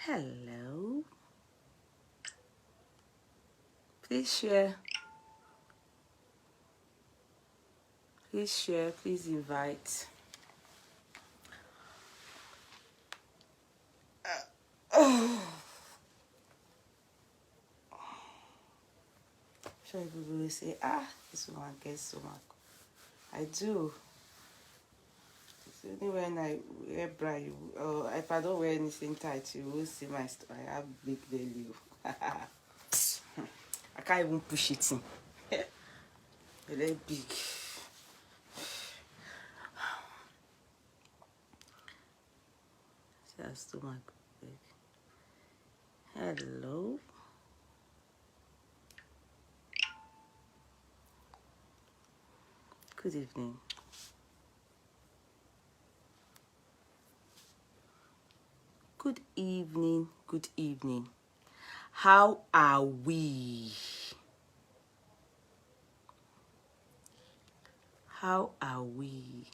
Hello. Please share. Please share. Please invite. Sure, people will say, this one gets so much. I do. It's only when I wear bra, or if I don't wear anything tight, you will see my I have big belly. I can't even push it in. Very big. That's stomach big. Hello. Good evening. Good evening. Good evening. How are we? How are we?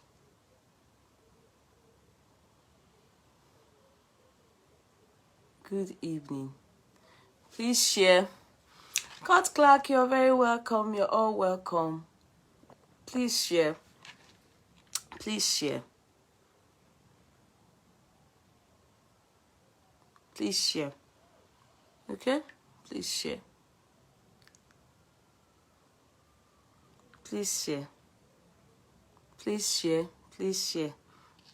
Good evening. Please share. Cut Clark, you're very welcome. You're all welcome. Please share. Please share. Please share. Okay? Please share. Please share. Please share. Please share.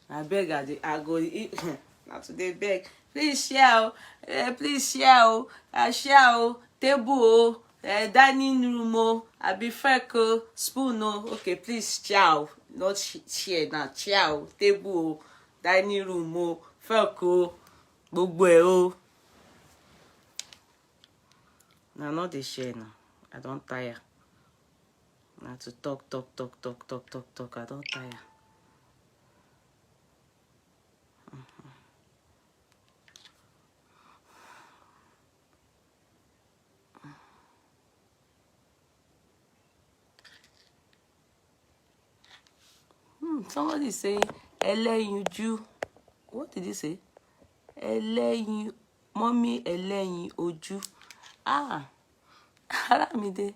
I beg, I go eat. Not today, beg. Please share. Please share. Share. Table. Dining room. I be freckle. Spoon. Okay, please share. Not share now. Share. Table. Dining room. Freckle. Gbogbo ẹ o. Now not the share now. I don't tire. Now to talk. I don't tire. Somebody is saying ẹlẹ́yinjú. What did he say? Ẹlẹ́yin, mommy ẹlẹ́yin ojú. Aramide,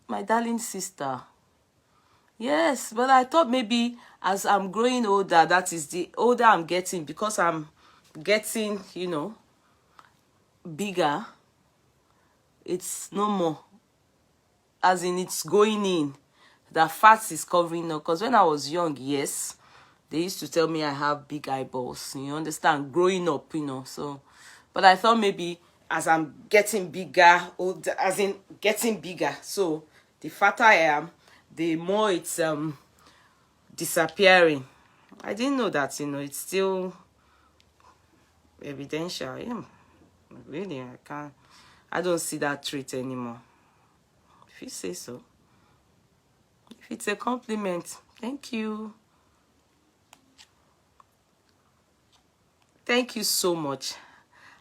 my darling sister. Yes, but I thought maybe as I'm growing older, that is the older I'm getting, because I'm getting, bigger. It's no more. As in, it's going in. The fat is covering up. Because when I was young, yes, they used to tell me I have big eyeballs. You understand? Growing up, So, but I thought maybe as I'm getting bigger, as in getting bigger, so the fatter I am, the more it's disappearing. I didn't know that, it's still evidential. Yeah, really, I don't see that trait anymore. If you say so. If it's a compliment, thank you. Thank you so much.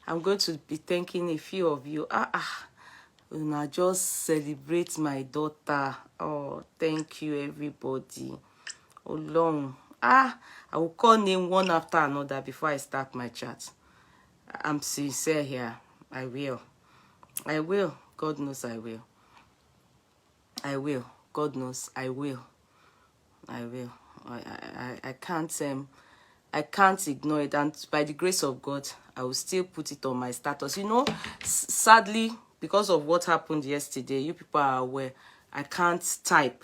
I'm going to be thanking a few of you. Una just celebrate my daughter. Oh, thank you, everybody. Long. I will call name one after another before I start my chat. I'm sincere here. I will. God knows I will. God knows I will. I can't ignore it, and by the grace of God, I will still put it on my status. Sadly, because of what happened yesterday, you people are aware, I can't type.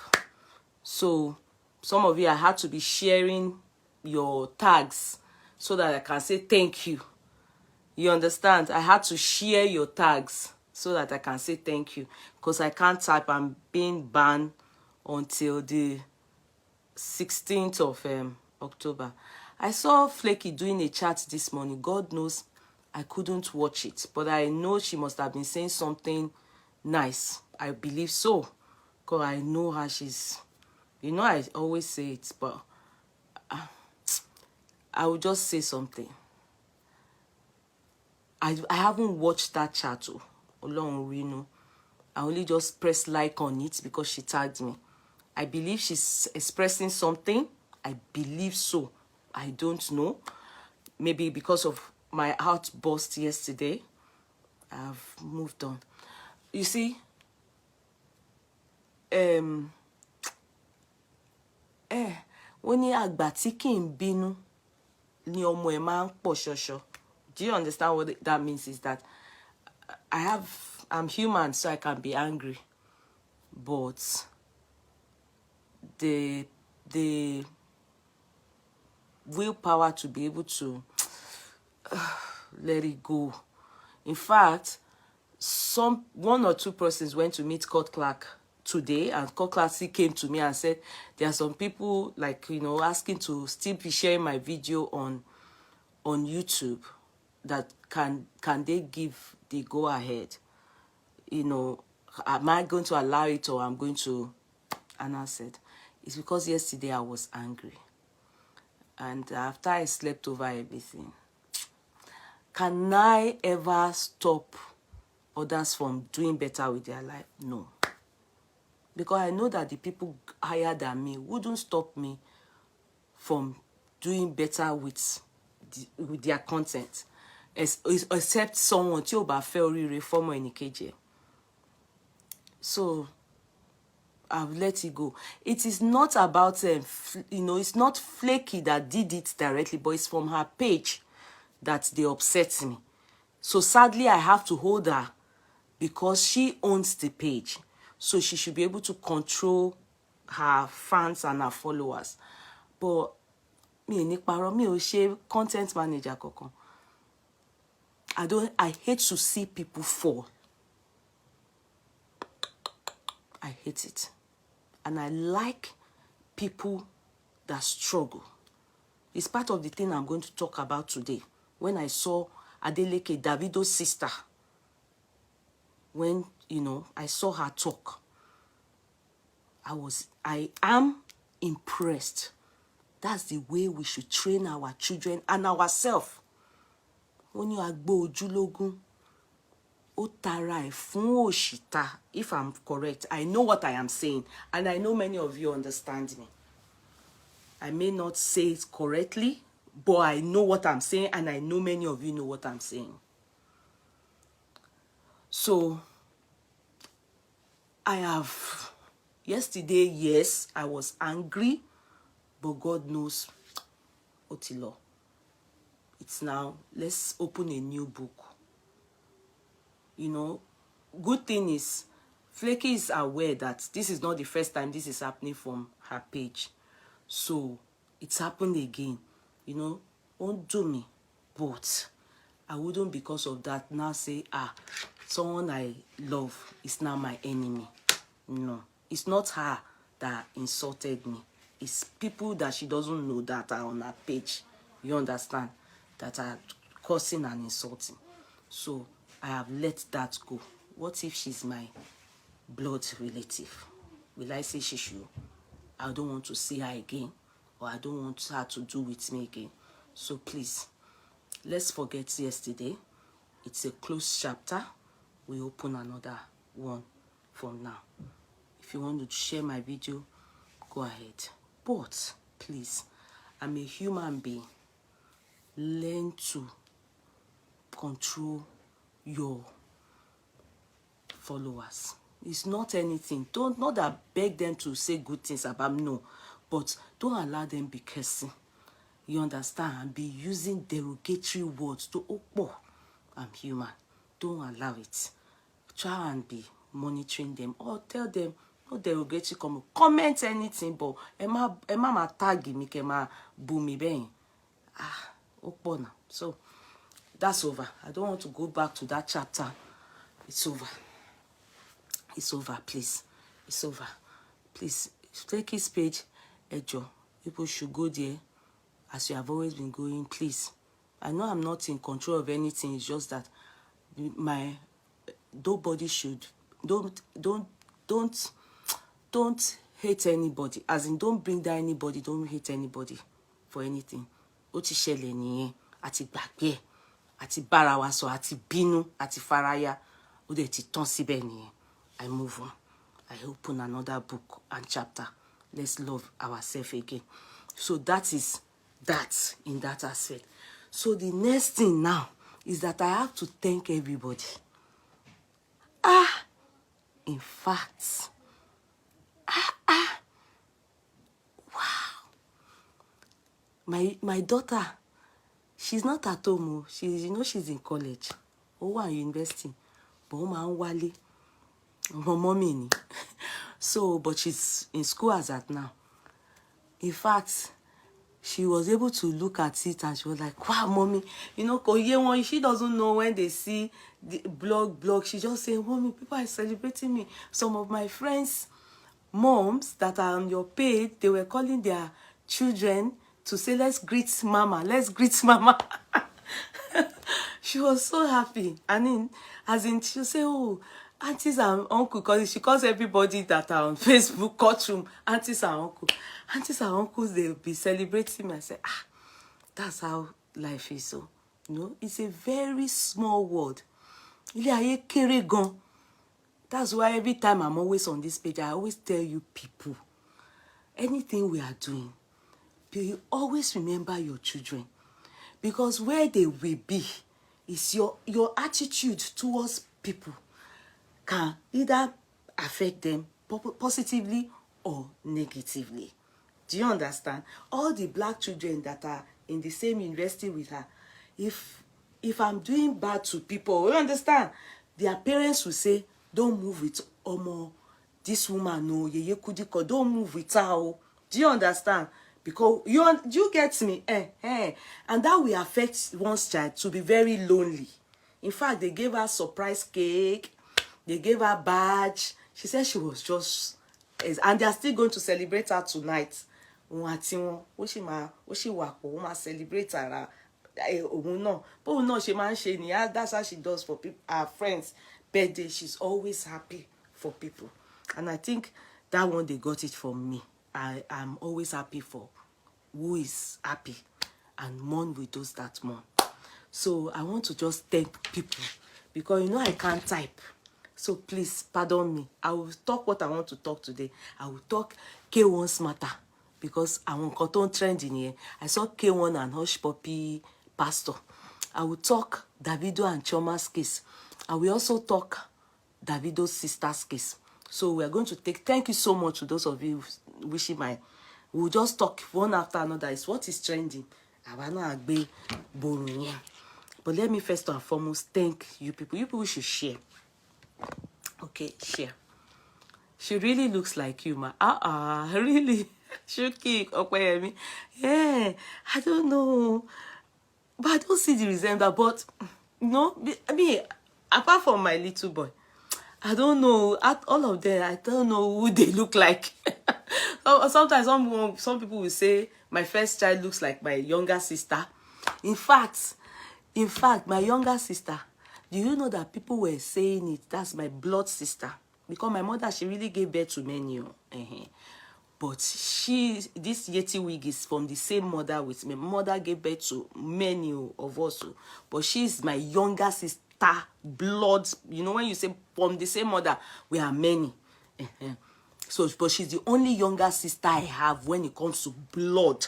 So some of you, I had to be sharing your tags so that I can say thank you. You understand? I had to share your tags so that I can say thank you, because I can't type. I'm being banned until the 16th of October. I saw Flaky doing a chat this morning. God knows I couldn't watch it, but I know she must have been saying something nice. I believe so, because I know how she's, I always say it, but I will just say something. I haven't watched that chat. I only just pressed like on it because she tagged me. I believe she's expressing something. I believe so. I don't know. Maybe because of my outburst yesterday. I've moved on. You see, wọ́n ní àgbà tí kì í bínú ni ọmọ ẹ̀ máa ń pọ̀ ṣọṣọ. Do you understand what that means? Is that I'm human, so I can be angry, but the willpower to be able to let it go. In fact, one or two persons went to meet court clerk today, and court clerk came to me and said there are some people, like, you know, asking to still be sharing my video on YouTube, that can they give the go ahead, you know, am I going to allow it, or I'm going to. And I said, it's because yesterday I was angry, and after I slept over everything. Can I ever stop others from doing better with their life? No. Because I know that the people higher than me wouldn't stop me from doing better with their content, except someone tí ó bá fẹ́ oríire fọ́mọ ẹnìkejì. So I've let it go. It is not about, you know, it's not Flaky that did it directly, but it's from her page that they upset me. So sadly, I have to hold her because she owns the page. So she should be able to control her fans and her followers. But mi ní parọ́, mi ò ṣe content manager kankan. I hate to see people fall. I hate it. And I like people that struggle. It's part of the thing I'm going to talk about today. When I saw Adeleke, Davido's sister, when, you know, I saw her talk, I am impressed. That's the way we should train our children and ourselves. When you agbo ojúlógún, ó tara ẹ̀ fún òṣìta. If I'm correct, I know what I am saying, and I know many of you understand me. I may not say it correctly, but I know what I'm saying, and I know many of you know what I'm saying. So, yesterday, yes, I was angry, but God knows, Otilo. It's now, let's open a new book. You know, good thing is, Flaky is aware that this is not the first time this is happening from her page. So, it's happened again. You know, won't do me. But I wouldn't, because of that, now say, someone I love is now my enemy. No, it's not her that insulted me. It's people that she doesn't know that are on her page. You understand? That are cursing and insulting. So I have let that go. What if she's my blood relative? Will I say she should? I don't want to see her again, or I don't want her to do with me again. So please, let's forget yesterday. It's a closed chapter. We open another one from now. If you want to share my video, go ahead. But please, I'm a human being. Learn to control your followers. It's not anything. Not that beg them to say good things about me, no. But don't allow them be cursing. You understand? And be using derogatory words to, I'm human. Don't allow it. Try and be monitoring them, or tell them, no derogatory comment anything, but Emma tag me, Emma boom me bang. So that's over. I don't want to go back to that chapter. It's over. It's over, please. It's over. Please, take his page, Ejo. People should go there as you have always been going, please. I know I'm not in control of anything. It's just that nobody should, don't hate anybody. As in, don't bring down anybody. Don't hate anybody for anything. Ó ti ṣẹlẹ̀ nìyẹn, àti gbàgbé, àti bára wa sọ, àti bínú, àti faraya. Ó dẹ̀ ti tán síbẹ̀ nìyẹn. I move on. I open another book and chapter. Let's love ourselves again. So that is that in that aspect. So the next thing now is that I have to thank everybody. In fact, my daughter, she's not at home. She's, she's in college. Or university. But wale. Mommy ni. So, but she's in school as at now. In fact, she was able to look at it and she was like, wow, mommy, she doesn't know when they see the blog, she just say, mommy, people are celebrating me. Some of my friends' moms that are on your page, they were calling their children to say, let's greet mama. She was so happy. And she'll say, oh, aunties and uncle, because she calls everybody that are on Facebook courtroom aunties and uncle. Aunties and uncles, they'll be celebrating me. I say, that's how life is. So, it's a very small world. That's why every time I'm always on this page, I always tell you people, anything we are doing, you always remember your children. Because where they will be is your attitude towards people can either affect them positively or negatively. Do you understand? All the black children that are in the same university with her, if I'm doing bad to people, you understand? Their parents will say, don't move with Omo, this woman, no, Yeye Kudiko, don't move with her. Oh. Do you understand? Because you get me? And that will affect one's child to be very lonely. In fact, they gave her surprise cake. They gave her badge. She said she was just... And they are still going to celebrate her tonight. Celebrate her. But that's how she does for people, her friends' birthday. She's always happy for people. And I think that one, they got it from me. I'm always happy for who is happy and mourn with those that mourn. So I want to just thank people because I can't type. So please pardon me. I will talk what I want to talk today. I will talk K1's matter because I want cotton trend in here. I saw K1 and Hush Puppy Pastor. I will talk Davido and Choma's case. I will also talk Davido's sister's case. So we are going to thank you so much to those of you wishing we'll just talk one after another. It's what is trending. But let me first and foremost thank you people. You people should share. Okay, share. She really looks like you, ma. Really? Shuki, Okwayemi. Yeah, I don't know. But I don't see the resemblance. But, I mean, apart from my little boy, I don't know. All of them, I don't know who they look like. Sometimes some people will say my first child looks like my younger sister. In fact, my younger sister, do you know that people were saying it? That's my blood sister. Because my mother, she really gave birth to many. But this Yeti wig is from the same mother with me. My mother gave birth to many of us. But she's my younger sister. Blood, when you say from the same mother, we are many. So, but she's the only younger sister I have when it comes to blood,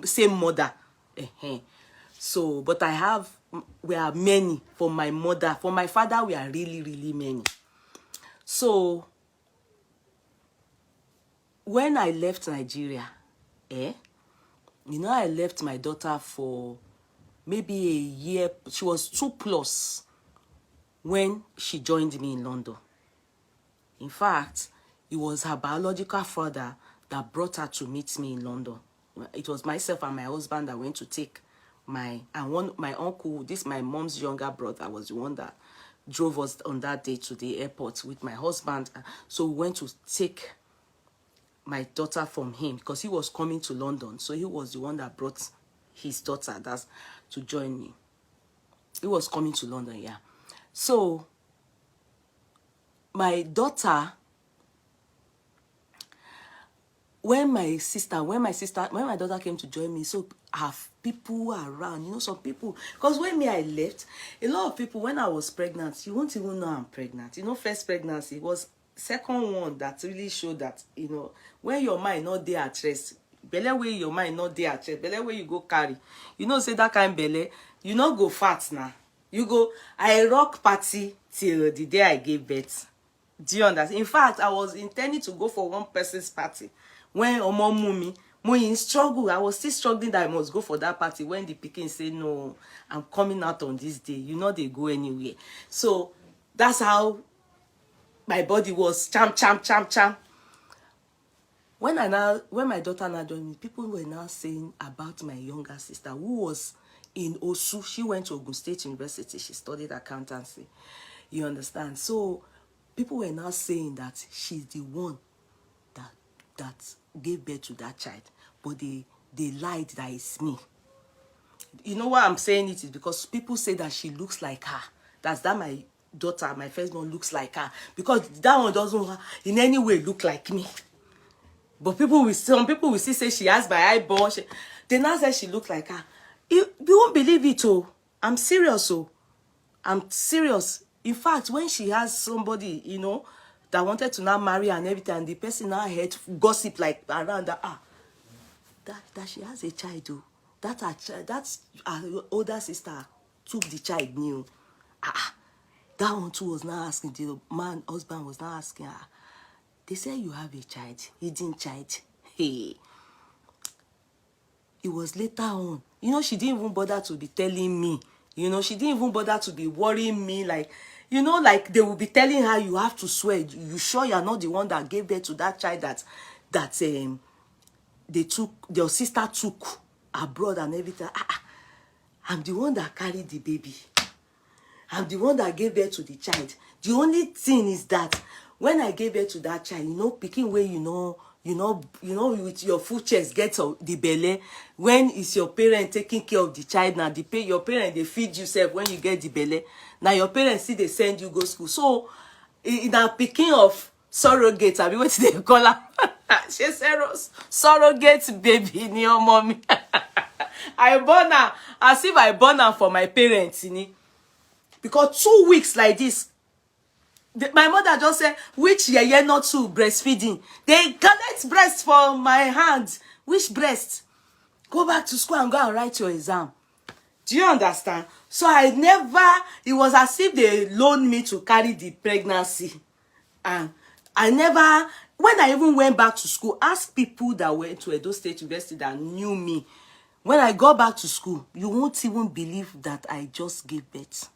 same mother. So, but we are many for my mother. For my father, we are really, really many. So, when I left Nigeria, I left my daughter for maybe a year. She was 2+ when she joined me in London. In fact, it was her biological father that brought her to meet me in London. It was myself and my husband that went to take my uncle, my mom's younger brother, was the one that drove us on that day to the airport with my husband. So we went to take my daughter from him because he was coming to London. So he was the one that brought his daughter to join me. He was coming to London, yeah. So my daughter, when my daughter came to join me, so have people around, some people, because when I left, a lot of people, when I was pregnant, you won't even know I'm pregnant. First pregnancy was second one that really showed that, when your mind not there at rest, belle where your mind not there at check, belle where you go carry. You know, say that kind belle, you not go fat now. You go, I rock party till the day I gave birth. Do you understand? In fact, I was intending to go for one person's party. When Omo Mumi, in struggle, I was still struggling that I must go for that party. When the pikin say, no, I'm coming out on this day. You know, they go anywhere. So, that's how my body was champ. When my daughter now joined me, people were now saying about my younger sister who was in Osu. She went to Ogun State University. She studied accountancy. You understand? So people were now saying that she's the one that gave birth to that child, but they lied that it's me. You know why I'm saying it is because people say that she looks like her. That my daughter, my first one, looks like her, because that one doesn't in any way look like me. But some people will still say she has my eyeball. They now say she looks like her. You won't believe it, oh. I'm serious, oh. I'm serious. In fact, when she has somebody, you know, that wanted to now marry her and everything, and the person now heard gossip like around that she has a child, oh. That's her older sister took the child new. That one too was now asking, the husband was now asking her, they say you have a child, hidden child. Hey. It was later on. You know, she didn't even bother to be telling me. You know, she didn't even bother to be worrying me. Like, you know, like they will be telling her, you have to swear. You sure you're not the one that gave birth to that child that your sister took abroad and everything. I'm the one that carried the baby. I'm the one that gave birth to the child. The only thing is that when I gave birth to that child, you know, picking where you know, with your full chest get the belly. When is your parent taking care of the child now? Your parent, they feed yourself when you get the belly. Now your parents see they send you go school. So in a picking of surrogate, I mean, what they call her? She said surrogate baby in your mommy. I born her as if I born her for my parents, because 2 weeks like this. My mother just said, which year not to breastfeeding? They collect breast for my hand. Which breast? Go back to school and go and write your exam. Do you understand? So it was as if they loaned me to carry the pregnancy. And when I even went back to school, ask people that went to Edo State University that knew me. When I got back to school, you won't even believe that I just gave birth.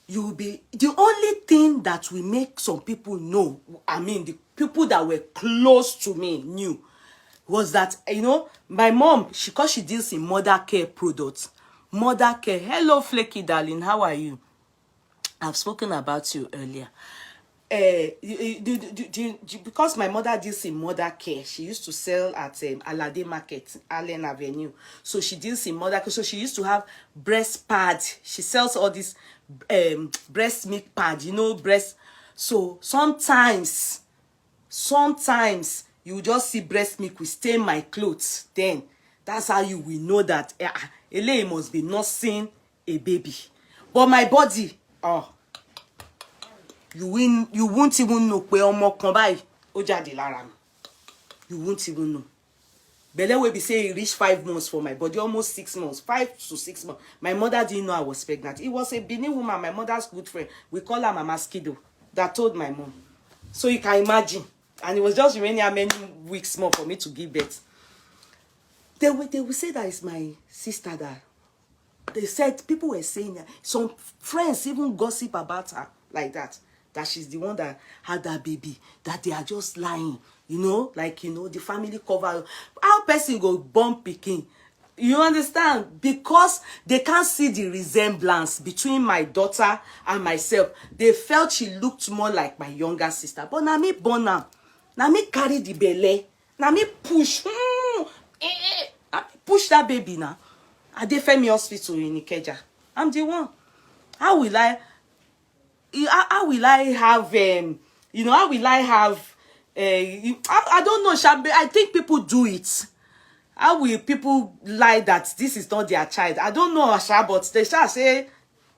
You'll be the only thing that will make some people know, I mean the people that were close to me knew, was that, you know, my mom, because she deals in mother care products. Mother care. Hello Flaky darling, how are you? I've spoken about you earlier. Because my mother deals in mother care, she used to sell at Alade Market, Allen Avenue. So she deals in mother care. So she used to have breast pad. She sells all this breast milk pad, you know, breast. So sometimes you just see breast milk will stain my clothes. Then that's how you will know that Ele must be nursing a baby. But my body, you won't even know pé ọmọ kan báyìí ó jáde lára mi. You won't even know. Belle will be saying it reached 5 months for my body, almost 6 months, 5 to 6 months. My mother didn't know I was pregnant. It was a Benin woman, my mother's good friend. We call her Mama Skido, that told my mom. So you can imagine. And it was just remaining how many weeks more for me to give birth. They will say that it's my sister that. They said, people were saying that. Some friends even gossip about her like that. That she's the one that had that baby. That they are just lying. You know, like, you know, the family cover. How person go born pikin? You understand? Because they can't see the resemblance between my daughter and myself. They felt she looked more like my younger sister. But now me born now. Now me carry the belly. Now me push. Push that baby now. At the Femi Hospital in Ikeja. I'm the one. How will I have, you know, how will I have, I don't know, I think people do it. How will people lie that this is not their child? I don't know, but they shall say,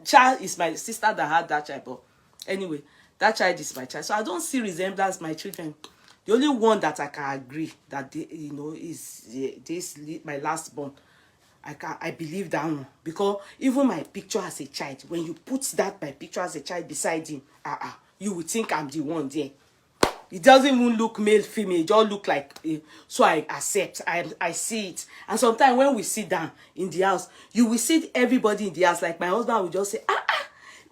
child is my sister that had that child. But anyway, that child is my child. So I don't see resemblance my children. The only one that I can agree that is my last born. I believe that one, because even my picture as a child, when you put my picture as a child beside him, you would think I'm the one there. It doesn't even look male, female. It just look like, so I accept. I see it. And sometimes when we sit down in the house, you will see everybody in the house. Like my husband will just say,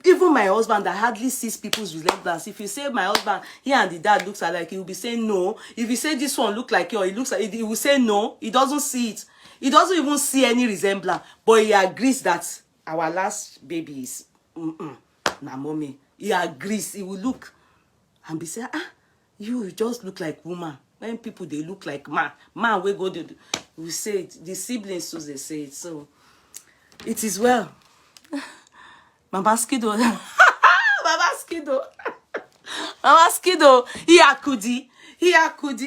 Even my husband that hardly sees people's resemblance. If you say my husband, he and the dad looks alike, he will be saying no. If you say this one look like you, or he looks like, he will say no. He doesn't see it. He doesn't even see any resemblance. But he agrees that our last baby is na mommy. He agrees. He will look and be saying, you just look like woman. When people, they look like man. Man, we go to, we say it. The siblings too, they say it. So, it is well. Mama Skido. Mama Skido. Mama Skido. Iyakudi.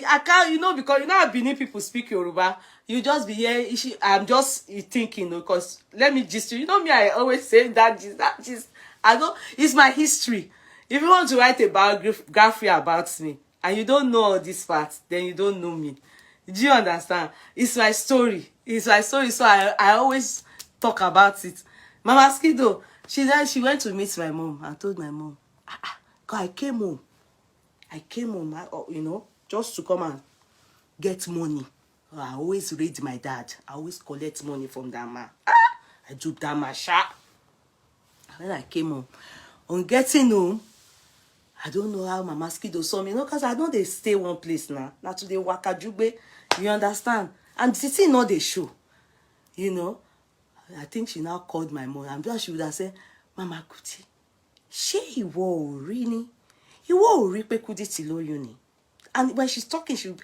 I can't, because Benin people speak Yoruba. You just be here. I'm just thinking, because let me just, me, I always say that I know, it's my history. If you want to write a biography about me, and you don't know all these parts, then you don't know me. Do you understand? It's my story. It's my story, so I always talk about it. Mama Skido, she went to meet my mom and told my mom, God, I came home, just to come and get money. I always read my dad. I always collect money from that man. I do that man sharp. When I came home, on getting home, I don't know how Mama Skido saw me, because I know they stay one place now. Now to the Wakajube, you understand? And the thing not they show, I think she now called my mom. I'm sure she would have said, Mama Kuti, she will really, Kuti uni. And when she's talking, she would,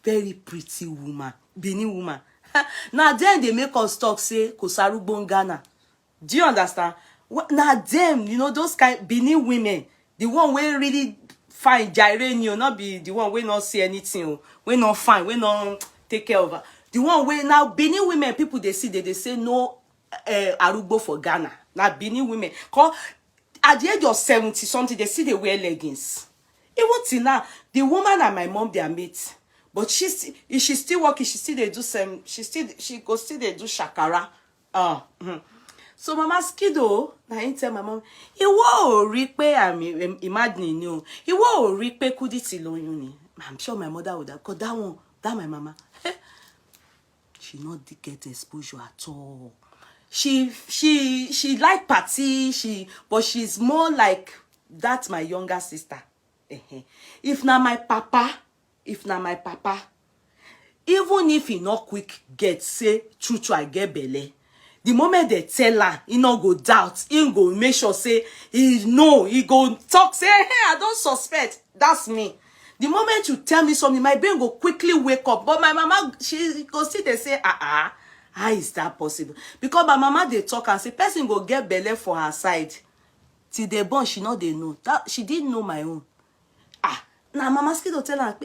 very pretty woman, Benin woman. Now then they make us talk, say, Kosaru Bongana. Do you understand? Now them, those kind Benin women, the one we really fine, gyrene, not be the one we not see anything, we not fine, we not take care of her. The one we now Benin women, people they see, they say no Arugbo for Ghana. Now Benin women, cause at the age of 70 something, they see they wear leggings. Even till now, the woman and my mom, they are mates. But she's still working, she still they do some, she go still they do shakara. So Mama Skido, I tell my mom, I'm imagining you. I'm sure my mother would have, because that my mama. She not get exposure at all. She like party, but she's more like that's my younger sister. If na my papa, even if he not quick get say true I get belle, the moment they tell her, he not go doubt, he go make sure say he go talk say, hey, I don't suspect, that's me. The moment you tell me something, my brain go quickly wake up. But my mama, she go see they say, how is that possible? Because my mama they talk and say person go get belle for her side till they born, she know they know that she didn't know my own. Now Mama Skido tell her,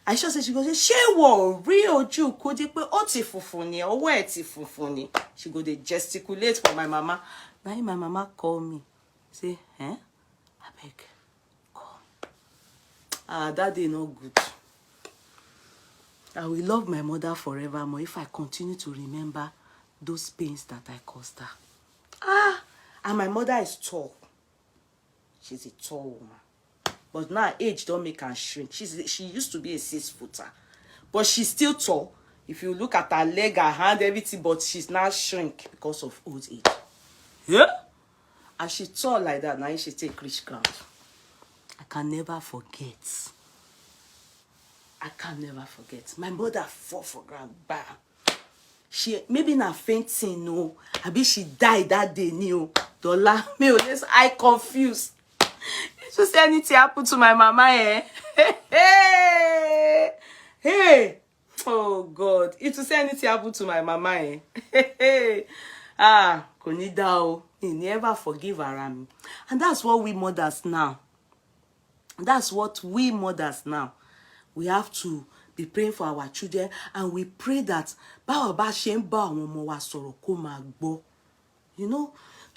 I sure say she go say, she worry oju kodi pe o ti funfun ni, o we ti funfun ni. She go dey gesticulate for my mama. Now my mama call me, say, abeg, come. That day no good. I will love my mother forevermore if I continue to remember those pains that I caused her. And my mother is tall. She's a tall woman. But now age don't make her shrink. She used to be a 6-footer. But she's still tall. If you look at her leg, her hand, everything, but she's now shrink because of old age. Yeah? And she tall like that, now she take rich ground. I can never forget. My mother fall for ground. Bam. She maybe not fainting, no. Maybe she died that day, no. Dollar me, I confused. To say anything happened to my mama, Hey. Oh God. If to say anything happened to my mama, Konida, he never forgive her. And that's what we mothers now. We have to be praying for our children, and we pray that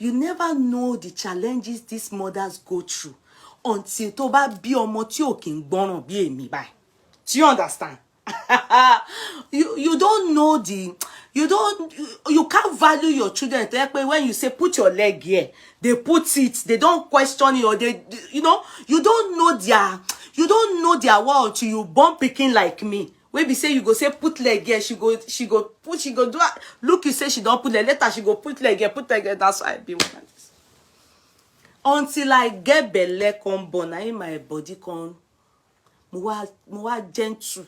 you never know the challenges these mothers go through until to ba bí ọmọ tí ò kí ń gbọ́ràn bí èmi báyìí. Do you understand? you don't know you can't value your children. When you say put your leg here, they put it. They don't question you, or you don't know their world till you born picking like me. When we say you go say put leg here, she go do it. Look, you say she don't put leg, later she go put leg here, put leg here. That's why I be like this. Until I get belle come born, I my body come more gentle.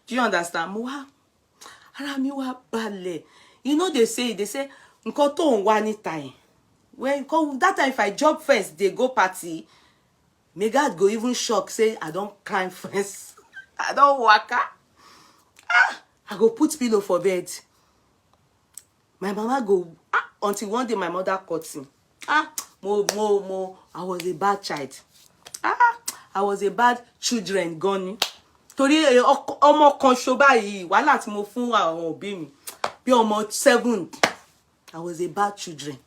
Do you understand? More ara mi wa balẹ̀. You know they say nǹkan tó ń wá ní time. When that time if I job first, they go party. May God go even shock, say I don't cry first. I don't waka. I go put pillow for bed. My mama go until one day my mother caught him. Mo. I was a bad child. I was a bad children gone. Torí ọmọ kan ṣo báyìí wàhálà tí mo fún àwọn òbí mi bí ọmọ 7. I was a bad children.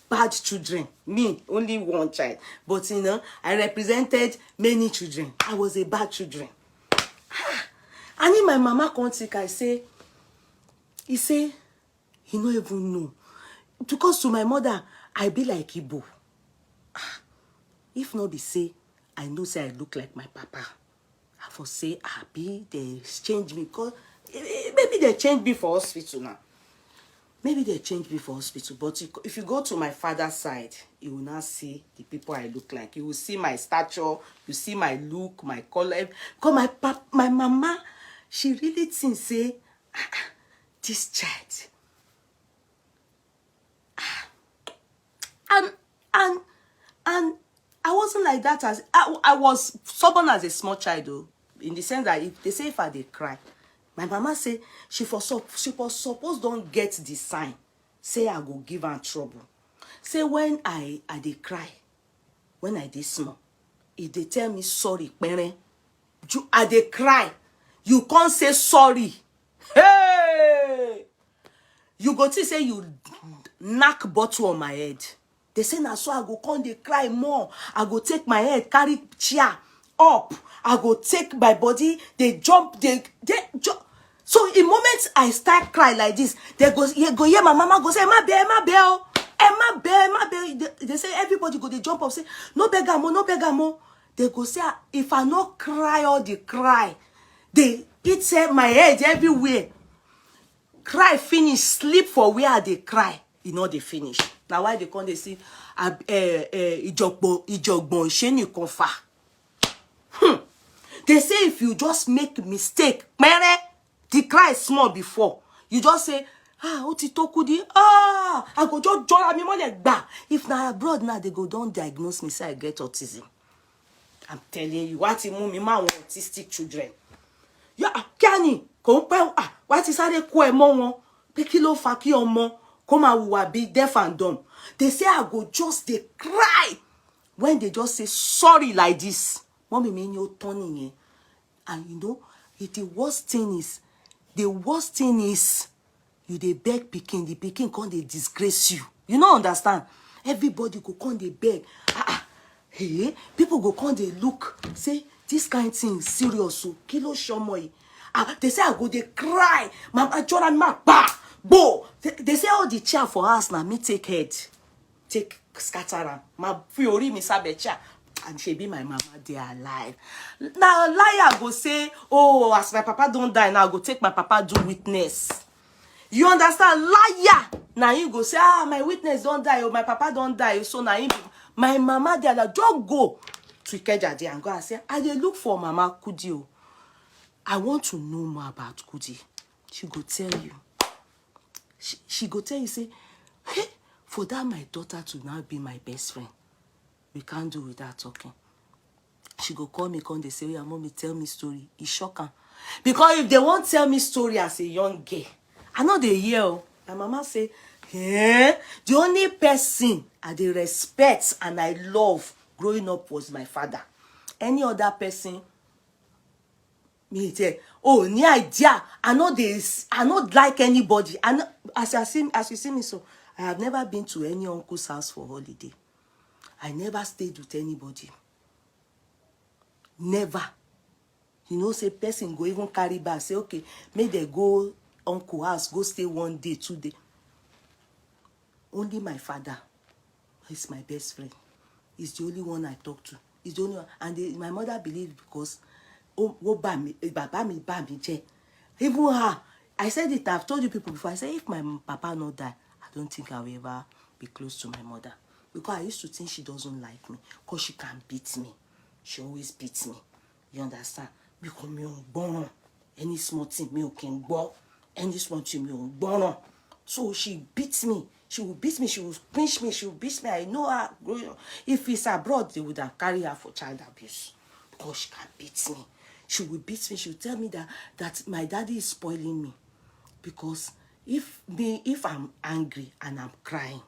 Bad children. Me, only one child. But you know, I represented many children. I was a bad children. And if my mama come sick, he say, he no even know. Because to my mother, I be like Igbo. If not be say, I know say I look like my papa. I for say, be they change me. Because maybe they change me for hospital now. Maybe they change me for hospital. But if you go to my father's side, you will not see the people I look like. You will see my stature. You see my look, my color. Because my mama, she really thinks, say, this child. And I wasn't like that as I was stubborn as a small child, though, in the sense that if they say if I did cry, my mama say she was supposed don't get the sign. Say I go give her trouble. Say when I did cry, when I did small, if they tell me sorry, I did cry, you can't say sorry. Hey, you go to say you knock bottle on my head. They say na so I go come dey cry more. I go take my head, carry chair up. I go take my body, they jump, they jump. So in moments I start cry like this, they go hear my mama go say, Emma bear. They say everybody go they jump up, say, no begamo. They go say, if I no cry all the cry, they say my head everywhere. Cry finish, sleep for where they cry. You know they finish. Now why they come they see ijogbon sheni konfa. They say if you just make mistake, the cry small before. You just say, otitokudi, I go just join me money back. If now abroad now they go don't diagnose me say I get autism. I'm telling you, what you me man want autistic children. Yeah, Kani, what is that ko emo won? Pe kilo fa ki omo come and will be deaf and dumb. They say I go just they cry when they just say sorry like this. Mommy mean you turning. And you know, the worst thing is you they beg picking, the picking can't they disgrace you. You don't understand? Everybody go come they beg. Hey, people go come they look, say this kind of thing serious. So kilo shomoy. They say I go they cry. Mama Jordan ma ba. Bo, they say all the chair for us now. Me take head, take scatter. My fiori me sabe chair, and she be my mama. They are alive. Now liar go say, oh, as my papa don't die now, I go take my papa do witness. You understand? Liar. Now you go say, my witness don't die, or my papa don't die. So now my mama they are like, just go to Ikeja and go and say, I dey look for Mama Kudi. I want to know more about Kudi. She go tell you. She go tell you, say, hey, for that my daughter to now be my best friend, we can't do without talking. She go call me, come they say, yeah, mommy, tell me story. It's shocking. Because if they won't tell me story as a young girl, I know they hear. My mama say, the only person I dey respect and I love growing up was my father. Any other person, me say, oh, any idea. I not like anybody. As you see me, so I have never been to any uncle's house for holiday. I never stayed with anybody. Never. You know, say person go even carry back, say, okay, may they go uncle house, go stay 1 day, 2 days. Only my father is my best friend. He's the only one I talk to. He's the only one. And my mother believed because even her, I said it, I've told you people before, I said if my papa not die, I don't think I will ever be close to my mother. Because I used to think she doesn't like me. Because she can beat me. She always beats me. You understand? Because me on born. Any small thing, me can go. Any small thing, me on born. So she beats me. She will beat me. She will pinch me. She will beat me. I know her. If it's abroad, they would have carried her for child abuse. Because she can beat me. She will beat me. She will tell me that my daddy is spoiling me. Because if I'm angry and I'm crying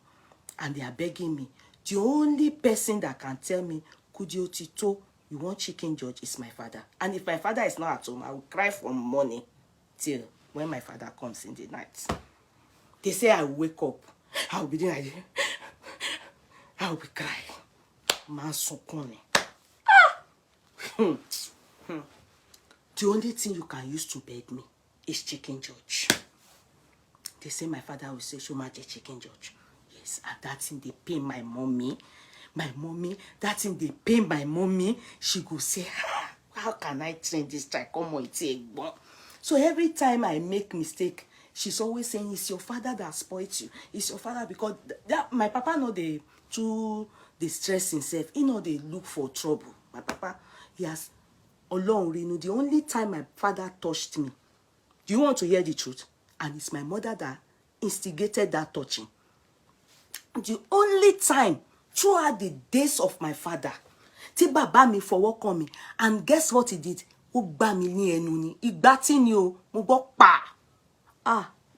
and they are begging me, the only person that can tell me, Kudi Otito, you want chicken George, is my father. And if my father is not at home, I will cry from morning till when my father comes in the night. They say I will wake up. I will be doing like this. I will be crying. Man, so corny. The only thing you can use to beg me is chicken George. They say my father will say, show much chicken George. Yes, and that thing they pay my mommy. My mommy, that thing they pay my mommy. She go say, how can I train this child? Come on, it's a bon. So every time I make mistake, she's always saying, it's your father that spoils you. It's your father, because my papa know they too they stress himself. He know they look for trouble. My papa, he has alone, you know, the only time my father touched me. Do you want to hear the truth? And it's my mother that instigated that touching. The only time throughout the days of my father, tí bàbá mi fọwọ́ kàn mí, and guess what he did? Ó gbá mi ní ẹnu ni. Ìgbà tí ni o, mo gbọ́ pa.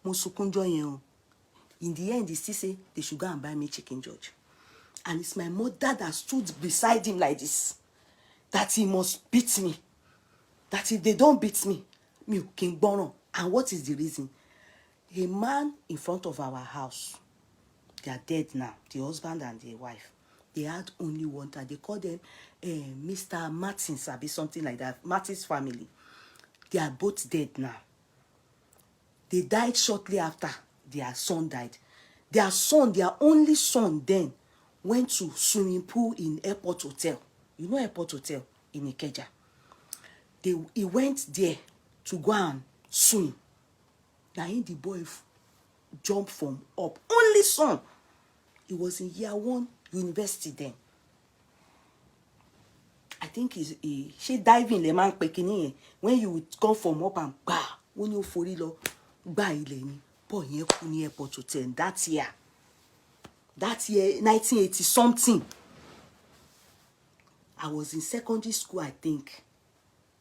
Mo sunkún jọ́ yẹn o. In the end, he still say they should go and buy me chicken George. And it's my mother that stood beside him like this. That he must beat me. That if they don't beat me, me king gbọ́ràn. And what is the reason? A man in front of our house, they are dead now, the husband and the wife. They had only one child. They call them Mr. Martins, or something like that. Martins family. They are both dead now. They died shortly after their son died. Their son, their only son then, went to swimming pool in Airport Hotel. You know Airport Hotel in Ikeja. He went there to go and swim. Now in the boy jumped from up. Only son. He was in year 1 university then. I think she diving le man pekini when you would come from up and bah when you for lo bah ile ni boy yen ku ni Airport Hotel that year 1980 something. I was in secondary school, I think.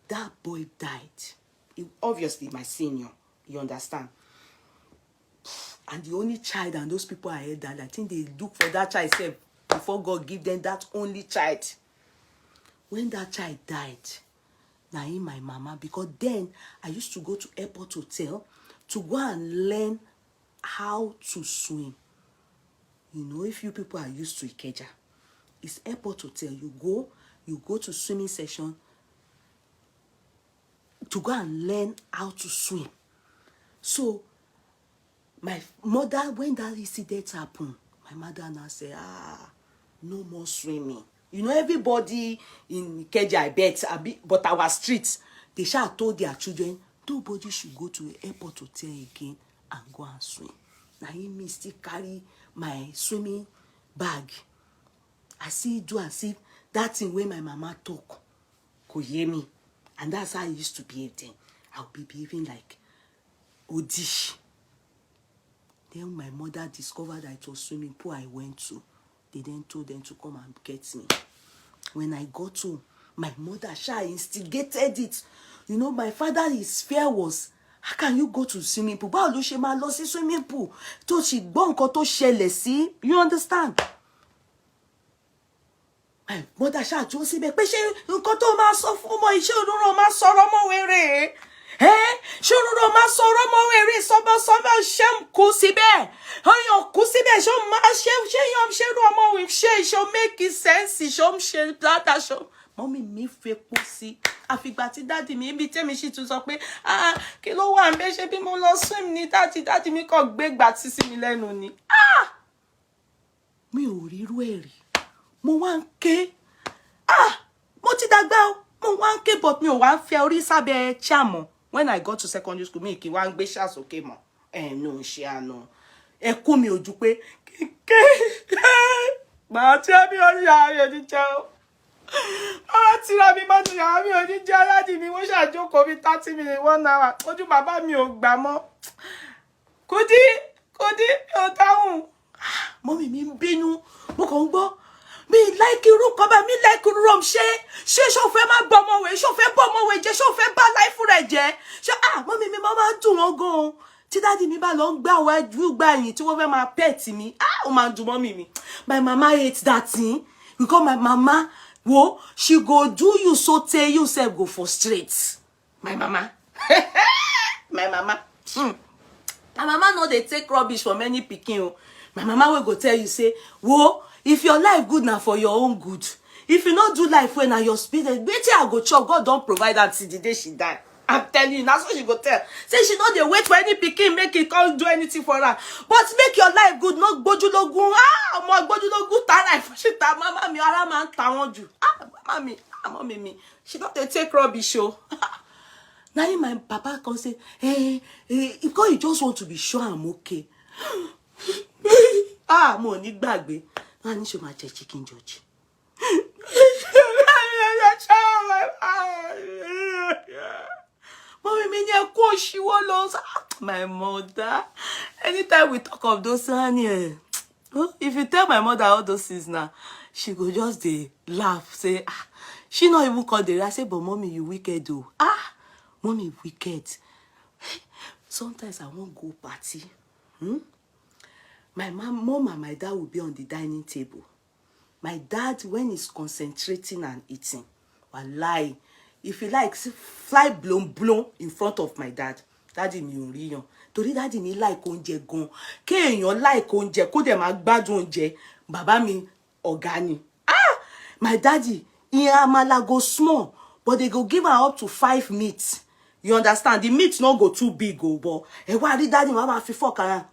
That boy died. Obviously my senior, you understand? And the only child, and those people I heard that, I think they look for that child self before God give them that only child. When that child died, now in my mama, because then I used to go to Airport Hotel to go and learn how to swim. You know, if you people are used to Ikeja, it's Airport Hotel. You go to swimming session to go and learn how to swim. So my mother, when that incident happened, my mother now said, no more swimming. You know, everybody in Ikeja, I bet, but our streets, they shall told their children, nobody should go to Airport Hotel again and go and swim. Now me still carry my swimming bag. I see do and see that thing when my mama talk could hear me. And that's how I used to behave then. I'll be behaving like Odish. Then my mother discovered that it was swimming pool I went to. They then told them to come and get me. When I got home, my mother instigated it. You know, my father, his fear was, how can you go to swimming pool? Báwo ló ṣe máa lọ sí swimming pool? Tó ṣì gbọ́ nǹkan tó ṣẹlẹ̀ sí. You understand? My mother dúró síbẹ̀ pé ṣé nǹkan tó máa sọ fún ọmọ iṣẹ́ olóró máa sọ̀rọ̀ ọmọ wèrè. Ṣé olóró máa sọ̀rọ̀ ọmọ wèrè sọ́bọ̀ ṣé ń kú síbẹ̀? Ọyàn kú síbẹ̀ ṣé yọm ṣe rú ọmọ wèrè ṣé make sense ṣó ń ṣe dáadáa ṣó. Mommy mi fepo sí. Àfìgbà tí daddy mi ibi tèmi sì tún sọ pé kí ló wà ńbẹ̀ ṣe bí mo lọ swim ni daddy mi kàn gbé gbà tí sí mi lẹ́nu ni. Mi ò rí irú ẹ̀ rí. Mo wá ń ké. Mo ti dàgbà o. Mo wá ń ké but mi ò wá ń fẹ́ orí sábẹ́ chair mọ́. When I got to secondary school, mi kì wá ń gbé ṣá sókè mọ́. No ṣe àná. Ẹkún mi ò ju pé ké. Màá tí mi ò rí ààrẹ ní jẹ́ o. Ti ra mi mọ́ ti yàrá mi ò ní jẹ́ aládì mi. Wọ́n ṣàjókòó mi 30 minutes 1 hour. Ojú bàbá mi ò gbà mọ́. Kudi, ò dáhùn. Mọ́mì mi ń bínú. Mo kàn ń gbọ́. Mi like irú kan bá mi like irú rom ṣé ṣó fẹ́ má bọ́ ọmọ wẹ̀, ṣó fẹ́ bọ́ ọmọ wẹ̀ jẹ́, ṣó fẹ́ bá life rẹ̀ jẹ́. Ṣé mọ́mì mi máa dùn wọ́n gan. Tí daddy mi bá lọ ń gbà wájú gbà yín tí wọ́n fẹ́ máa pet mi. Ó máa dùn mọ́mì mi. My mama hates that thing because my mama she go do you so tey you sef go frustrate. My mama. My mama. My mama no dey take rubbish from any pikin o. My mama will go tell you say, if your life good now for your own good. If you not do life when na your spirit, wetin I go chop, God don't provide that till the day she die. I'm telling you, that's what she go tell. Say she no dey wait for any pikin make it can't do anything for her. But make your life good, no gbojulogun. Ọmọ gbojulogun ta life. She ta mama mi ara man ta won ju. Mommy mi. She don't take rubbish o. Now my papa can say, because you just want to be sure I'm okay. Mo ní gbàgbé. Wọ́n ní ṣe máa jẹ chicken George. Mommy mi ní ẹkún òṣìwọ́ lọ. My mother. Anytime we talk of those honey, if you tell my mother all those things now, she go just dey laugh, say, she not even call the I say, but mommy, you wicked though. Mommy wicked. Sometimes I won't go party. My mom and my dad will be on the dining table. My dad, when he's concentrating and eating, wallahi, if he likes, fly blown in front of my dad. Daddy mi ò rí yan. Torí daddy mi like oúnjẹ gan. Kéèyàn like oúnjẹ, kó dẹ̀ máa gbádùn oúnjẹ. Bàbá mi ọ̀gá ni. My daddy, amala go small, but they go give her up to 5 meats. You understand? The meat not go too big, but why did daddy mama fi fork around?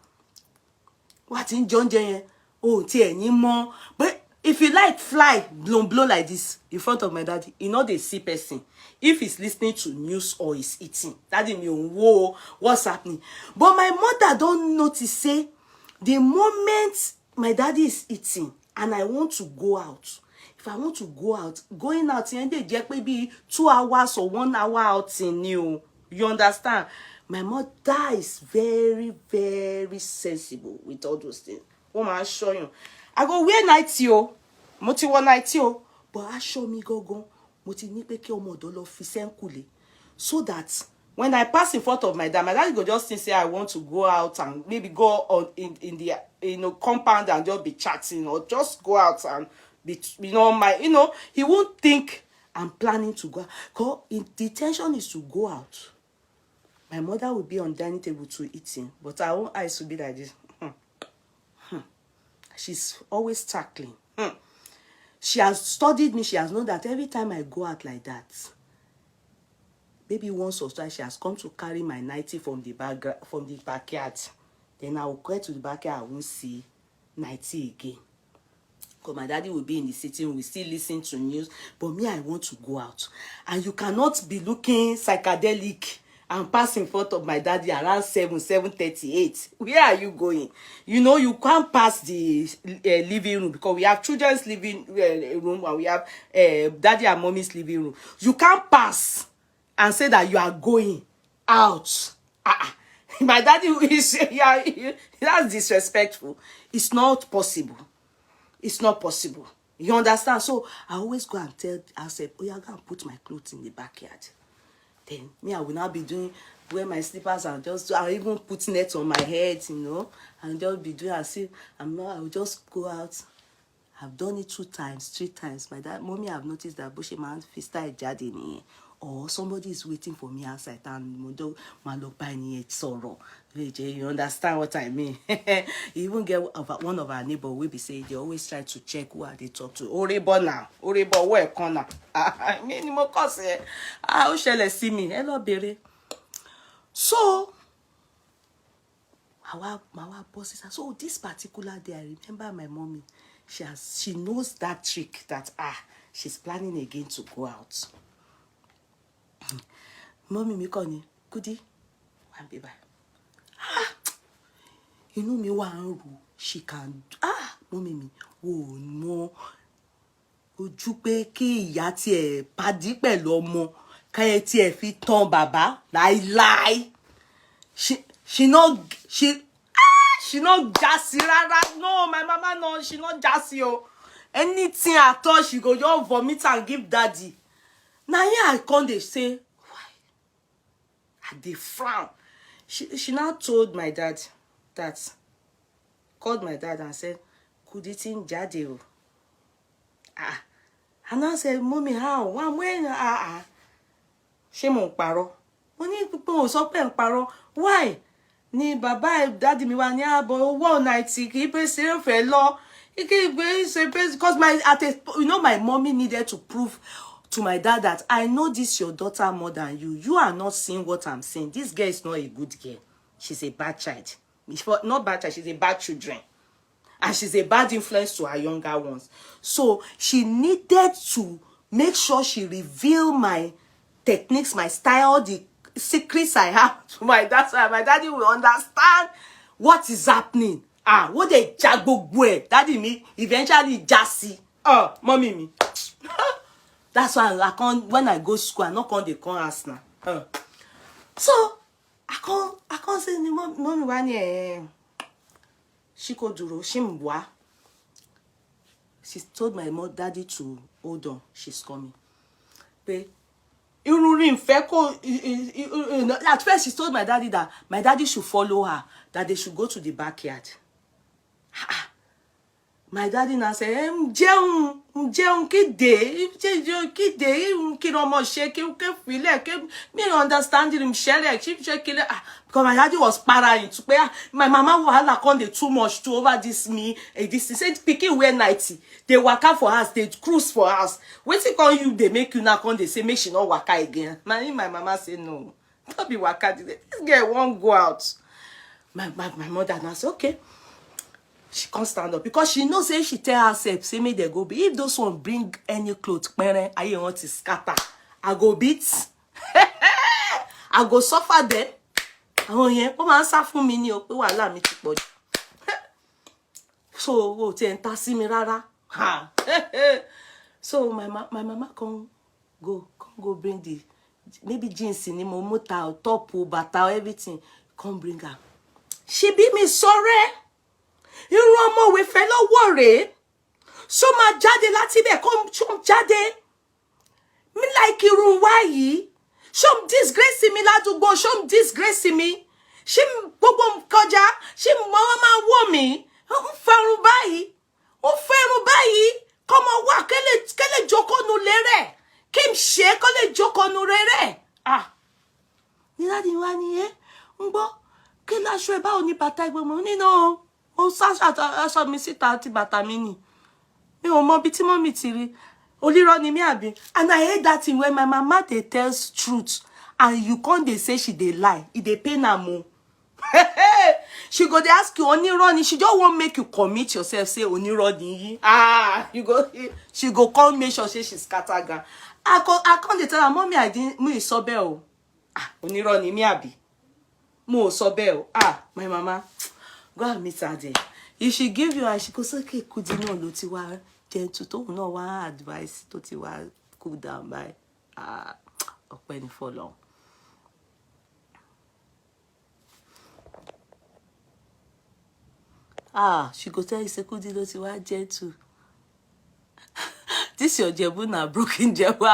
What in John Jen? More. But if you like fly blow like this in front of my daddy, you know they see person. If he's listening to news or he's eating, daddy me whoa, what's happening? But my mother don't notice, say, the moment my daddy is eating and I want to go out, if I want to go out, going out and they get maybe 2 hours or 1 hour out in you understand? My mother is very, very sensible with all those things. What am I show you? I go wear nighty o, moti wear nighty o, but I show me go, moti ni pe ki omo odo lo fi senkule, so that when I pass in front of my dad go just think say I want to go out and maybe go on in the compound and just be chatting or just go out and be he won't think I'm planning to go. Cause the intention is to go out. My mother will be on dining table to eating, but her own eyes will be like this. She's always tackling. She has studied me. She has known that every time I go out like that, maybe once or twice, she has come to carry my nightie from the backyard. Then I will go to the backyard. I won't see nightie again. Because my daddy will be in the sitting room, we still listen to news. But me, I want to go out. And you cannot be looking psychedelic and pass in front of my daddy around 7:38. Where are you going? You can't pass the living room because we have children's living room and we have daddy and mommy's living room. You can't pass and say that you are going out. My daddy is, that's disrespectful. It's not possible. It's not possible. You understand? So I always go and tell myself, oh, yeah, go and put my clothes in the backyard. Then me, I will now be wear my slippers and I'll even put net on my head, and just be doing as if I will just go out. I've done it 2 times, 3 times. My dad, mommy, I've noticed that Bushy man style jade ni. or somebody is waiting for me outside and sorrow. You understand what I mean? You even get one of our neighbor will be saying they always try to check who are they talk to. Oribo now, Oribo where corner. I mean, more cause how shall I see me? Hello, Bere. So my boss is so this particular day, I remember my mommy. She knows that trick that she's planning again to go out. Mommy mi koni, Kudi, one baby. You know me one she can mommy mi, oh no. Ojú pé kí ìyá tí ẹ pàdí pẹ̀lú ọmọ ká tí ẹ fi tàn bàbá láíláí. She not jassy rara. No, my mama no, she not jassy oh. Anything I thought she go just vomit and give daddy. Now here I come they say why? They frown. She now told my dad that called my dad and said, could it in Jade? And I said, mommy, how? When she won't paro. When people so pen paro, why? Ni baba daddy mi wa ni abo 190 ki pe se fe lo. Because my mommy needed to prove to my dad that I know this your daughter more than you. You are not seeing what I'm saying. This girl is not a good girl. She's a bad child. Not bad child, she's a bad children. And she's a bad influence to her younger ones. So she needed to make sure she revealed my techniques, my style, the secrets I have to my dad. So my daddy will understand what is happening. What they jagbogwe. Daddy me eventually jassy. Mommy me. That's why I can't, when I go to school, I not come they come ask now. So I can't say mommy one she could do shimwa. She told my mom daddy to hold on, she's coming. But at first she told my daddy that my daddy should follow her, that they should go to the backyard. My daddy now said, because my daddy was parrying to pay. My mama wahala come dey too much to over this me. This he said pikin wear 90. They waka for us, they cruise for us. Wetin come you they make you now come they say make she not waka again. My mama say no. Don't be waka. This girl won't go out. My mother now say okay. She can't stand up because she knows say she tell herself say make they go be. If those one bring any clothes, I want to scatter. I go beat. I go suffer them. Oh yeah, come answer for me ni o pe wàhálà mi ti pọ̀ jù. So o ti enta sí mi rárá. So my mama come go bring the maybe jeans ni mo mota top o bata everything come bring her. She be me sorry. Irú ọmọ we fẹ́ lọ́wọ́ rẹ̀. So ma jáde láti be come jáde. Me like irú wa yìí. Some disgrace me ládùúgbò, some disgrace me. She gbogbo kọjá, she mama wo mi. Ó fẹ́run báyìí. Come wá kele jókòó nu lere. Kim ṣe kó lè jókòó nu rere. Ni daddy wa ni ngbo. Ke la ṣe bá oni bàtà igbo mo ni no. O sa mi síta ti bàtà mi ni. Mi ò mọ bí tí mommy ti rí. Oliro ni mi abi. And I hate that thing when my mama they tells truth and you can't they say she they lie. It they pain her more. She go they ask you oniro ni. She just won't make you commit yourself. Say oniro ni. You go. She go call me sure say she's scattergun. I can't they tell her mommy I didn't me so bell. Oniro ni mi abi. Mo so bell. My mama. Go and meet her there. If she give you she go say okay could you know lo ti wa gentle to no one advice to ti wa cool down by ọpẹ́ ni fọ́lọ́run. She go tell you say could you know ti wa gentle. This your Jebu na broken Jebu.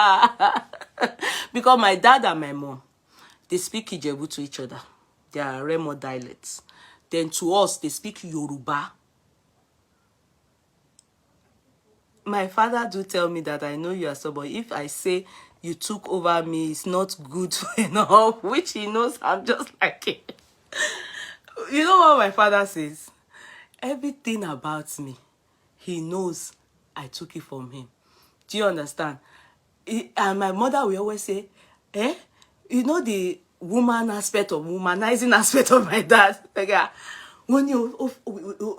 Because my dad and my mom they speak Ijebu to each other. They are Remo dialects. Then to us they speak Yoruba. My father do tell me that I know you are so, but if I say you took over me is not good enough, which he knows I'm just like it. You know what my father says? Everything about me, he knows I took it from him. Do you understand? And my mother will always say, you know the woman aspect of womanizing aspect of my dad. Like, wọ́n ní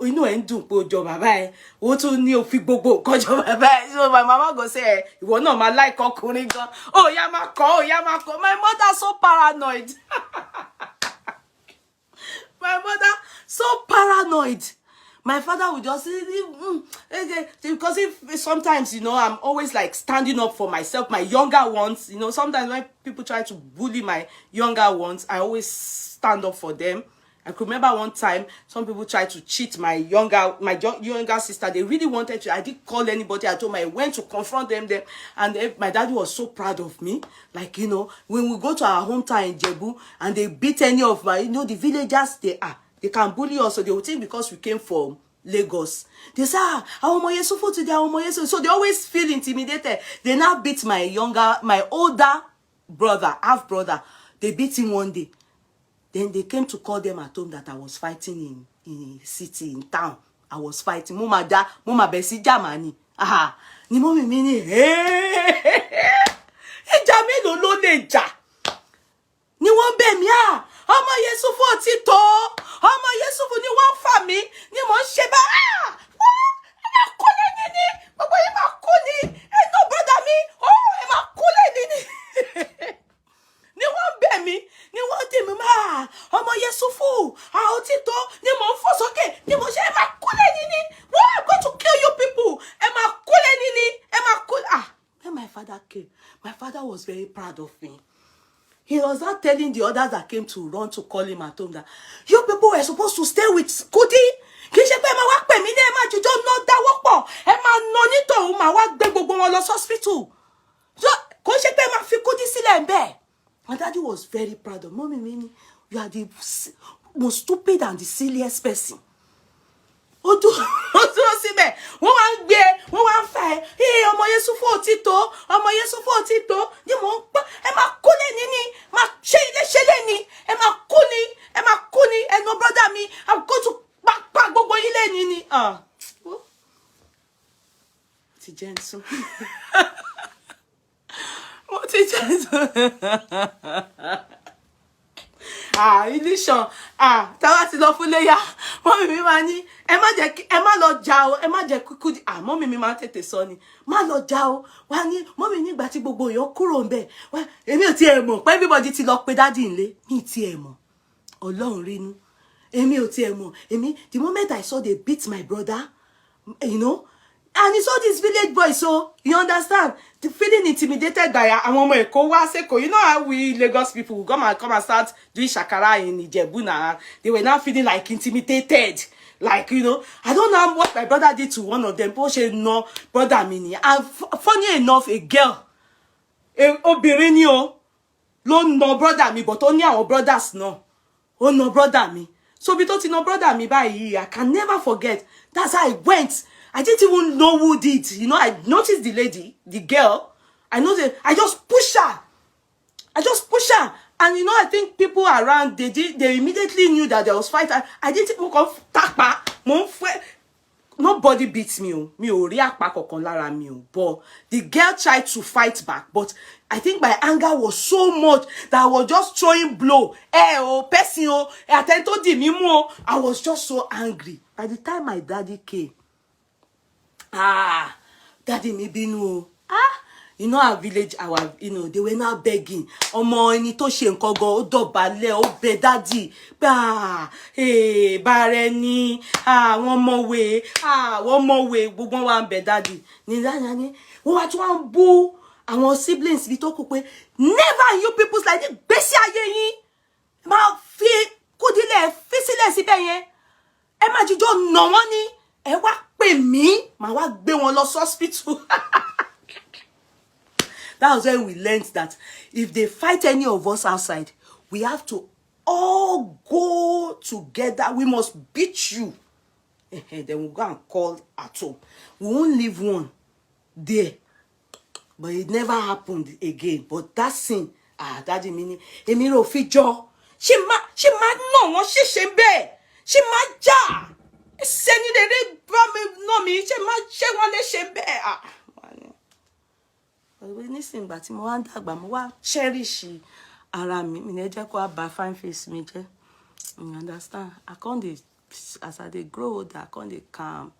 inú ẹ̀ ń dùn pé o jọ bàbá ẹ̀, ó tún ní o fi gbogbo nǹkan jọ bàbá ẹ̀. So my mama go say, ìwọ náà máa like ọkùnrin gan. Oh, ya máa kọ́, oh, ya máa kọ́. My mother so paranoid. My mother so paranoid. My father would just because if sometimes, you know, I'm always like standing up for myself, my younger ones, you know, sometimes when people try to bully my younger ones, I always stand up for them. I could remember one time some people tried to cheat my younger sister. They really wanted to. I didn't call anybody. I told them I went to confront them and my daddy was so proud of me. Like, you know, when we go to our hometown in Jebu and they beat any of my, you know, the villagers, they can bully us. So they would think because we came from Lagos, they say, so they always feel intimidated. They now beat my older brother, half brother. They beat him one day. Then they came to call them at home that I was fighting in city, in town. I was fighting. Mama besi jamani. Aha. Ni mommy mini. Jami lo le ja. Ni wọ́n bẹ̀ mí ọmọ Yẹsùfù ti tó. Ọmọ Yẹsùfù ni wọ́n fà mí. Ni mo ṣe bá ẹ kú lé ni. Gbogbo yín máa kú ni. Ẹ no brother mi. Oh, ẹ máa kú lé ni. Ni wọ́n bẹ̀ mí, ni wọ́n dì mí máa ọmọ Yẹsùfù ó ti tó ni mo ń fò sókè ni mo ṣe ẹ máa kúlẹ̀ ni wọ́n are going to kill you people ẹ máa kúlẹ̀ ni ẹ máa kúlẹ̀. When my father came, my father was very proud of me. He was not telling the others that came to run to call him at home that you people were supposed to stay with Kudi. Kì í ṣe pé ẹ máa wá pè mí ní ẹ máa jíjọ́ ná dáwọ́ pọ̀ ẹ máa ná nítòun máa wá gbé gbogbo wọn lọ hospital. Kò ṣe pé ẹ máa fi Kudi sílẹ̀ ń bẹ́ẹ̀. My daddy was very proud of mommy. Mimi, you are the most stupid and the silliest person. Ó dúró síbẹ̀. Wọ́n wá ń gbé, wọ́n wá ń fẹ́. Ọmọ Yẹsùfù ó ti tó, ọmọ Yẹsùfù ó ti tó. Ni mo ń pa, ẹ máa kú lẹ́ni ni, máa ṣe ilé lẹ́ni, ẹ máa kú ni, ẹ máa kú ni, ẹ no brother mi, I'm going to pa gbogbo yín lẹ́ni ni. Ti jẹ́ ń sún. What is it? Illusion. Táwa ti lọ fún léyà. Mọ́mì mi máa ní, ẹ má lọ jà o, ẹ má jẹ́ kúkú di. Mọ́mì mi máa tètè sọ ni. Má lọ jà o. Wá ní, mọ́mì nígbà tí gbogbo èèyàn kúrò ńbẹ̀. Wá, èmi ò tiẹ̀ mọ̀ pé everybody ti lọ pe daddy ńlé. Mi tiẹ̀ mọ̀. Ọlọ́run rínú. Èmi ò tiẹ̀ mọ̀. The moment I saw they beat my brother, you know, and he saw this village boy, so you understand, the feeling intimidated by àwọn ọmọ Èkó wá seko. You know how we Lagos people will come and start doing shakara in Ijebu now. They were now feeling like intimidated. Like, you know, I don't know what my brother did to one of them. But she no brother mini. And funny enough, a girl, obìnrin ni o, ló no brother mi, but only our brothers no. Oh no brother mi. So because no brother mi báyìí, I can never forget. That's how I went. I didn't even know who did. You know, I noticed the lady, the girl. I noticed. I just pushed her. And you know, I think people around, they immediately knew that there was fight. I didn't even come tapa. Nobody beats me. Me react back or lára mi. But the girl tried to fight back. But I think my anger was so much that I was just throwing blow. Person, I was just so angry. By the time my daddy came, daddy me binu. You know our village, you know, they were now begging. Ọmọ ẹni tó ṣe nǹkan gan ó dọ̀bálẹ̀ ó bẹ̀ daddy. Bare ni, one more way, gbogbo wọn wá ń bẹ̀ daddy. Ni wọ́n wá tún wá ń bú àwọn siblings bí tó kù pé never you peoples like this gbèsè ayé yín. Máa fi Kúdílẹ̀ fi sílẹ̀ síbẹ̀ yẹn. Ẹ má jíjọ nà wọ́n ni. Ẹ wá pè mí, màá wá gbé wọn lọ hospital. That was when we learned that if they fight any of us outside, we have to all go together. We must beat you. Then we'll go and call at home. We won't leave one there. but it never happened again. But that sin, daddy meaning, Emiro Fijo, she ma no, she be, she ma ja. Send you the no me, she want she be. But listen, but mo wan dàgbà, mo wa cherish ara mi, mi ne jẹ́ kó ba fine face mi jẹ́. You understand? I can't dey, as I dey grow older, I can't dey calm,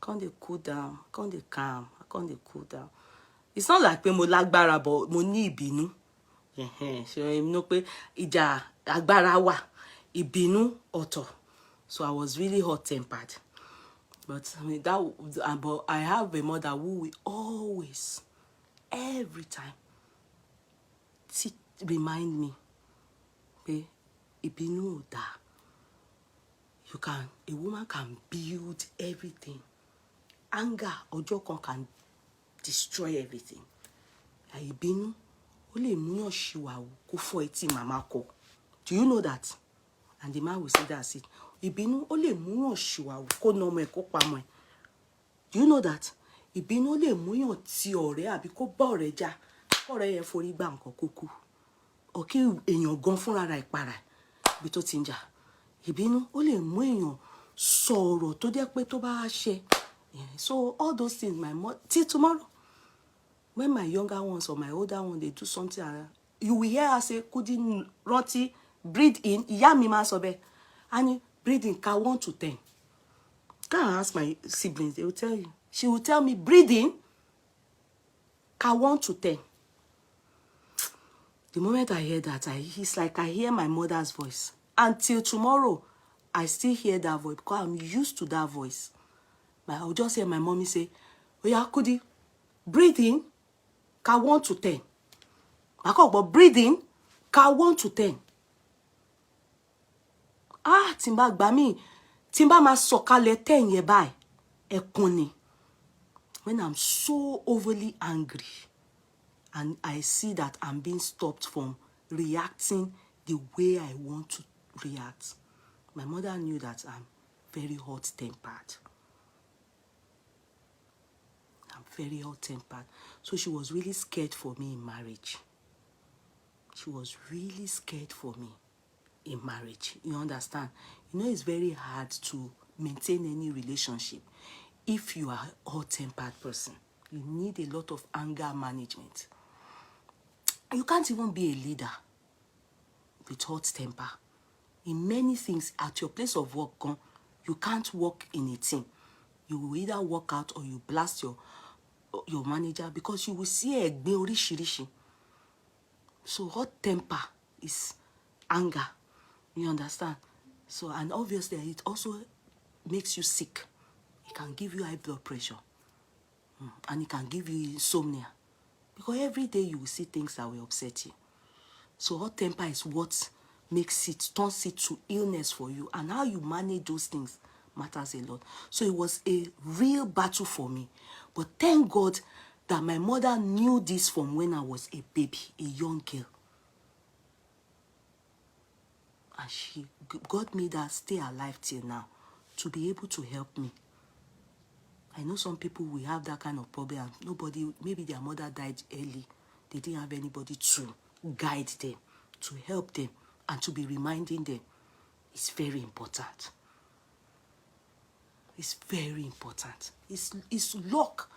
can't dey cool down, can't dey calm, I can't dey cool down. It's not like pé mo lágbára, but mo ní ìbínú. So you know pé ìjà agbára wà, ìbínú ọ̀tọ̀. So I was really hot-tempered. But I mean, but I have a mother who will always, every time, remind me, pé ìbínú ò dáa. A woman can build everything. Anger ọjọ́ kan can destroy everything. Ìbínú ó lè múyàn ṣìwàhù kó fọ́ etí màmá kọ. Do you know that? And the man will say that's it. Ìbínú ó lè múyàn ṣìwàhù kó na ọmọ ẹ̀ kó pa ọmọ ẹ̀. Do you know that? Ìbínú ó lè múyàn ti ọ̀rẹ́ àbí kó bá ọ̀rẹ́ jà, ọ̀rẹ́ yẹn forí gbá nǹkan kó kú. Or kí èèyàn gan fúnra rẹ̀ para bí tó ti ń jà. Ìbínú ó lè mú èèyàn sọ̀rọ̀ tó jẹ́ pé tó bá ṣe. So all those things, my mother, till tomorrow, when my younger ones or my older ones, they do something, you will hear her say, Kudi rántí, breathe in, ìyá mi máa sọ bẹ́ẹ̀. And breathe in, count 1 to 10. Go and ask my siblings, they will tell you. She will tell me, breathe in, count 1 to 10. The moment I hear that, it's like I hear my mother's voice. Until tomorrow, I still hear that voice because I'm used to that voice. But I'll just hear my mommy say, Oya Kudi, breathe in, count 1 to 10. But breathe in, count 1 to 10. Timba gbami, timba ma sọ̀kalẹ̀ 10 yẹn báyìí, ẹkún ni. When I'm so overly angry and I see that I'm being stopped from reacting the way I want to react. My mother knew that I'm very hot-tempered. I'm very hot-tempered. So she was really scared for me in marriage. She was really scared for me in marriage. You understand? You know, it's very hard to maintain any relationship if you are a hot-tempered person. You need a lot of anger management. You can't even be a leader with hot temper. In many things, at your place of work, you can't work in a team. You will either work out or you blast your manager because you will see a oríṣiríṣi. So hot temper is anger. You understand? So, and obviously, it also makes you sick. It can give you high blood pressure. And it can give you insomnia. Because every day you will see things that will upset you. So hot temper is what turns it to illness for you. And how you manage those things matters a lot. So it was a real battle for me. But thank God that my mother knew this from when I was a baby, a young girl. And God made her stay alive till now to be able to help me. I know some people will have that kind of problem. Nobody, maybe their mother died early. They didn't have anybody to guide them, to help them, and to be reminding them. It's very important. It's very important. It's luck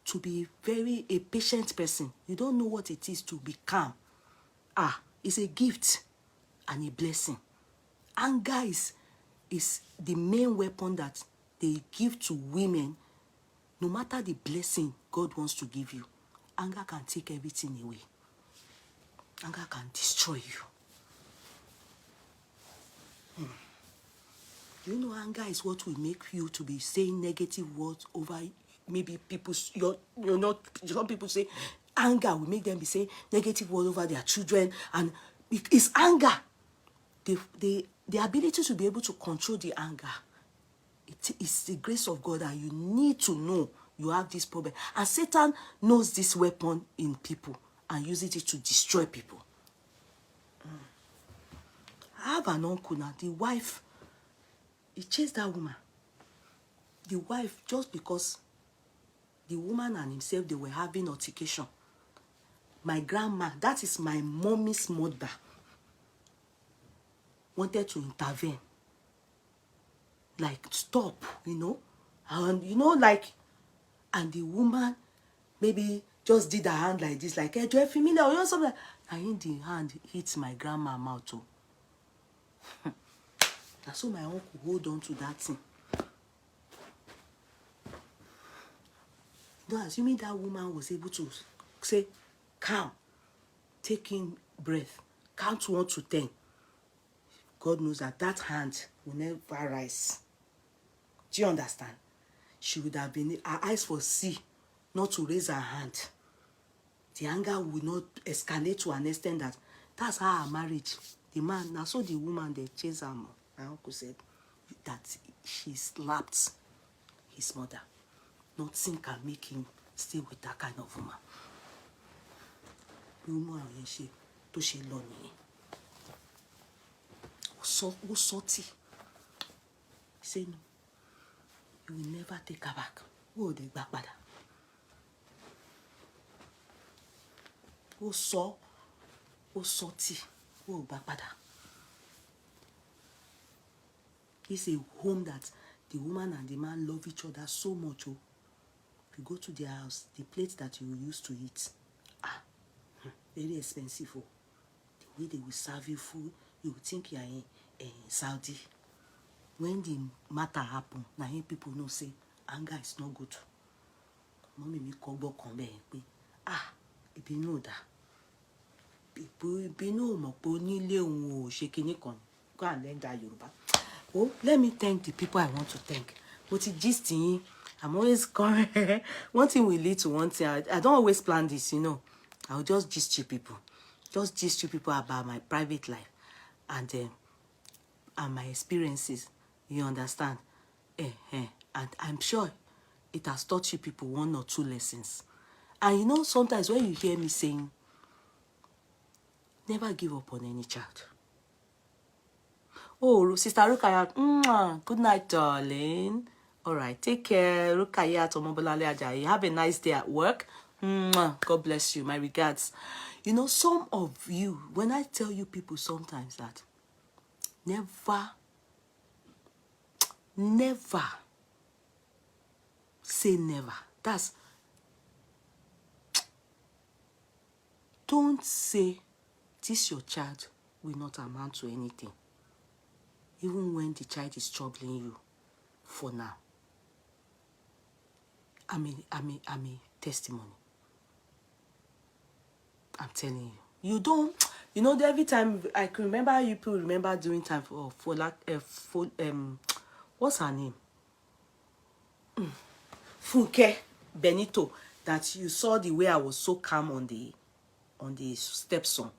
to be a patient person. You don't know what it is to be calm. It's a gift and a blessing. Anger is the main weapon that they give to women. No matter the blessing God wants to give you, anger can take everything away. Anger can destroy you. You know, anger is what will make you to be saying negative words over maybe people's, some people say anger will make them be saying negative words over their children. And it's anger. The ability to be able to control the anger. It's the grace of God, and you need to know you have this problem. And Satan knows this weapon in people and uses it to destroy people. I have an uncle now, the wife, he chased that woman. The wife, just because the woman and himself, they were having altercation, my grandma, that is my mommy's mother, wanted to intervene. Like, stop, you know. And, you know, like, and the woman maybe just did her hand like this, like, hey, do you familiar? Or something. And in the hand hits my grandma mouth too. And so my uncle hold on to that thing. No, assuming that woman was able to say, calm, taking breath, count 1 to 10. God knows that that hand will never rise. Do you understand? She would have been, her eyes will see, not to raise her hand. The anger would not escalate to an extent that that's how her marriage, the man, now so the woman, they chase her. My uncle said that she slapped his mother. Nothing can make him stay with that kind of woman. Woman, she to she lonely. So salty. He said, no, you will never take her back. Oh, the back bada. Oh, salty. Oh, back bada. It's a home that the woman and the man love each other so much. Oh, if you go to their house, the plates that you used to eat, very expensive. Oh, the way they will serve you food, you would think you are in Saudi. When the matter happen, now people know say anger is not good. Mommy me kobo konbe pe ibi no da. Ibi no mo po nile ohun o se kini kan. Go and learn that Yoruba. Oh, let me thank the people I want to thank. But it just I'm always coming. One thing will lead to one thing. I don't always plan this, you know. I'll just gist you people. Just gist you people about my private life and my experiences. You understand? And I'm sure it has taught you people 1 or 2 lessons. And you know, sometimes when you hear me saying, never give up on any child. Oh, Sister Rukayat, good night, darling. All right, take care. Rukayat Omobolale Ajayi. Have a nice day at work. God bless you. My regards. You know, some of you, when I tell you people sometimes that never say never. Don't say this your child will not amount to anything. Even when the child is troubling you for now. I'm a testimony. I'm telling you. You don't, you know, every time I can remember you people remember doing time for what's her name? Funke Benito, that you saw the way I was so calm on the stepson.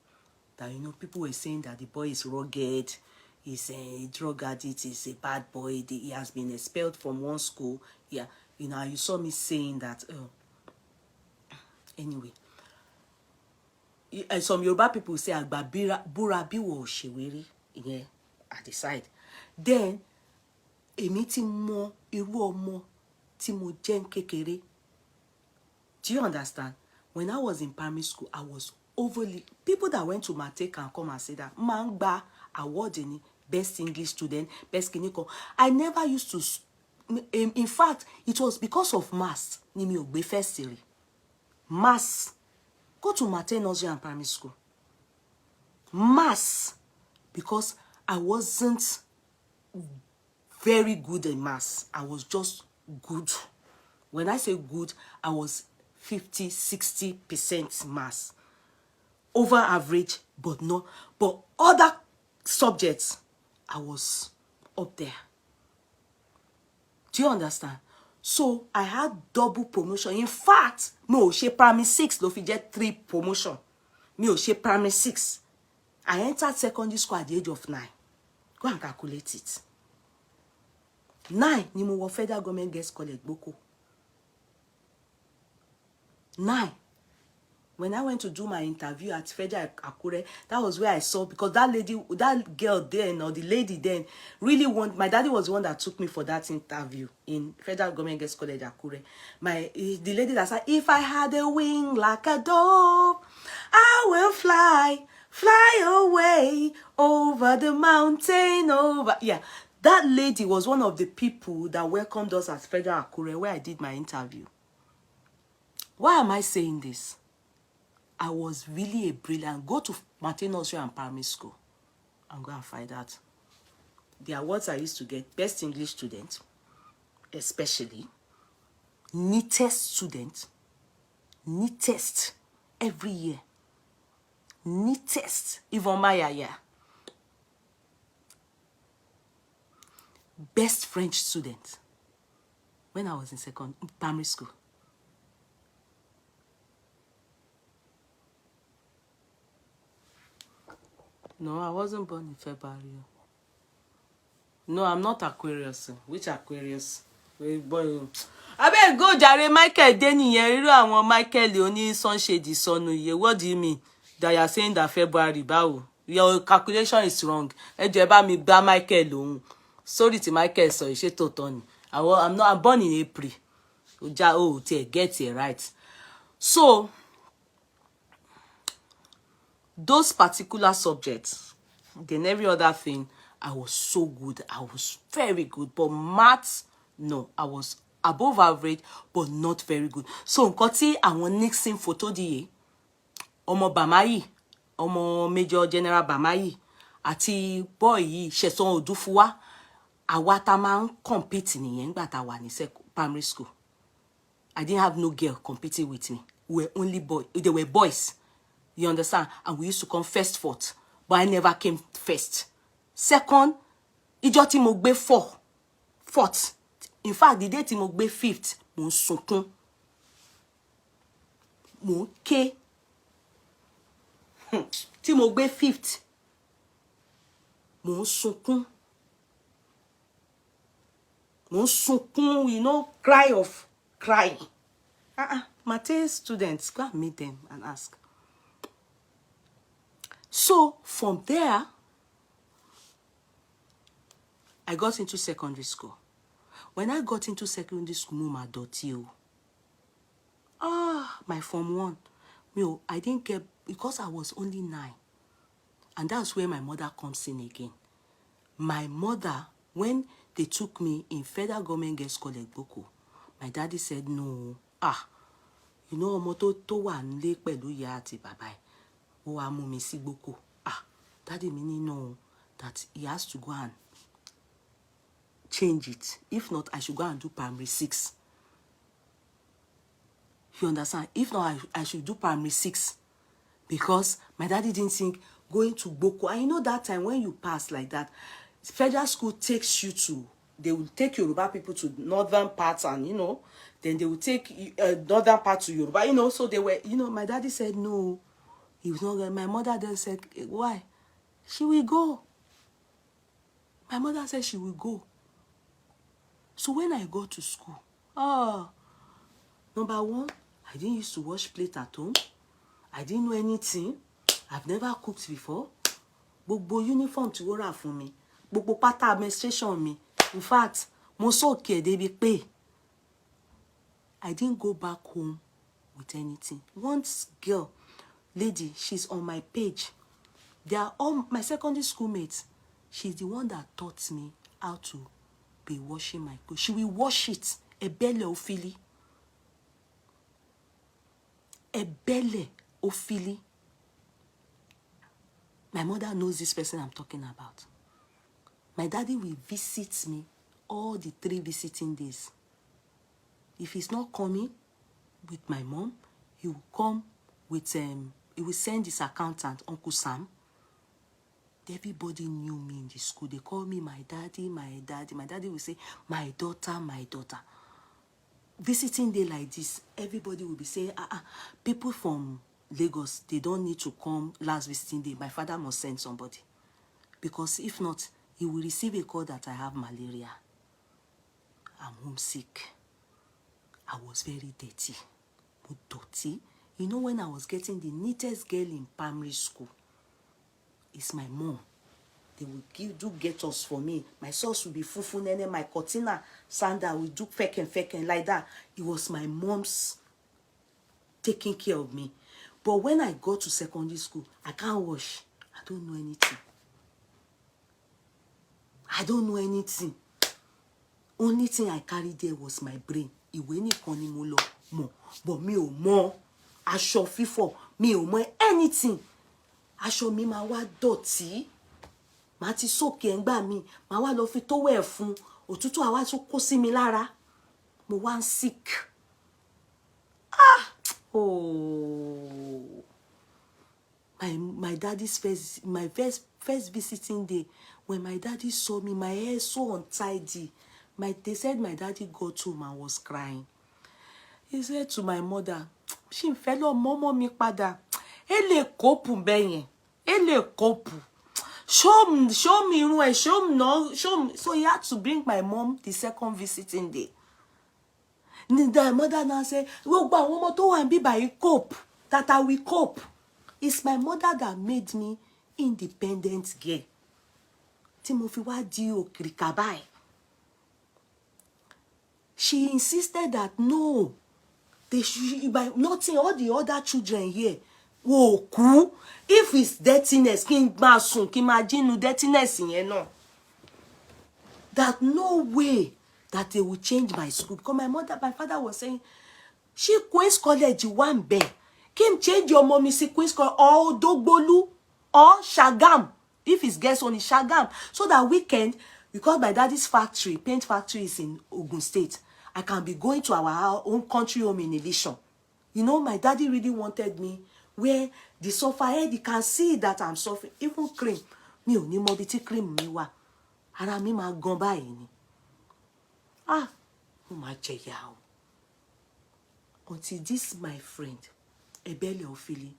That, you know, people were saying that the boy is rugged, he's a drug addict, he's a bad boy, he has been expelled from one school. Yeah, you know, you saw me saying that. Anyway, some Yoruba people say Agba Bura Biwo Sheweri, yeah, at the side. Then, èmi tí mọ irú ọmọ tí mo jẹ́ kékeré. Do you understand? When I was in primary school, I was overly, people that went to Mate can come and say that man gba award in best English student, best clinical. I never used to, in fact, it was because of maths. Ni mi ò gbé first series. Maths. Go to Mate Nursery and Primary School. Maths. Because I wasn't very good in maths. I was just good. When I say good, I was 50-60% maths. Over average, but not. But other subjects, I was up there. Do you understand? So I had double promotion. In fact, no, she primary 6, no, fi get 3 promotion. Me, she primary 6. I entered secondary school at the age of 9. Go and calculate it. 9, ni mo wọ Federal Government Girls College, Boko. 9. When I went to do my interview at Federal Akure, that was where I saw, because that girl then, or the lady then, really my daddy was the one that took me for that interview in Federal Government Girls College Akure. The lady that said, if I had a wing like a dove, I will fly, fly away over the mountain, over. Yeah, that lady was one of the people that welcomed us at Federal Akure, where I did my interview. Why am I saying this? I was really a brilliant. Go to Martin Nursery and Primary School and go and find out. The awards I used to get, best English student, especially, neatest student, neatest every year, neatest, even my year, best French student when I was in primary school. No, I wasn't born in February. No, I'm not Aquarius. Which Aquarius? Boy, I better go jare Michael Denny irú àwọn Michael oní sunshade sọnù yẹ. What do you mean that you are saying that February báwo? Your calculation is wrong. Ẹ jọ̀ọ́ bá mi bá Michael lóhùn. Sorry tí Michael sọ ṣé tó tọ́ ni. I'm born in April. Get it right. So those particular subjects, then every other thing, I was so good. I was very good. But maths, no. I was above average, but not very good. So, nǹkan tí àwọn Nixon photo di ọmọ Bamayi, ọmọ Major General Bamayi, àti boy yìí, Sheson Odufuwa, àwa tá máa ń compete nìyẹn nígbà tá wà ní primary school. I didn't have no girl competing with me. We were only boys. They were boys. You understand? And we used to come first, fourth. But I never came first. Second, ìjọ́ tí mo gbé fourth. In fact, the day tí mo gbé fifth, mo ń sunkún. Mo ń ké. Tí mo gbé fifth, mo ń sunkún. Mo ń sunkún, you know, cry. Mate students, go and meet them and ask. So, from there, I got into secondary school. When I got into secondary school, my daughter, my Form 1, I didn't get, because I was only 9. And that's where my mother comes in again. My mother, when they took me in Federal Government Girls College, Boko, my daddy said, no, you know, ọmọ tó wà nílé pẹ̀lú ìyá àti bàbá ẹ̀, ó wá mú mi sí Boko. Daddy mi ní no, that he has to go and change it. If not, I should go and do primary 6. You understand? If not, I should do primary 6. Because my daddy didn't think going to Boko. And you know that time when you pass like that, federal school takes you to, they will take Yoruba people to northern parts and, you know, then they will take northern part to Yoruba, you know, so they were, you know, my daddy said no, he was not going. My mother then said, why? She will go. My mother said she will go. So when I go to school, number one, I didn't used to wash plate at home. I didn't know anything. I've never cooked before. Gbogbo uniform tí wọ́n rà fún mi. Gbogbo pátá administration mi. In fact, mo so okay débi pé I didn't go back home with anything. One girl, lady, she's on my page. They are all my secondary schoolmates. She's the one that taught me how to be washing my clothes. She will wash it. Ebele ofili. Ebele ofili. My mother knows this person I'm talking about. My daddy will visit me all the 3 visiting days. If he's not coming with my mom, he will come with, he will send his accountant, Uncle Sam. Everybody knew me in the school. They call me my daddy, my daddy. My daddy will say, my daughter, my daughter. Visiting day like this, everybody will be saying, people from Lagos, they don't need to come last visiting day. My father must send somebody. Because if not, he will receive a call that I have malaria. I'm homesick. I was very dirty. Dirty. You know, when I was getting the neatest girl in primary school, it's my mom. They will do get-ups for me. My socks will be fufu nene, my cortina sandal will do feken like that. It was my mom's taking care of me. But when I got to secondary school, I can't wash. I don't know anything. I don't know anything. Only thing I carried there was my brain. Ìwé nìkan ni mo lọ mọ̀. But mi ò mọ̀ aṣọ fífọ̀. Mi ò mọ̀ anything. Aṣọ mi máa wá dọ̀tí. Màá ti sókè ńgbà mi. Màá wá lọ fi towel fún. Òtútù àwa tún kó sí mi lára. Mo wá ń sick. Oh. My daddy's first visiting day, when my daddy saw me, my hair so untidy. They said my daddy got home and was crying. He said to my mother, she fellow momo mi padà. Ele kopu benye. Ele kopu. Show me irun, show me. So he had to bring my mom the second visiting day. The mother now said, well, but one more to and be by cope. That I will cope. It's my mother that made me independent girl. Timothy, what do you krikabai? She insisted that no, they should by nothing. All the other children here, whoa, cool. If it's dirtiness, king masun, imagine dirtiness in here, no. That no way that they will change my school. Because my father was saying, she Queen's College one bear. Kim change your mommy see Queen's College or Dogbolu or Shagam. If it's guest only Shagam. So that weekend, because my daddy's factory, paint factory is in Ogun State, I can be going to our own country home in Ileshan. You know, my daddy really wanted me where the suffer head, you can see that I'm suffering. Even cream. Mi ò ní mọ bí tí cream mi wà. Ara mi máa gan báyìí ni. Mo máa jẹ ìyà o. Until this, my friend, Ebele Ofili,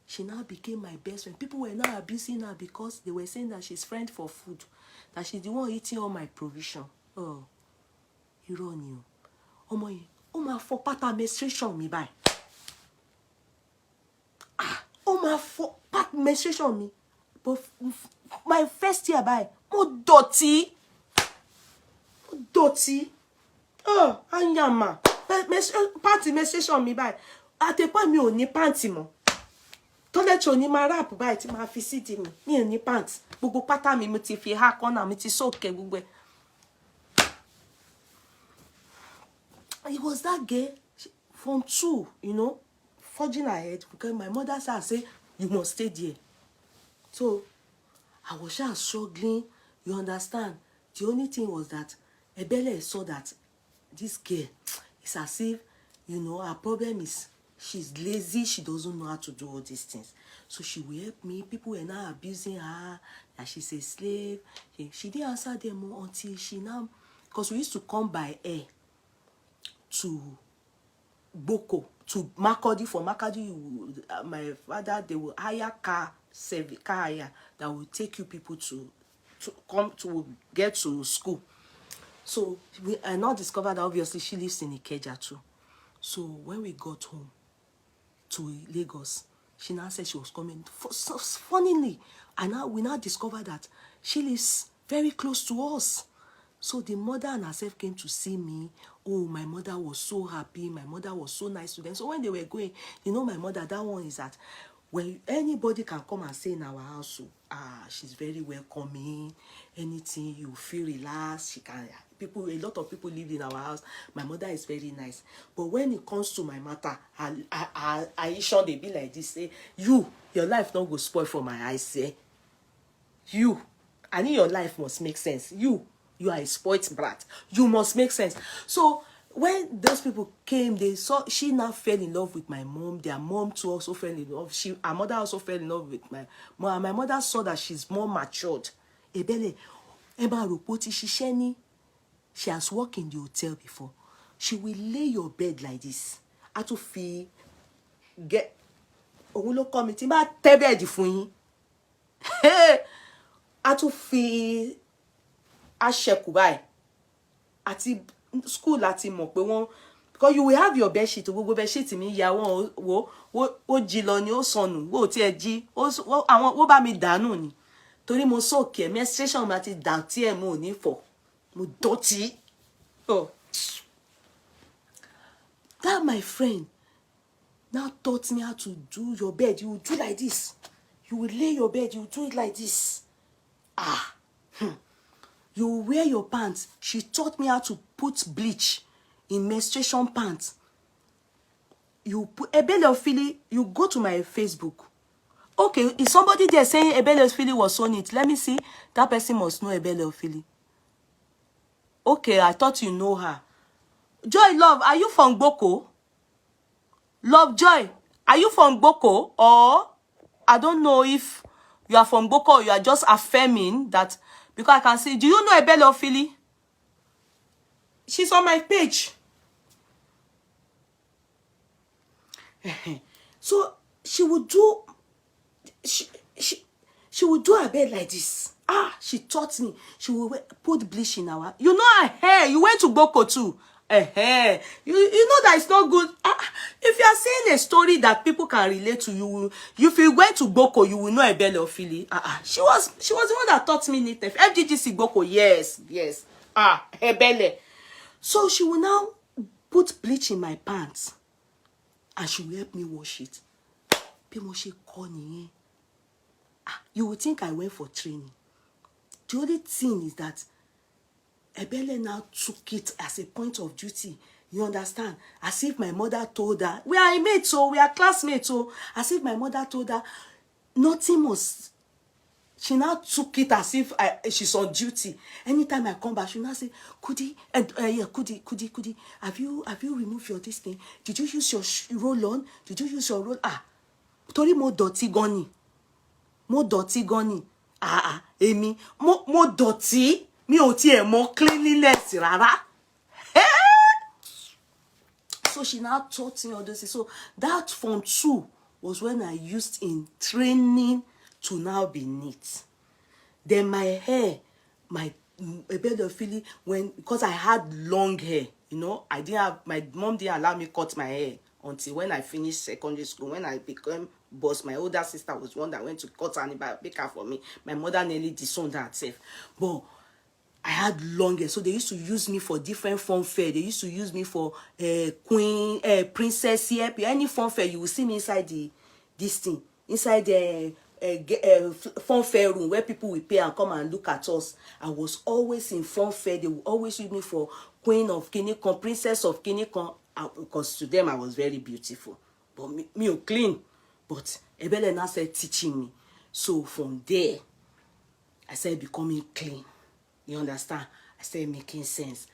she now became my best friend. People were now abusing her because they were saying that she's friend for food. That she's the one eating all my provision. Oh, irọ́ ni o. Ọmọ yẹn, ó máa fọ́ pátá menstruation mi báyìí. Ó máa fọ́ pátá menstruation mi. But my first year báyìí, mo dọ̀tí. Anyama. Panty menstruation mi báyìí. Àti pé mi ò ní panty mọ́. Toilet ò ní máa rap báyìí tí máa fi sídìí mi. Mi ò ní pants. Gbogbo pátá mi mo ti fi há kọ́nà mi ti sókè gbogbo ẹ̀. It was that girl from 2, you know, forging ahead because my mother said, you must stay there. So I was just struggling, you understand? The only thing was that Ebele saw that this girl is as if, you know, her problem is she's lazy, she doesn't know how to do all these things. So she will help me. People were now abusing her, that she's a slave. She didn't answer them until she now, because we used to come by air to Boko, to Makodi. For Makodi, my father, they will hire car hire that will take you people to come to get to school. So I now discovered that obviously she lives in Ikeja too. So when we got home to Lagos, she now said she was coming. So funnily, we now discovered that she lives very close to us. So the mother and herself came to see me. Oh, my mother was so happy. My mother was so nice to them. So when they were going, you know, my mother, that one is that when anybody can come and stay in our house, she's very welcoming. Anything, you feel relaxed. She can. A lot of people live in our house. My mother is very nice. But when it comes to my matter, Aisha, they be like this. Say, your life don't go spoil for my eyes. Say, I need your life must make sense. You are a spoilt brat. You must make sense. So when those people came, they saw she now fell in love with my mom. Their mom too also fell in love. Her mother also fell in love with my mom. My mother saw that she's more matured. Ebele, Emma Rupoti, she has worked in the hotel before. She will lay your bed like this. I to feel get Owulo committee ma te bed fún yín. A to feel a sheku báyìí. Àti school láti mọ̀ pé wọ́n, because you will have your bed sheet, gbogbo bed sheet mi ya wọ́n wo jí lọ ni ó sọnù, wo ti ẹ jí, àwọn wo bá mi dànù ni. Torí mo soke menstruation ma ti dàn tí ẹ mo ní fọ̀. Mo dọ̀tí. Oh. That my friend. now taught me how to do your bed. You will do like this. You will lay your bed. You will do it like this. You will wear your pants. She taught me how to put bleach in menstruation pants. You put Ebele Ofili. You go to my Facebook. Okay, is somebody there saying Ebele Ofili was on it? Let me see. That person must know Ebele Ofili. Okay, I thought you know her. Joy, love, are you from Boko? Love, Joy, are you from Boko? Or I don't know if you are from Boko or you are just affirming that, because I can see. Do you know Ebele Ofili? She's on my page. So she would do, she would do her bed like this. She taught me. She would put bleach in our, you know her hair. You went to Boko too. You know that it's not good. If you are saying a story that people can relate to, you if you went to Boko, you will know Ebele Ofili. She was the one that taught me knit. FGGC Boko, yes. Ebele. So she will now put bleach in my pants, and she will help me wash it. You would think I went for training. The only thing is that Ebele now took it as a point of duty. You understand? As if my mother told her, we are mates, so we are classmates, so as if my mother told her, nothing must. She now took it as if she's on duty. Anytime I come back, she now say, Kudi, and Kudi, have you removed your this thing? Did you use your roll-on? Did you use your roll? Tori mo doti goni. Mo doti goni. Èmi, mo doti. Mi ò tiẹ̀ mọ̀ cleanliness rárá. So she now taught me all this. So that Form 2 was when I used in training to now be neat. Then my hair, my Ebele Ofili, because I had long hair, you know, my mom didn't allow me cut my hair until when I finished secondary school. When I became boss, my older sister was one that went to cut and make her for me. My mother nearly disowned herself. But I had long hair, so they used to use me for different fun fair. They used to use me for queen, princess, any fun fair. You will see me inside this thing, inside the fun fair room where people will pay and come and look at us. I was always in fun fair. They would always use me for queen of Kinikon, princess of Kinikon, because to them I was very beautiful. But me clean. But Ebele now started teaching me. So from there, I started becoming clean. You understand? I started making sense.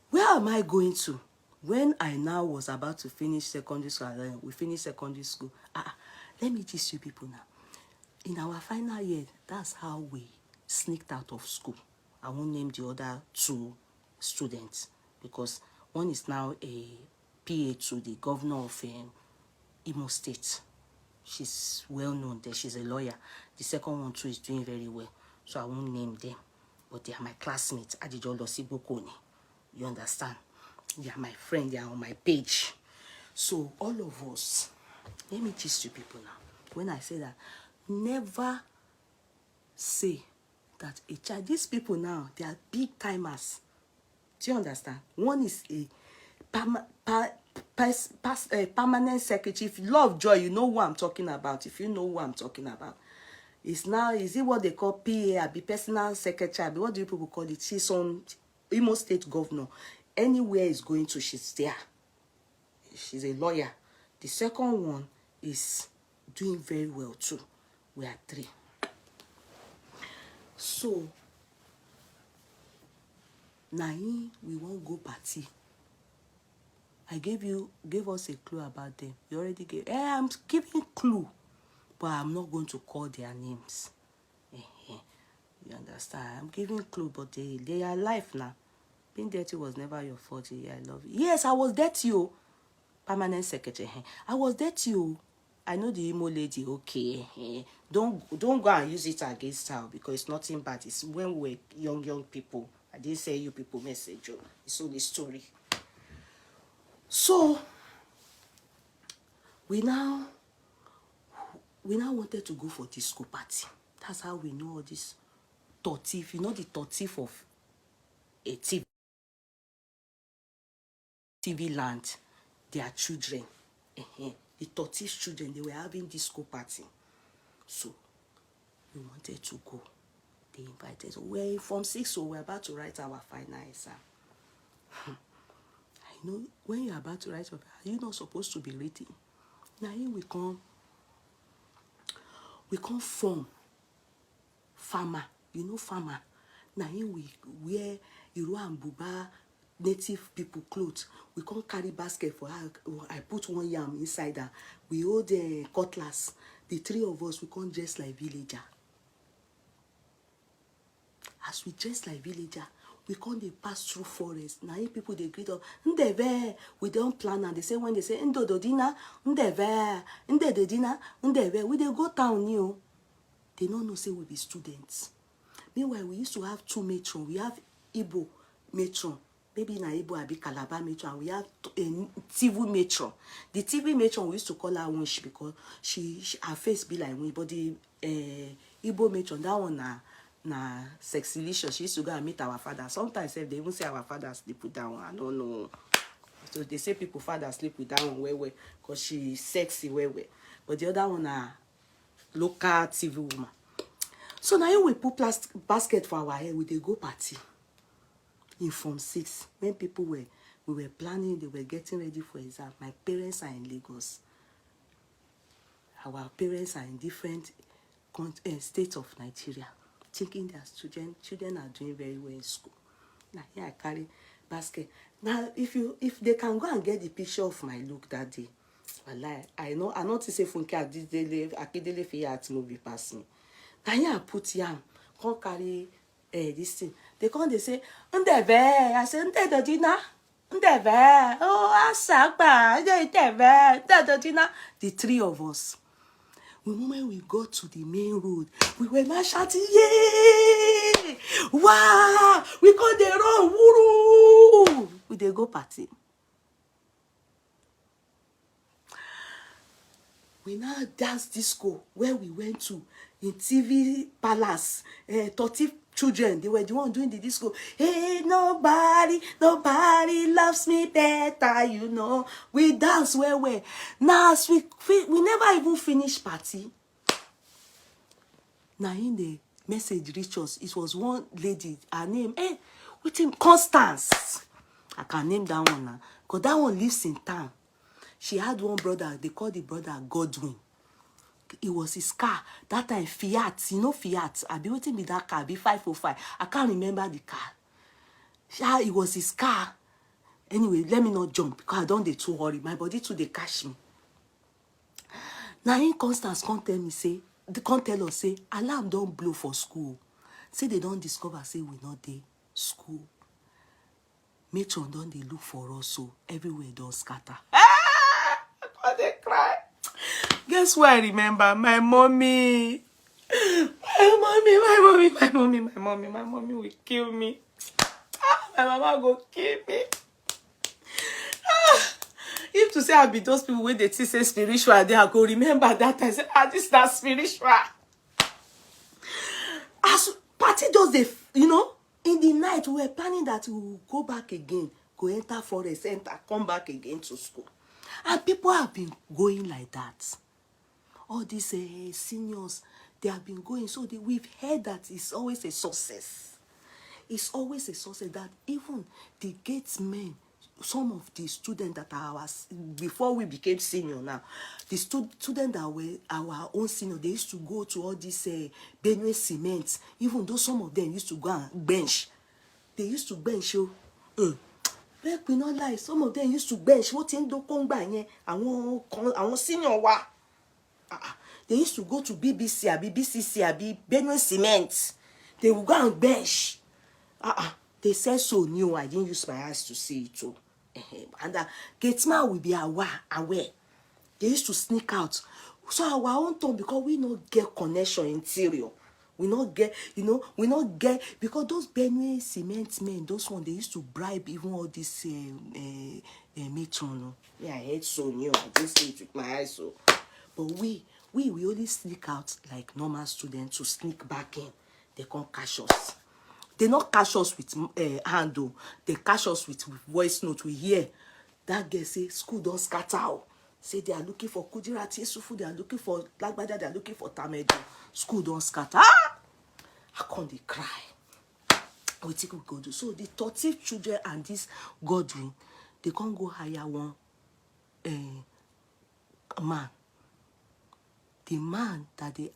Where am I going to? When I now was about to finish secondary school, we finished secondary school. Let me teach you people now. In our final year, that's how we sneaked out of school. I won't name the other two students because one is now a PA to the governor of Imo State. She's well known there. She's a lawyer. The second one too is doing very well. So I won't name them. But they are my classmates. Adijo Losibokoni. You understand? They are my friend. They are on my page. So all of us, let me teach you people now. When I say that, never say that a child, these people now, they are big timers. Do you understand? One is a permanent secretary. If you love Joy, you know who I'm talking about. If you know who I'm talking about. Is it what they call PA, be personal secretary, what do you people call it? She's on Imo State governor. Anywhere is going to, she's there. She's a lawyer. The second one is doing very well too. We are 3. So now we won't go party. I gave us a clue about them. You already gave. I'm giving clue. But I'm not going to call their names. You understand? I'm giving clue, but they are alive now. Being dirty was never your fault. I love you. Yes, I was dirty, oh. Permanent secretary. I was dirty, oh. I know the emo lady, okay. Don't go and use it against her because it's nothing bad. It's when we're young people. I didn't say you people message you. It's only story. So we now wanted to go for disco party. That's how we know all this tortif. You know the tortif of a TV land. Their children. The 30 children, they were having disco party. So we wanted to go. They invited us. We're from 6, so we're about to write our final exam. I know when you're about to write, are you not supposed to be reading? Now here we come form farmer. You know farmer. Now here we wear Iro and Buba native people clothes. We can't carry basket for her. I put one yam inside her. We hold the cutlass. The 3 of us, we can't dress like villager. As we dress like villager, we can't they pass through forest. Now people they greet us. Ndeve, we don't plan, and they say when they say Ndo dodina, ndeve, nde dodina, ndeve, we they go town you. They don't know say we be students. Meanwhile, we used to have 2 matron. We have Igbo matron. Maybe na Igbo abi Calabar matron. We have a TV matron. The TV matron we used to call her Winch because her face be like Winch. But the Igbo matron, that one na sexylicious. She used to go and meet our father. Sometimes they even say our father sleep with that one. I don't know. So they say people father sleep with that one well because she sexy well. But the other one na local TV woman. So now we put plastic basket for our hair. We dey go party. In Form 6, when people we were planning, they were getting ready for exam. My parents are in Lagos. Our parents are in different states of Nigeria, thinking their children are doing very well in school. Now here I carry basket. Now if they can go and get the picture of my look that day, wallahi, I not to say Funke Akindele Fiat movie pass me. Now here I put yam, can't carry this thing. They come, they say, Ndeve. I say, Ndedodina. Ndeve. Oh, Asakba. Ndedodina. The 3 of us. The moment we got to the main road, we were not shouting, yay! Wow! We got the run, woo! We dey go party. We now dance disco where we went to in TV Palace. 30 children, they were the one doing the disco. Hey, nobody loves me better, you know. We dance well. Now, we never even finish party. Now, in the message reach us, it was one lady, her name, with him, Constance. I can name that one now, because that one lives in town. She had one brother, they called the brother Godwin. It was his car. That time, Fiat. You know Fiat. I be waiting with that car. Be 505. I can't remember the car. Yeah, it was his car. Anyway, let me not jump because I don't dey too worry. My body too they catch me. Now in Constance can't tell me say, they can't tell us say alarm don't blow for school. Say they don't discover say we not dey school. Matron don't they look for us so everywhere don't scatter. I can't cry. Guess what I remember? My mommy. My mommy will kill me. My mama go kill me. If to say I be those people when they say spiritual, they I go remember that I say, this is not spiritual. As party does the, in the night we were planning that we will go back again, go enter forest, come back again to school. And people have been going like that. All these seniors, they have been going. So we've heard that it's always a success. It's always a success that even the gates men, some of the students that are ours, before we became senior now, the students that were our own senior, they used to go to all these Benue cements. Even though some of them used to go and bench. They used to bench. Let me not lie. Some of them used to bench. What in do kongba our senior wa. They used to go to BBC, BCC, Benue Cement. They would go and bench. They said so new. I didn't use my eyes to see it too. And gateman will be aware. They used to sneak out. So our own time, because we not get connection interior. We not get, because those Benue Cement men, those ones, they used to bribe even all this matron. Yeah, I heard so new. I didn't see it with my eyes so. But we only sneak out like normal students to sneak back in. They can't catch us. They not catch us with handle. They catch us with voice note. We hear that girl say school don't scatter. say they are looking for Kudirat Yusufu, they are looking for Lagbaja, they are looking for Tamedo. School don't scatter. I can't they cry. We think we go do. So the 13 children and this Godwin, they can't go hire one man. The man that they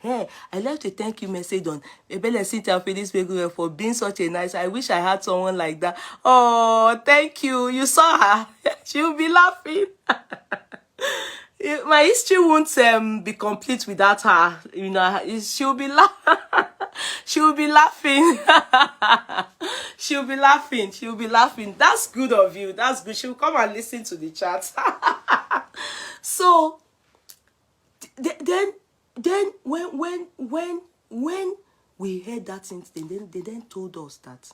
I left a thank you message on Ebele Cynthia Felix Peguwe for being such a nice. I wish I had someone like that. Oh, thank you. You saw her. She'll be laughing. My history won't be complete without her. You know, she'll be she'll be laughing. She'll be laughing. She'll be laughing. That's good of you. That's good. She'll come and listen to the chat. So then when we heard that incident, they then told us that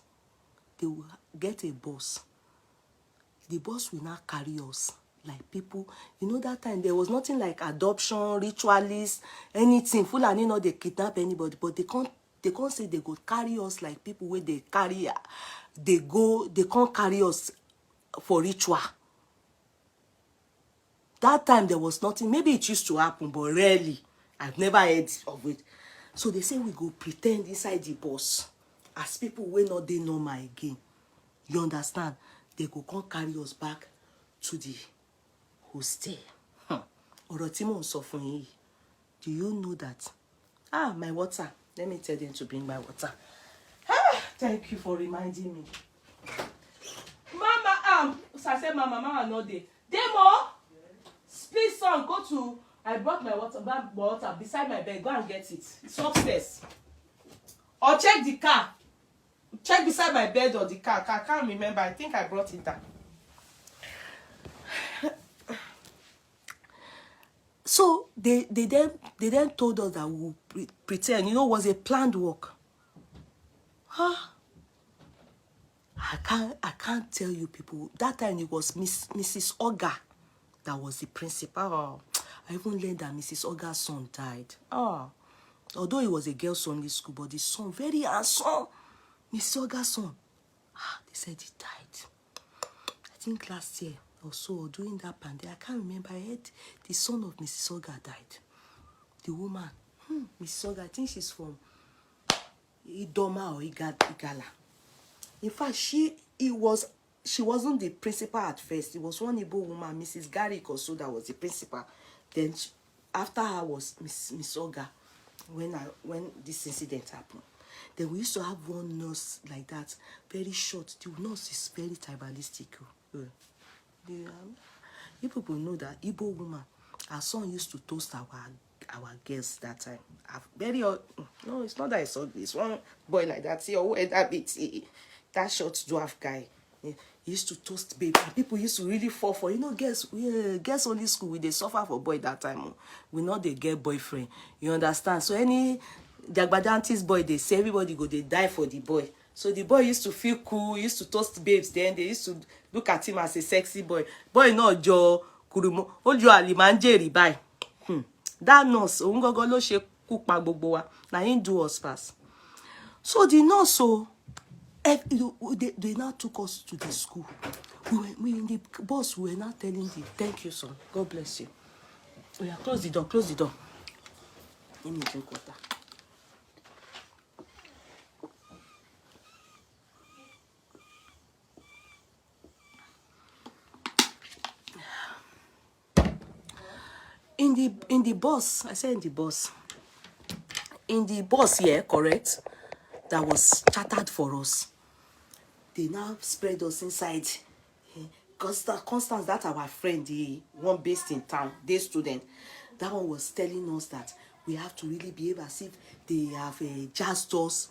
they will get a bus. The bus will not carry us like people. You know, that time there was nothing like adoption, ritualists, anything. Fulani know they kidnap anybody, but they can't say they go carry us like people where they carry. They can't carry us for ritual. That time there was nothing. Maybe it used to happen, but rarely. I've never heard of it. So they say we go pretend inside the bus as people wey not dey normal again. You understand? They go come carry us back to the hostel. Ọ̀rọ̀ tí mò ń sọ fún yín. Do you know that? My water. Let me tell them to bring my water. Thank you for reminding me. Mama, so I said, Mama, no day. Demo, please, son, go to. I brought my water beside my bed. Go and get it. It's upstairs. Or check the car. Check beside my bed or the car. I can't remember. I think I brought it down. So they then told us that we will pretend. You know, it was a planned work. I can't tell you people. That time it was Mrs. Oga that was the principal. I even learned that Mrs. Oga's son died. Although it was a girls' only school, but the son, very handsome. Mrs. Oga's son. They said he died. I think last year or so, or during that pandemic, I can't remember. I heard the son of Mrs. Oga died. The woman, Mrs. Oga, I think she's from Idoma or Igala. In fact, she wasn't the principal at first. It was one Igbo woman, Mrs. Garrick or so, that was the principal. Then after her was Miss Oga, when this incident happened. Then we used to have one nurse like that, very short. The nurse is very tribalistic. You people know that Igbo woman, our son used to toast our girls that time. No, it's not that it's ugly. It's one boy like that. See, or that bit, that short dwarf guy. He used to toast baby. And people used to really fall for, girls only school, they suffer for boy that time. We know they get boyfriend. You understand? So any Jagbadantis boy, they say everybody go, they die for the boy. So the boy used to feel cool, used to toast babes. Then they used to look at him as a sexy boy. Boy, no, Joe Kurumo. Ojo Alimanjeri by. That nurse, Ungogo lo she cook pa gbogbo wa. Na him do us pass. So the nurse, they now took us to the school. We in the bus, we were now telling the thank you, son. God bless you. Yeah, close the door, close the door. Let me drink water. In the bus, I said in the bus. In the bus, yeah, correct. That was chartered for us. They now spread us inside. Constance, that's our friend, the one based in town, day student. That one was telling us that we have to really behave as if they have jazzed us.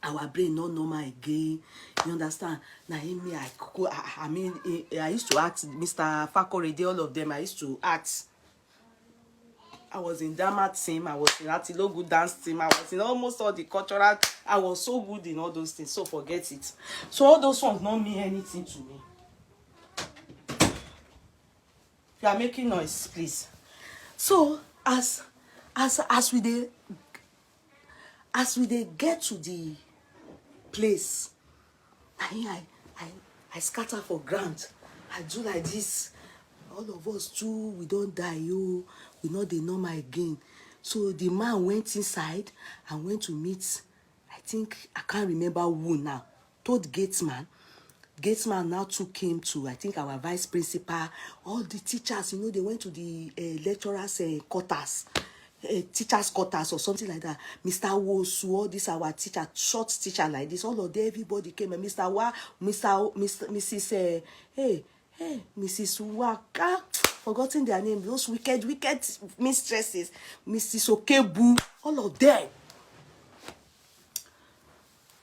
Our brain not normal again. You understand? Now, I used to ask Mr. Fakorede, all of them. I used to ask. I was in Dama team, I was in Atilogu dance team, I was in almost all the cultural. I was so good in all those things, so forget it. So all those ones don't mean anything to me. You are making noise, please. So as we get to the place, I scatter for ground. I do like this. all of us too, we don't die, oh, we not the normal again. So the man went inside and went to meet, I think, I can't remember who now, told Gatesman. Gatesman now took him to, I think, our vice principal, all the teachers, you know, they went to the lecturers' quarters, teachers' quarters or something like that. Mr. Wosu, all this our teacher, short teacher like this, all of them, everybody came, and Mr. Wa, Mrs. Mrs. Waka, forgotten their name, those wicked mistresses, Mrs. Okebu, all of them.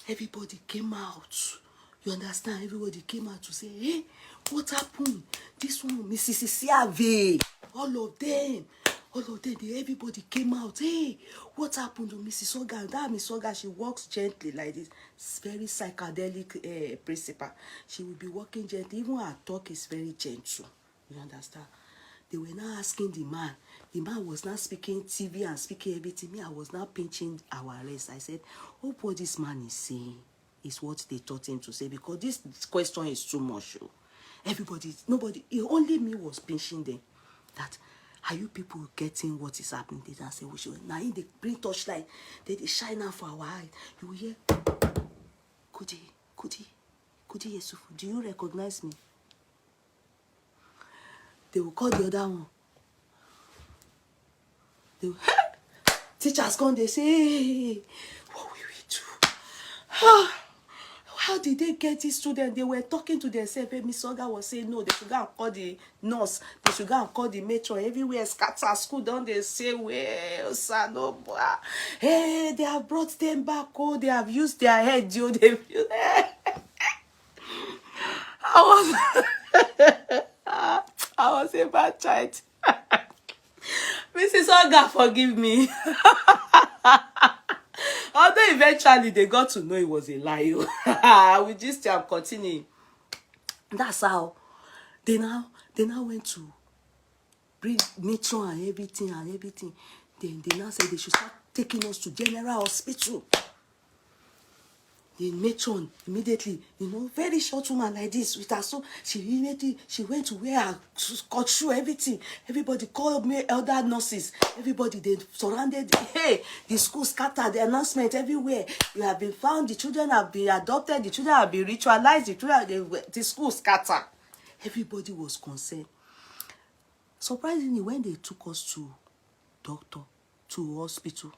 Everybody came out. You understand? Everybody came out to say, hey, what happened? This one, Mrs. Isiave, all of them, everybody came out. Hey, what happened to Mrs. Oga? That Mrs. Oga, she walks gently like this. It's very psychedelic principal. She will be walking gently. Even her talk is very gentle. You understand? They were now asking the man. The man was now speaking TV and speaking everything. Me, I was now pinching our rest. I said, hope what this man is saying is what they taught him to say, because this question is too much. Everybody, nobody, only me was pinching them. That, are you people getting what is happening? They don't say, we should. Now, they bring torchlight, they shine out for our eye. You will hear, Kudi Yusufu, do you recognize me? They will call the other one. They will, teachers come, they say, hey, what will we do? How did they get these students? They were talking to themselves. Miss Oga was saying, no, they should go and call the nurse. They should go and call the matron. Everywhere, scatter school, don't they say, well, Sanoba. Hey, they have brought them back. Oh, they have used their head. Oh, they've used... I was a bad child. Mrs. Oga, forgive me. Although eventually they got to know it was a lie. We just continuing. That's how they now went to bring matron and everything. Then they now said they should start taking us to General Hospital. The matron immediately, you know, very short woman like this with her, so she went to wear her cut shoe, everything. Everybody called me elder nurses. Everybody, they surrounded. Hey, the school scattered, the announcement everywhere. You have been found. The children have been adopted. The children have been ritualized. The school scattered. Everybody was concerned. Surprisingly, when they took us to hospital,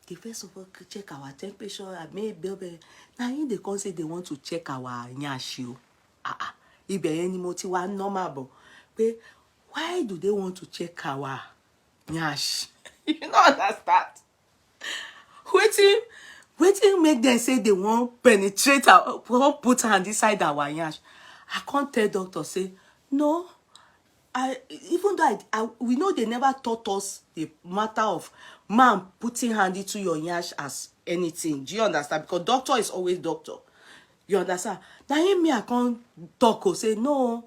they first of all check our temperature. I made baby. Now in the say they want to check our nyashi. If there any motive one normal, but why do they want to check our nyash? You know understand? Waiting make them say they won't penetrate our, won't put hand inside our nyash. I can't tell doctor say no. Even though we know they never taught us the matter of man putting hand into your nyash as anything. Do you understand? Because doctor is always doctor. You understand? Now in me, I can't talk or say no.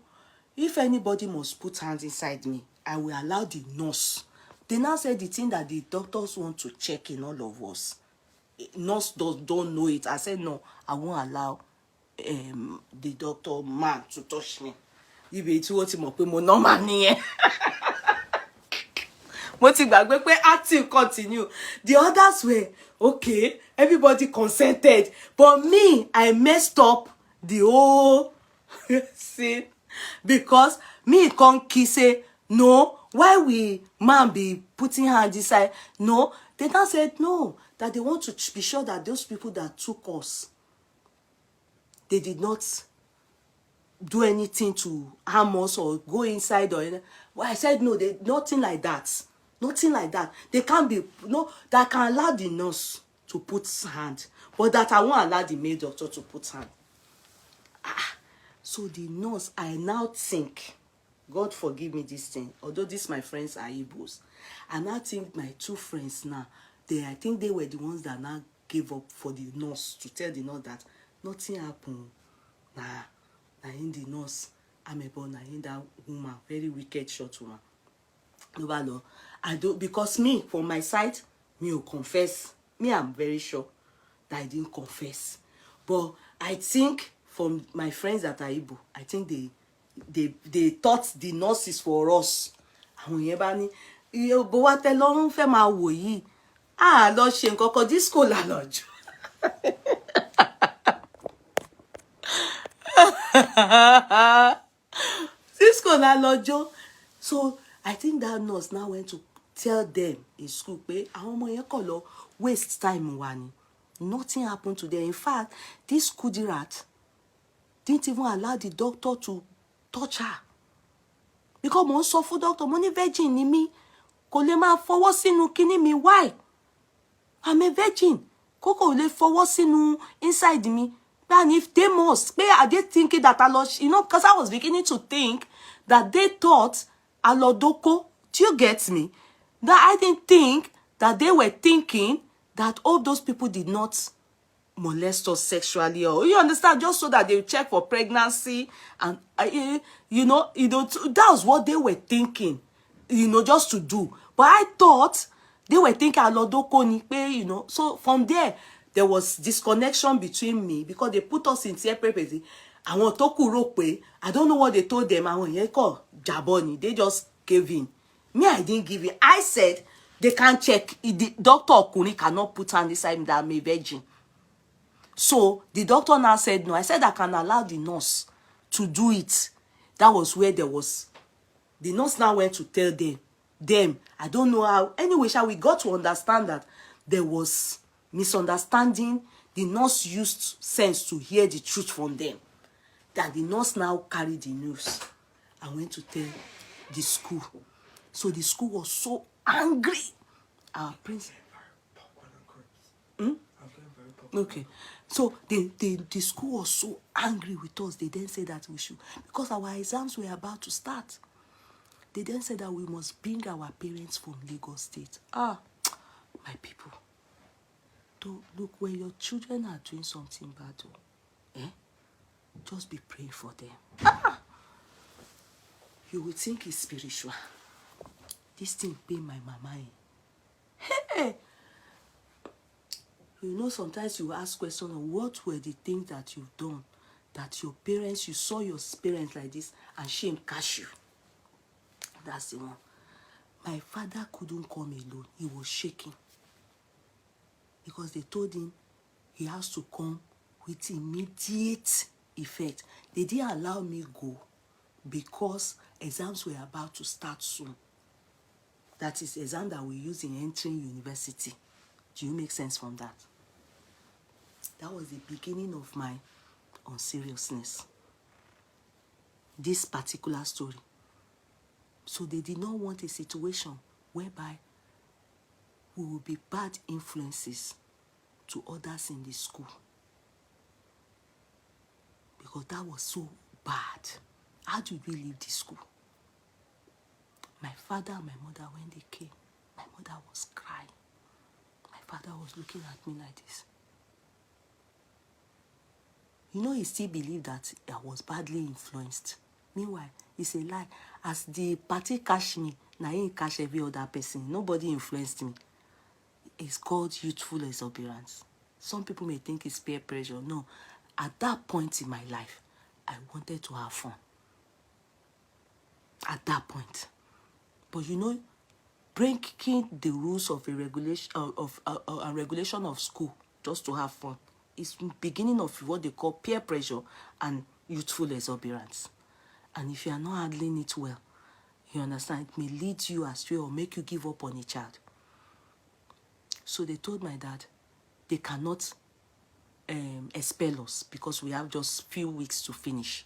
If anybody must put hands inside me, I will allow the nurse. They now said the thing that the doctors want to check in all of us. Nurse don't know it. I said no, I won't allow the doctor man to touch me. Ibe tí wọ́n ti mọ̀ pé mo normal nìyẹn. Mo ti gbàgbé pé active continue. The others were okay, everybody consented, but me, I messed up the whole scene because me can't say no. Why we man be putting hand inside? No, they now said no, that they want to be sure that those people that took us, they did not do anything to harm us or go inside or anything. Well, I said no, they nothing like that. Nothing like that. They can't be no that can allow the nurse to put hand, but that I won't allow the male doctor to put hand. So the nurse, I now think, God forgive me this thing, although these my friends are Igbos, I now think my two friends now, I think they were the ones that now gave up for the nurse to tell the nurse that nothing happened. Nah, in the nurse, I'm born, in that woman, very wicked short woman. No, I don't, because me, from my side, me will confess. Me, I'm very sure that I didn't confess. But I think from my friends that are Igbo, I think they taught the nurses for us. Àwọn yẹn bá ní iye ògbó wa tẹ lọ́rùn fẹ́ máa wò yìí. Lọ ṣe nǹkan kan disco là lọ́jọ́. Disco la lọ́jọ́. So I think that nurse now went to tell them in school pé àwọn ọmọ yẹn kọ̀ lọ waste time wa ni. Nothing happened to them. In fact, this Kudirat didn't even allow the doctor to touch her. Because mo ń sọ fún doctor, mo ní virgin ni mí. Kò lè máa fọwọ́ sínú kíní mi. Why? I'm a virgin. Koko lè fọwọ́ sínú inside me. And if they must, are they thinking that because I was beginning to think that they thought Alodoko, do you get me? That I didn't think that they were thinking that all those people did not molest us sexually, or you understand, just so that they check for pregnancy, and that was what they were thinking, just to do. But I thought they were thinking Alodoko ni pe, so from there was disconnection between me, because they put us in separate places. Àwọn tó kù rò pé, I don't know what they told them. Àwọn yẹn kọ̀ jábọ́ ni, they just gave in. Me, I didn't give in. I said they can't check. The doctor Okuni cannot put hand inside me that I'm a virgin. So the doctor now said no. I said I can allow the nurse to do it. That was where there was. The nurse now went to tell them. I don't know how. Anyway, we got to understand that there was misunderstanding. The nurse used sense to hear the truth from them. That the nurse now carried the news and went to tell the school. So the school was so angry. Our principal. Okay. So the school was so angry with us. They then said that we should, because our exams were about to start. They then said that we must bring our parents from Lagos State. My people. Look, when your children are doing something bad, just be praying for them. You would think it's spiritual. This thing pain my mama. Hey! Sometimes you ask questions of what were the things that you've done, that your parents, you saw your parents like this, and shame catch you. That's the one. My father couldn't come alone. He was shaking. Because they told him he has to come with immediate effect. They didn't allow me go because exams were about to start soon. That is exam that we use in entering university. Do you make sense from that? That was the beginning of my unseriousness. This particular story. So they did not want a situation whereby we will be bad influences to others in the school. Because that was so bad. How did we leave the school? My father and my mother, when they came, my mother was crying. My father was looking at me like this. He still believed that I was badly influenced. Meanwhile, it's a lie. As the party catch me, now he catch every other person. Nobody influenced me. It's called youthful exuberance. Some people may think it's peer pressure. No. At that point in my life, I wanted to have fun. At that point. But breaking the rules of a regulation of school just to have fun is the beginning of what they call peer pressure and youthful exuberance. And if you are not handling it well, you understand, it may lead you astray or make you give up on a child. So they told my dad they cannot expel us because we have just few weeks to finish.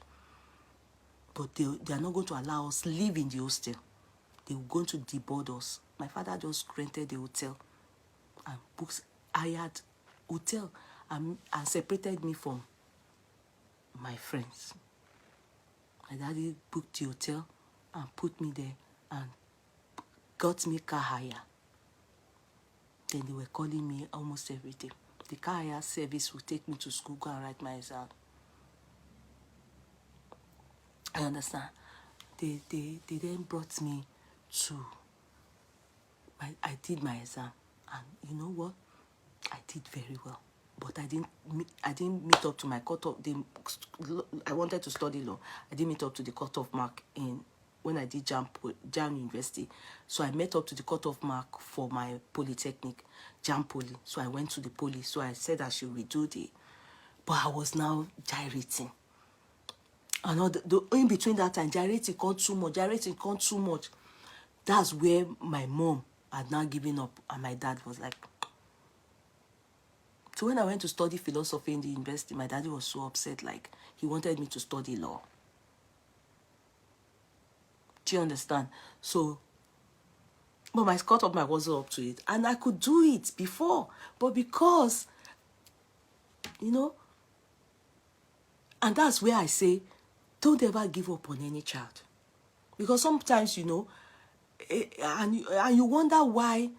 But they are not going to allow us live in the hostel. They were going to deboard us. My father just rented the hotel and hired hotel and separated me from my friends. My daddy booked the hotel and put me there and got me car hire. Then they were calling me almost every day. The car hire service would take me to school, go and write my exam. I understand. They then brought me to I did my exam, and you know what? I did very well. but I didn't meet up to my cutoff. I wanted to study law. I didn't meet up to the cutoff mark when I did JAM University. So I met up to the cutoff mark for my polytechnic, JAM Poly. So I went to the poly. So I said I should redo but I was now gyrating. And in between that time, gyrating come too much. That's where my mom had now given up, and my dad was like. So when I went to study philosophy in the university, my daddy was so upset, like he wanted me to study law. Do you understand? So, but my cutoff mark wasn't up to it, and I could do it before, but because, you know, and that's where I say, don't ever give up on any child, because sometimes, you know, and you wonder why.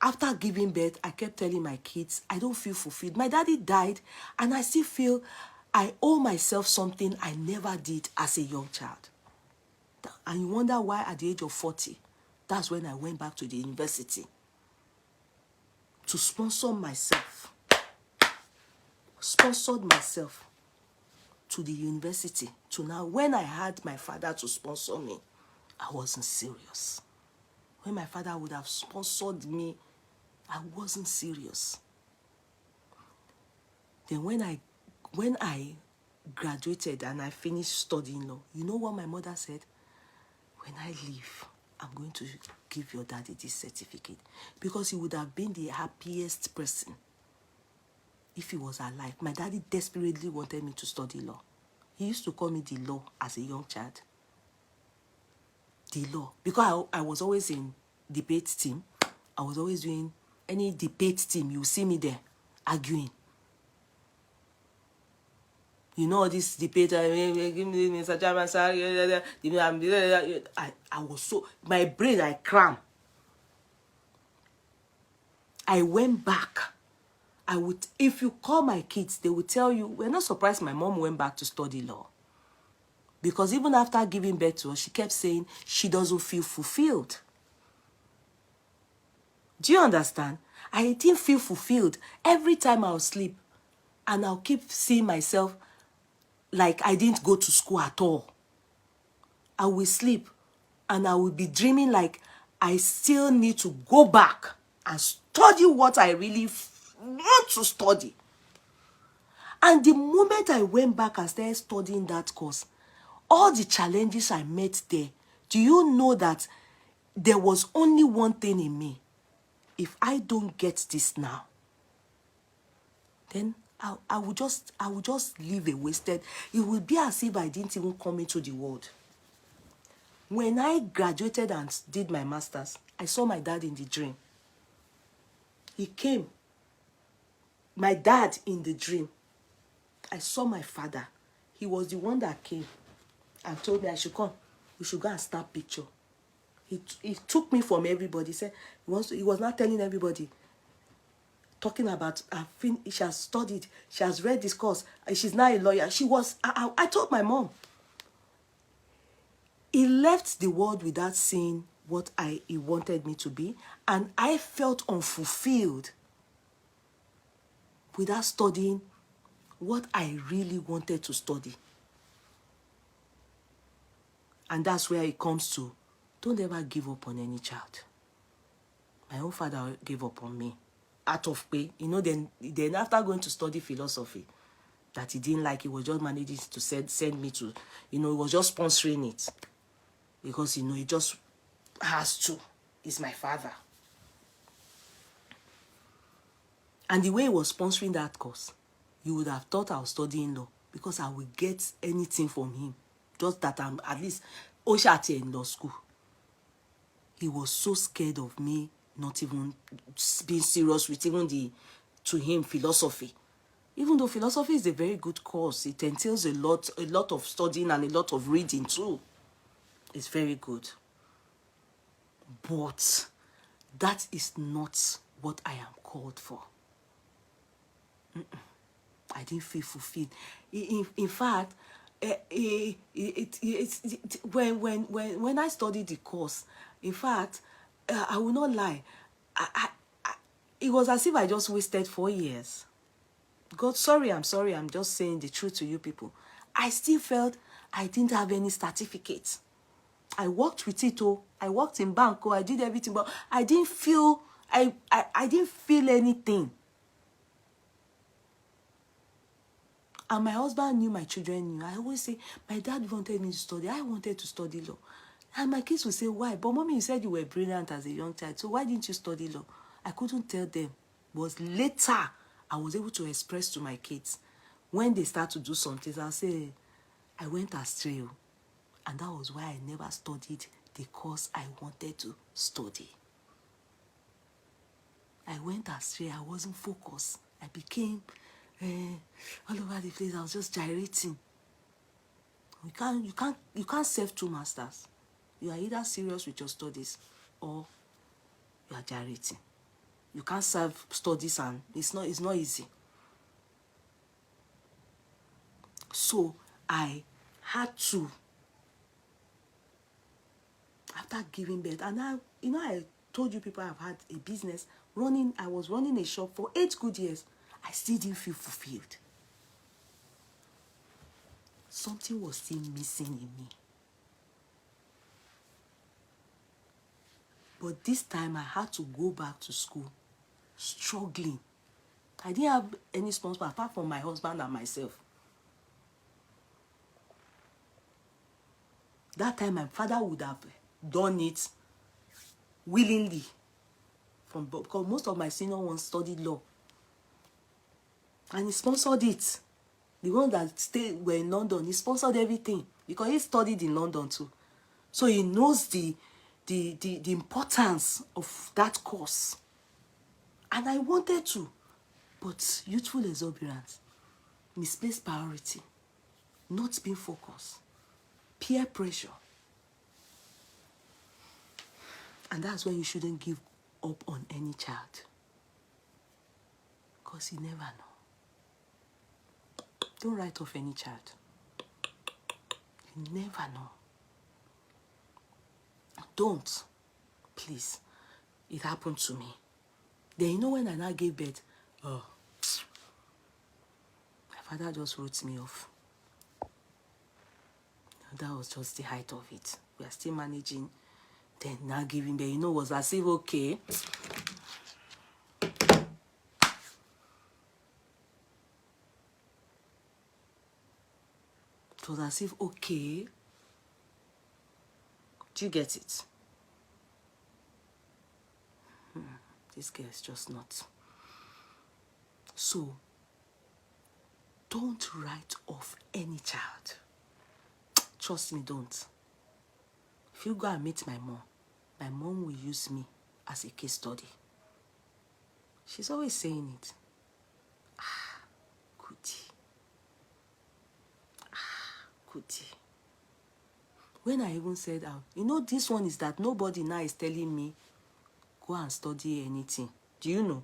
After giving birth, I kept telling my kids, I don't feel fulfilled. My daddy died, and I still feel I owe myself something I never did as a young child. And you wonder why at the age of 40, that's when I went back to the university to sponsor myself. Sponsored myself to the university. To now, when I had my father to sponsor me, I wasn't serious. When my father would have sponsored me, I wasn't serious. Then when I graduated and I finished studying law, you know what my mother said? When I leave, I'm going to give your daddy this certificate, because he would have been the happiest person if he was alive. My daddy desperately wanted me to study law. He used to call me the law as a young child. The law. Because I was always in debate team. I was always doing any debate team. You see me there arguing. You know this debate. I was so, my brain, I cram. I went back. If you call my kids, they will tell you, we're not surprised my mom went back to study law. Because even after giving birth to us, she kept saying she doesn't feel fulfilled. Do you understand? I didn't feel fulfilled. Every time I'll sleep, and I'll keep seeing myself like I didn't go to school at all. I will sleep, and I will be dreaming like I still need to go back and study what I really want to study. And the moment I went back and started studying that course, all the challenges I met there, do you know that there was only one thing in me? If I don't get this now, then I will just live a wasted. It will be as if I didn't even come into the world. When I graduated and did my master's, I saw my dad in the dream. He came. My dad in the dream. I saw my father. He was the one that came and told me I should come. We should go and snap picture. He took me from everybody. He said he was not telling everybody. Talking about she has studied, she has read this course, she's now a lawyer. I told my mom. He left the world without seeing what he wanted me to be, and I felt unfulfilled without studying what I really wanted to study. And that's where it comes to, don't ever give up on any child. My own father gave up on me out of pay. You know, then after going to study philosophy, that he didn't like, he was just managing to send me to, you know, he was just sponsoring it. Because, you know, he just has to. He's my father. And the way he was sponsoring that course, you would have thought I was studying law, because I would get anything from him. Just that I'm at least Oshati in law school. He was so scared of me not even being serious with even to him, philosophy. Even though philosophy is a very good course, it entails a lot of studying and a lot of reading too. It's very good. But that is not what I am called for. I didn't feel fulfilled. In fact, when I studied the course, in fact, I will not lie, it was as if I just wasted 4 years. God, sorry, I'm just saying the truth to you people. I still felt I didn't have any certificate. I worked with it, oh. I worked in bank, oh. I did everything, but I didn't feel, I didn't feel anything. And my husband knew, my children knew. I always say, my dad wanted me to study. I wanted to study law. And my kids would say, why? But mommy, you said you were brilliant as a young child, so why didn't you study law? I couldn't tell them. But later, I was able to express to my kids. When they start to do something, I'll say, I went astray. And that was why I never studied the course I wanted to study. I went astray. I wasn't focused. I became all over the place. I was just gyrating. You can't serve two masters. You are either serious with your studies or you are gyrating. You can't serve studies, and it's not easy. So I had to, after giving birth, and I told you people I've had a business running. I was running a shop for 8 good years. I still didn't feel fulfilled. Something was still missing in me. But this time I had to go back to school, struggling. I didn't have any sponsor apart from my husband and myself. That time my father would have done it willingly, because most of my senior ones studied law. And he sponsored it. The one that were in London, he sponsored everything because he studied in London too. So he knows the importance of that course. And I wanted to, but youthful exuberance, misplaced priority, not being focused, peer pressure. And that's when you shouldn't give up on any child. Because you never know. Don't write off any child. You never know. Don't. Please. It happened to me. Then you know when I now gave birth, my father just wrote me off. That was just the height of it. We are still managing. Then now giving birth, it was as if, okay. It was as if, okay. Do you get it? This girl is just not. So, don't write off any child. Trust me, don't. If you go and meet my mom will use me as a case study. She's always saying it. Goody. When I even said, this one is that nobody now is telling me, go and study anything. Do you know?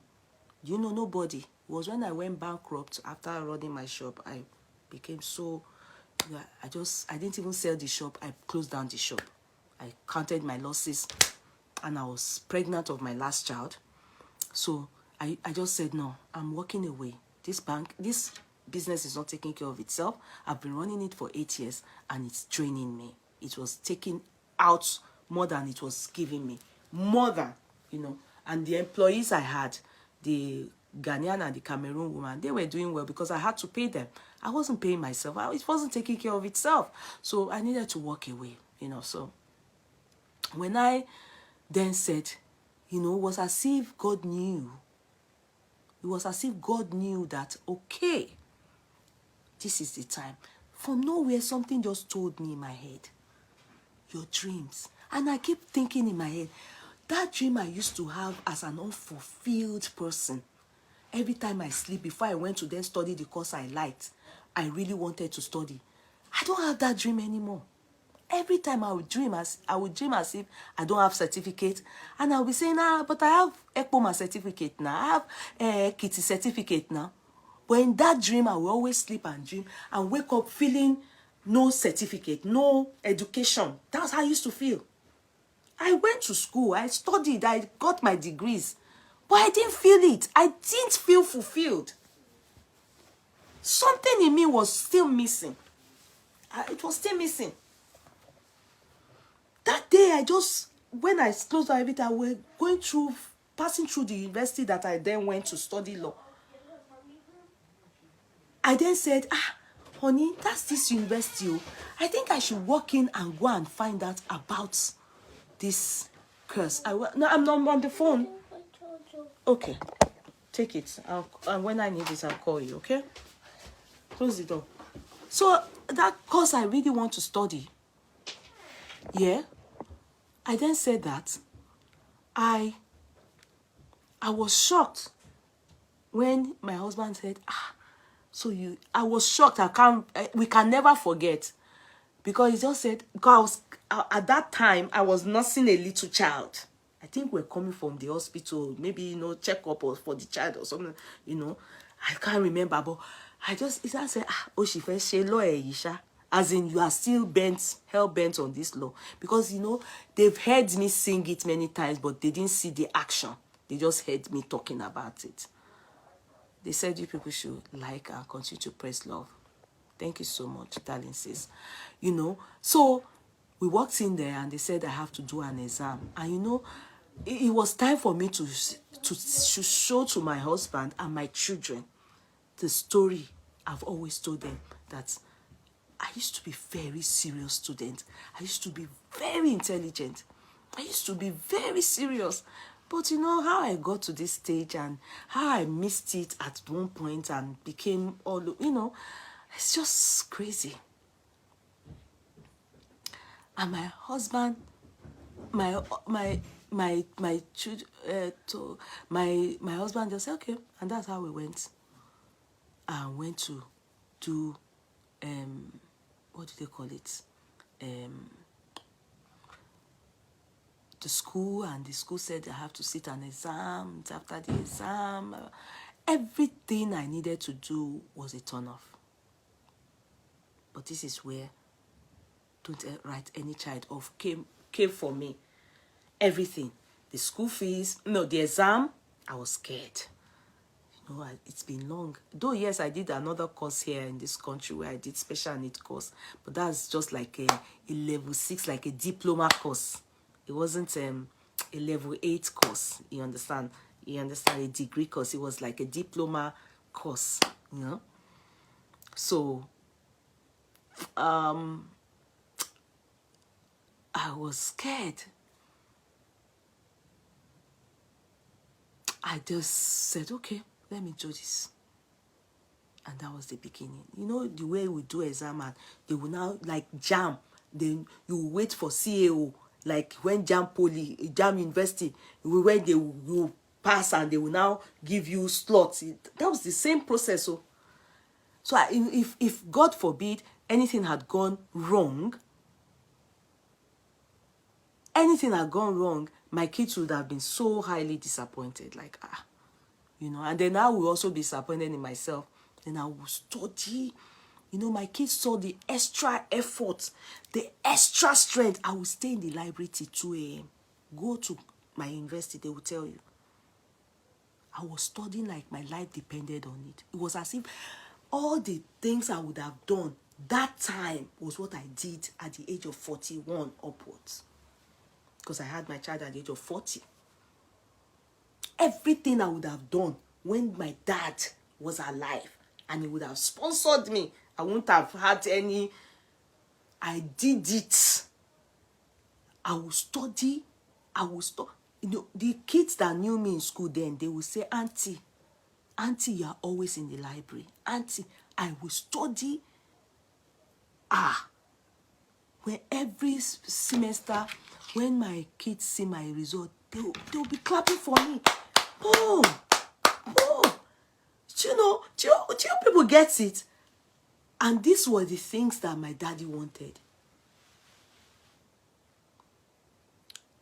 Nobody. It was when I went bankrupt after running my shop. I became so, I didn't even sell the shop. I closed down the shop. I counted my losses, and I was pregnant of my last child. So I just said, no, I'm walking away. This business is not taking care of itself. I've been running it for 8 years, and it's draining me. It was taking out more than it was giving me. More than, And the employees I had, the Ghanaian and the Cameroon woman, they were doing well because I had to pay them. I wasn't paying myself. It wasn't taking care of itself. So I needed to walk away, So when I then said, it was as if God knew. It was as if God knew that, okay, this is the time. From nowhere, something just told me in my head, your dreams. And I keep thinking in my head, that dream I used to have as an unfulfilled person. Every time I sleep, before I went to then study the course I liked, I really wanted to study. I don't have that dream anymore. Every time I would dream as if I don't have certificate, and I'll be saying, but I have ECPOMA certificate now, I have Kitty certificate now. But in that dream, I will always sleep and dream and wake up feeling no certificate, no education. That's how I used to feel. I went to school, I studied, I got my degrees, but I didn't feel it. I didn't feel fulfilled. something in me was still missing. It was still missing. That day, when I closed out everything, I was passing through the university that I then went to study law. I then said, honey, that's this university. I think I should walk in and go and find out about this curse. No, I'm not on the phone. Okay, take it. And when I need it, I'll call you, okay? Close the door. So that course I really want to study. Yeah. I then said that I was shocked when my husband said, I was shocked. We can never forget, because he just said, because at that time I was nursing a little child. I think we're coming from the hospital, maybe, check up or for the child or something, I can't remember, but he just said, she first she law Isha. As in, you are still hell bent on this law. Because, they've heard me sing it many times, but they didn't see the action. They just heard me talking about it. They said you people should like and continue to press love. Thank you so much, darling sis. So we walked in there and they said I have to do an exam. And, it was time for me to show to my husband and my children the story I've always told them, that I used to be very serious student. I used to be very intelligent. I used to be very serious. But how I got to this stage and how I missed it at one point and became it's just crazy. And my husband, my husband just said, okay. And that's how we went. I went to do what do they call it? The school, and the school said I have to sit an exam. After the exam, everything I needed to do was a turn off. But this is where don't write any child off came for me. Everything, the school fees, the exam, I was scared. It's been long. Though, yes, I did another course here in this country where I did special need course. But that's just like a level 6, like a diploma course. It wasn't a level 8 course. You understand? A degree course. It was like a diploma course, So, I was scared. I just said, okay, let me do this. And that was the beginning. The way we do exam, and they will now, like JAM, then you wait for CAO, like when JAM University, where they will pass and they will now give you slots. That was the same process. So if God forbid anything had gone wrong, my kids would have been so highly disappointed. Like, and then I will also be disappointed in myself. Then I will study. My kids saw the extra effort, the extra strength. I will stay in the library till 2 a.m. Go to my university, they will tell you. I was studying like my life depended on it. It was as if all the things I would have done that time was what I did at the age of 41 upwards. Because I had my child at the age of 40. Everything I would have done when my dad was alive and he would have sponsored me, I wouldn't have had any. I did it. I will study. The kids that knew me in school then, they would say, Auntie, you are always in the library. Auntie, I will study. When every semester, when my kids see my result, they'll be clapping for me. Boom! Boom! Do you people get it? And these were the things that my daddy wanted.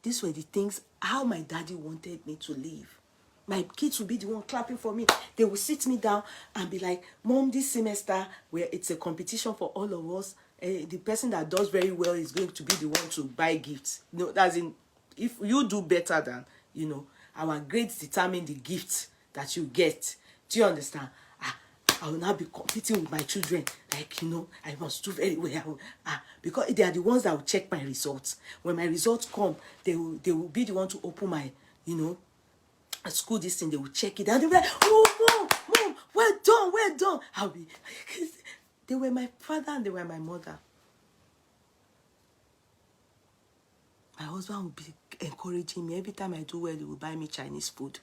These were the things how my daddy wanted me to live. My kids will be the one clapping for me. They will sit me down and be like, Mom, this semester, where it's a competition for all of us, the person that does very well is going to be the one to buy gifts. As in, if you do better than, our grades determine the gifts that you get. Do you understand? I will now be competing with my children. Like, I must do very well. Because they are the ones that will check my results. When my results come, they will be the one to open my, at school, this thing, they will check it. And they'll be like, oh, mom, well done. I'll be, they were my father and they were my mother. My husband would be encouraging me. Every time I do well, he will buy me Chinese food.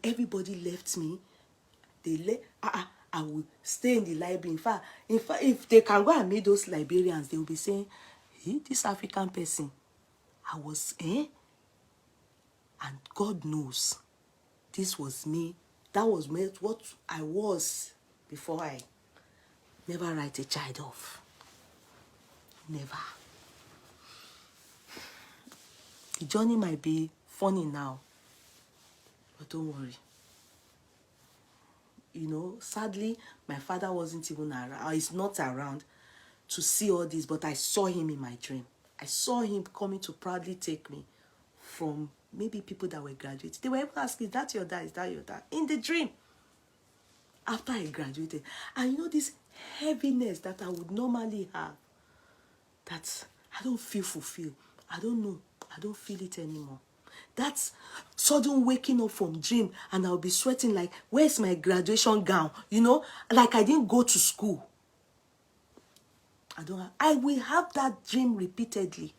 Everybody left me. I will stay in the library. In fact, if they can go and meet those librarians, they will be saying, hey, this African person, and God knows, this was me. That was what I was before I never write a child off. Never. The journey might be funny now, but don't worry. Sadly, my father wasn't even around, or is not around to see all this, but I saw him in my dream. I saw him coming to proudly take me from maybe people that were graduating. They were even asking, is that your dad? Is that your dad? In the dream. After I graduated. And this heaviness that I would normally have, that I don't feel fulfilled. I don't know. I don't feel it anymore. That's sudden waking up from dream and I'll be sweating like, where's my graduation gown? Like I didn't go to school. I will have that dream repeatedly.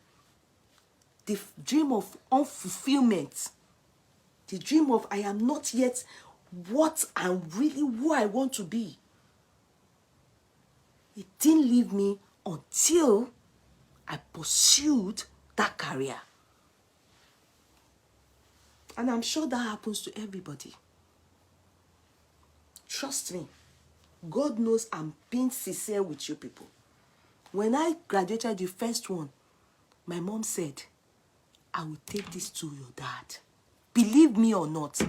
The dream of unfulfillment. The dream of I am not yet what I'm really who I want to be. It didn't leave me until I pursued that career. And I'm sure that happens to everybody. Trust me. God knows I'm being sincere with you people. When I graduated the first one, my mom said, I will take this to your dad. Believe me or not.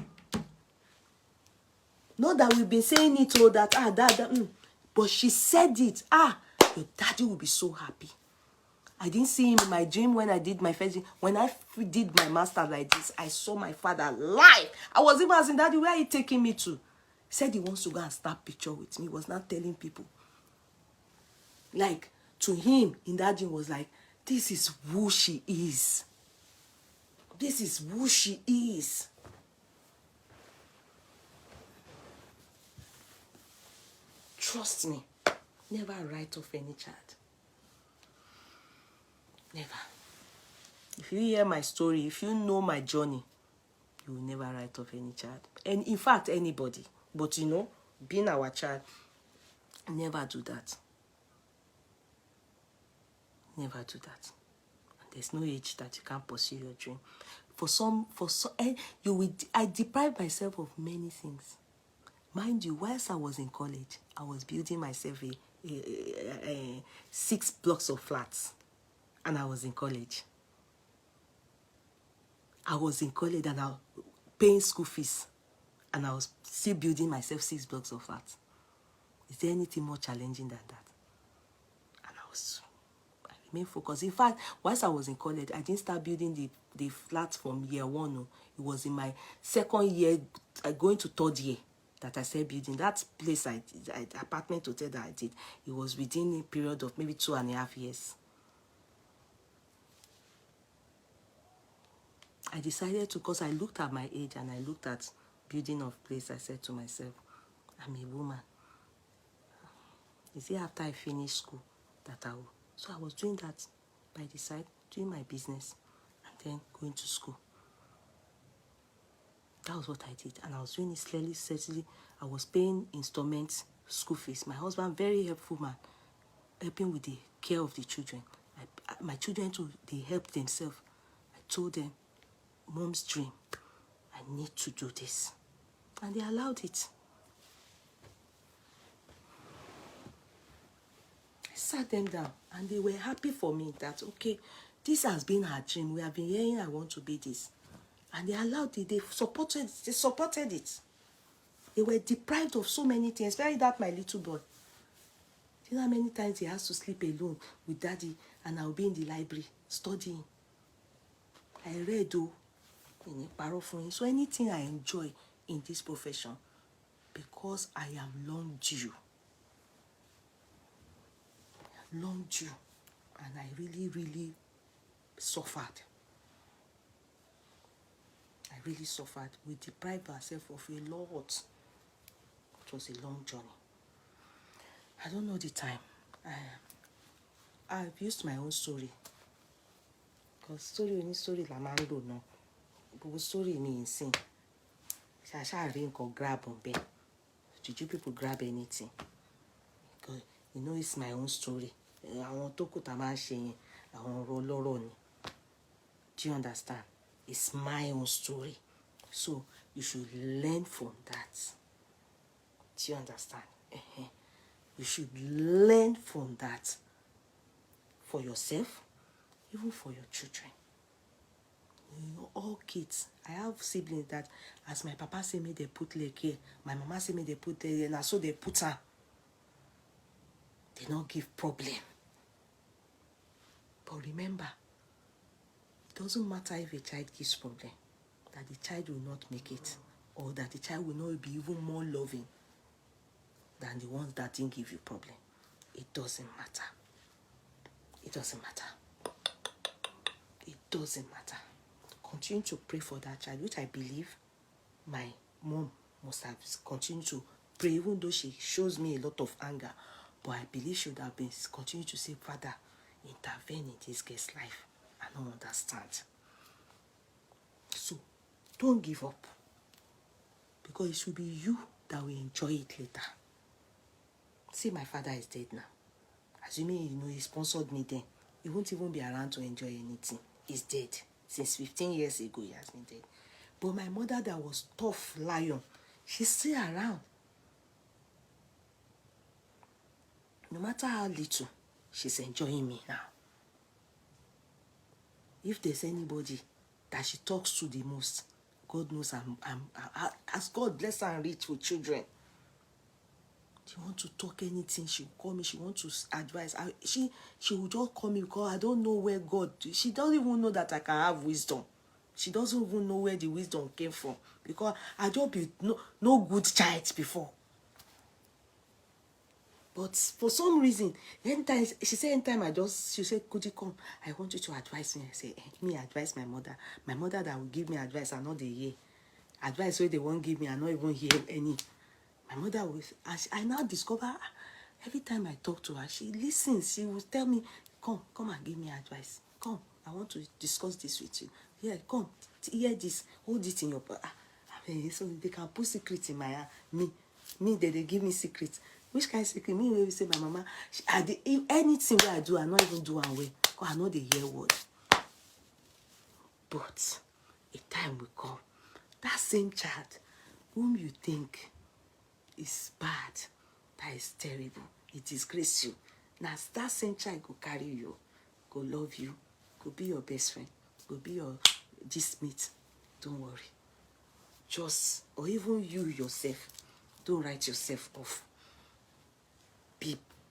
Not that we've been saying it all that, dad, but she said it. Your daddy will be so happy. I didn't see him in my dream when I did my first dream. When I did my master like this, I saw my father live. I was even asking, Daddy, where are you taking me to? He said he wants to go and snap picture with me. He was not telling people. Like, to him, in that dream was like, this is who she is. This is who she is. Trust me. Never write off any child. Never. If you hear my story, if you know my journey, you will never write off any child. And in fact, anybody. But being our child, never do that. Never do that. There's no age that you can't pursue your dream. I deprived myself of many things. Mind you, whilst I was in college, I was building myself a 6 blocks of flats. And I was in college. I was in college and I was paying school fees. And I was still building myself 6 blocks of flats. Is there anything more challenging than that? And I remained focused. In fact, whilst I was in college, I didn't start building the flats from year 1. No. It was in my second year, going to third year, that I started building. That place, apartment hotel that I did, it was within a period of maybe 2.5 years. I decided to, because I looked at my age and I looked at building of place, I said to myself, I'm a woman. Is it after I finish school that I will? So I was doing that by the side, doing my business, and then going to school. That was what I did. And I was doing it slowly, steadily. I was paying installments, school fees. My husband, very helpful man, helping with the care of the children. My children too, they helped themselves. I told them, Mom's dream, I need to do this. And they allowed it. I sat them down and they were happy for me that, okay, this has been her dream. We have been hearing I want to be this. And they allowed it. They supported it. They were deprived of so many things, especially that my little boy. Do you know how many times he has to sleep alone with daddy and I'll be in the library studying? I read though. So anything I enjoy in this profession, because I am long due, and I really suffered. We deprived ourselves of a lot. It was a long journey. I don't know the time. I've used my own story, because story la máa ń lò náà. But story me insane. Ṣàṣà rí nǹkan grab on bed. Did you people grab anything? Because you know it's my own story. Àwọn tó kù tá máa ń ṣe yẹn, àwọn ọ̀rọ̀ ọlọ́rọ̀ ni. Do you understand? It's my own story. So you should learn from that. Do you understand? You should learn from that. For yourself, even for your children. You know, all kids. I have siblings that, as my papa say me they put leg here, my mama say me they put leg here, and so they put her. They don't give problem. But remember, it doesn't matter if a child gives problem, that the child will not make it, or that the child will not be even more loving than the ones that didn't give you problem. It doesn't matter. It doesn't matter. It doesn't matter. Continue to pray for that child, which I believe my mom must have continued to pray, even though she shows me a lot of anger. But I believe she would have been continue to say, Father, intervene in this girl's life. I don't understand. So, don't give up. Because it should be you that will enjoy it later. See, my father is dead now. Assuming you know he sponsored me then, he won't even be around to enjoy anything. He's dead. Since 15 years ago, he has been dead. But my mother that was tough lion, she's still around. No matter how little, she's enjoying me now. If there's anybody that she talks to the most, God knows as God bless her and rich with children. She want to talk anything, she will call me. She want to advise. She will just call me because I don't know where God. She doesn't even know that I can have wisdom. She doesn't even know where the wisdom came from, because I just be no good child before. But for some reason, anytime she said, she said, could you come? I want you to advise me. I say, me advise my mother. My mother that will give me advice, I know they hear. Advice where they won't give me, I not even hear any. My mother will, I now discover, every time I talk to her, she listens. She will tell me, come and give me advice. Come, I want to discuss this with you. Yeah, come, hear this, hold it in your, so they can put secrets in my hand. Me, they give me secrets. Which kind of secret? Me, when we say my mama, anything where I do, I not even do and way, because I know they hear word. But a time will come, that same child, whom you think is bad, that is terrible, it disgraces you. Now that same child go carry you, go love you, go be your best friend, go be your mate. Don't worry. Just, or even you yourself, don't write yourself off.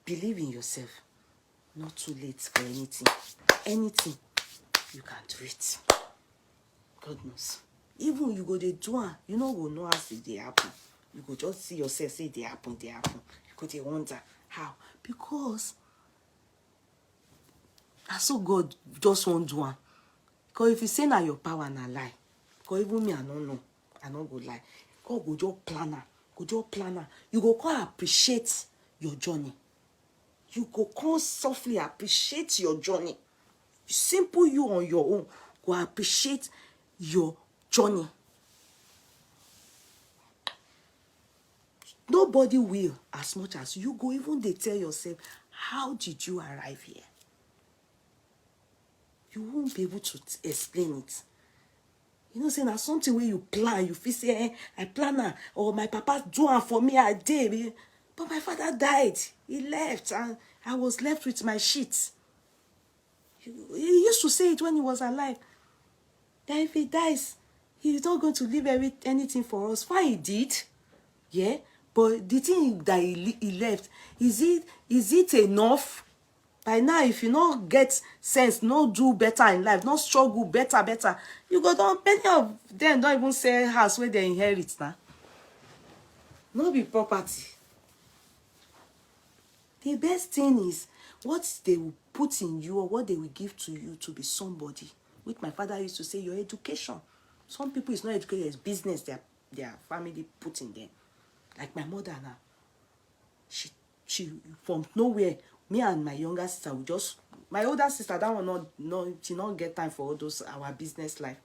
Believe in yourself. Not too late for anything. Anything, you can do it. God knows. Even you go dey do am, you no go know as it dey happen. You go just see yourself say they happen. You go dey wonder how. Because that's so God just won't do am. Because if you say na your power na lie, because even me I no know, I no go lie. God go just plan am. You go come appreciate your journey. You go come softly appreciate your journey. Simple you on your own go appreciate your journey. Nobody will as much as you go. Even they tell yourself, how did you arrive here? You won't be able to explain it. You know, saying that's something where you plan, you feel say, I plan her, or my papa do it for me, I did. But my father died. He left, and I was left with my shit. He used to say it when he was alive, that if he dies, he's not going to leave anything for us. Why he did? Yeah, but the thing that he left, is it enough? By now, if you not get sense, no do better in life, no struggle better, you go down. Many of them don't even sell house where they inherit now. No be property. The best thing is what they will put in you or what they will give to you to be somebody. Which my father used to say, your education. Some people is not educated, it's business their family put in them. Like my mother now. She from nowhere, me and my younger sister, my older sister, that one she not get time for all those our business life.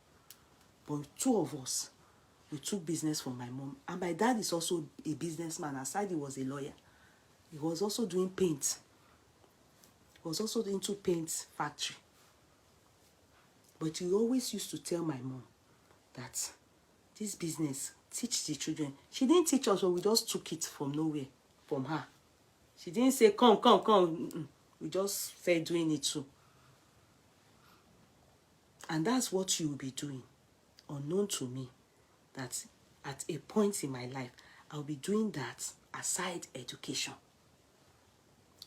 But two of us, we took business from my mom. And my dad is also a businessman. Aside, he was a lawyer. He was also doing paint. He was also into paint factory. But he always used to tell my mom that this business, teach the children. She didn't teach us, but we just took it from nowhere, from her. She didn't say, come. We just started doing it too. And that's what you will be doing, unknown to me, that at a point in my life, I'll be doing that aside education.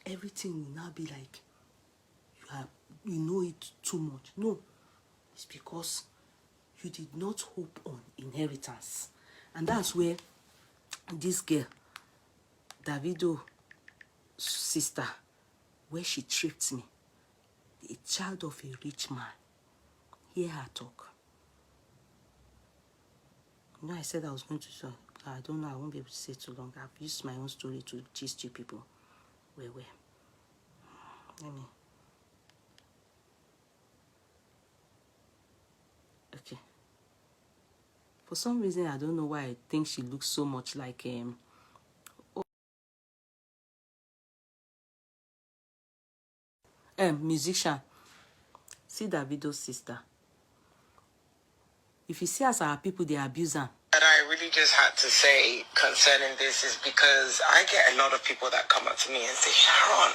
Everything will now be like, you know it too much. No, it's because you did not hope on inheritance. And that's where this girl, Davido's sister, where she tricked me, a child of a rich man. Hear her talk. You know, I said I was going to say, I don't know, I won't be able to say too long. I've used my own story to gist you people. Where? Let me. Okay. For some reason, I don't know why I think she looks so much like musician. See Davido's sister. If you see us, our people, they abuse her. That I really just had to say concerning this is because I get a lot of people that come up to me and say, Sharon,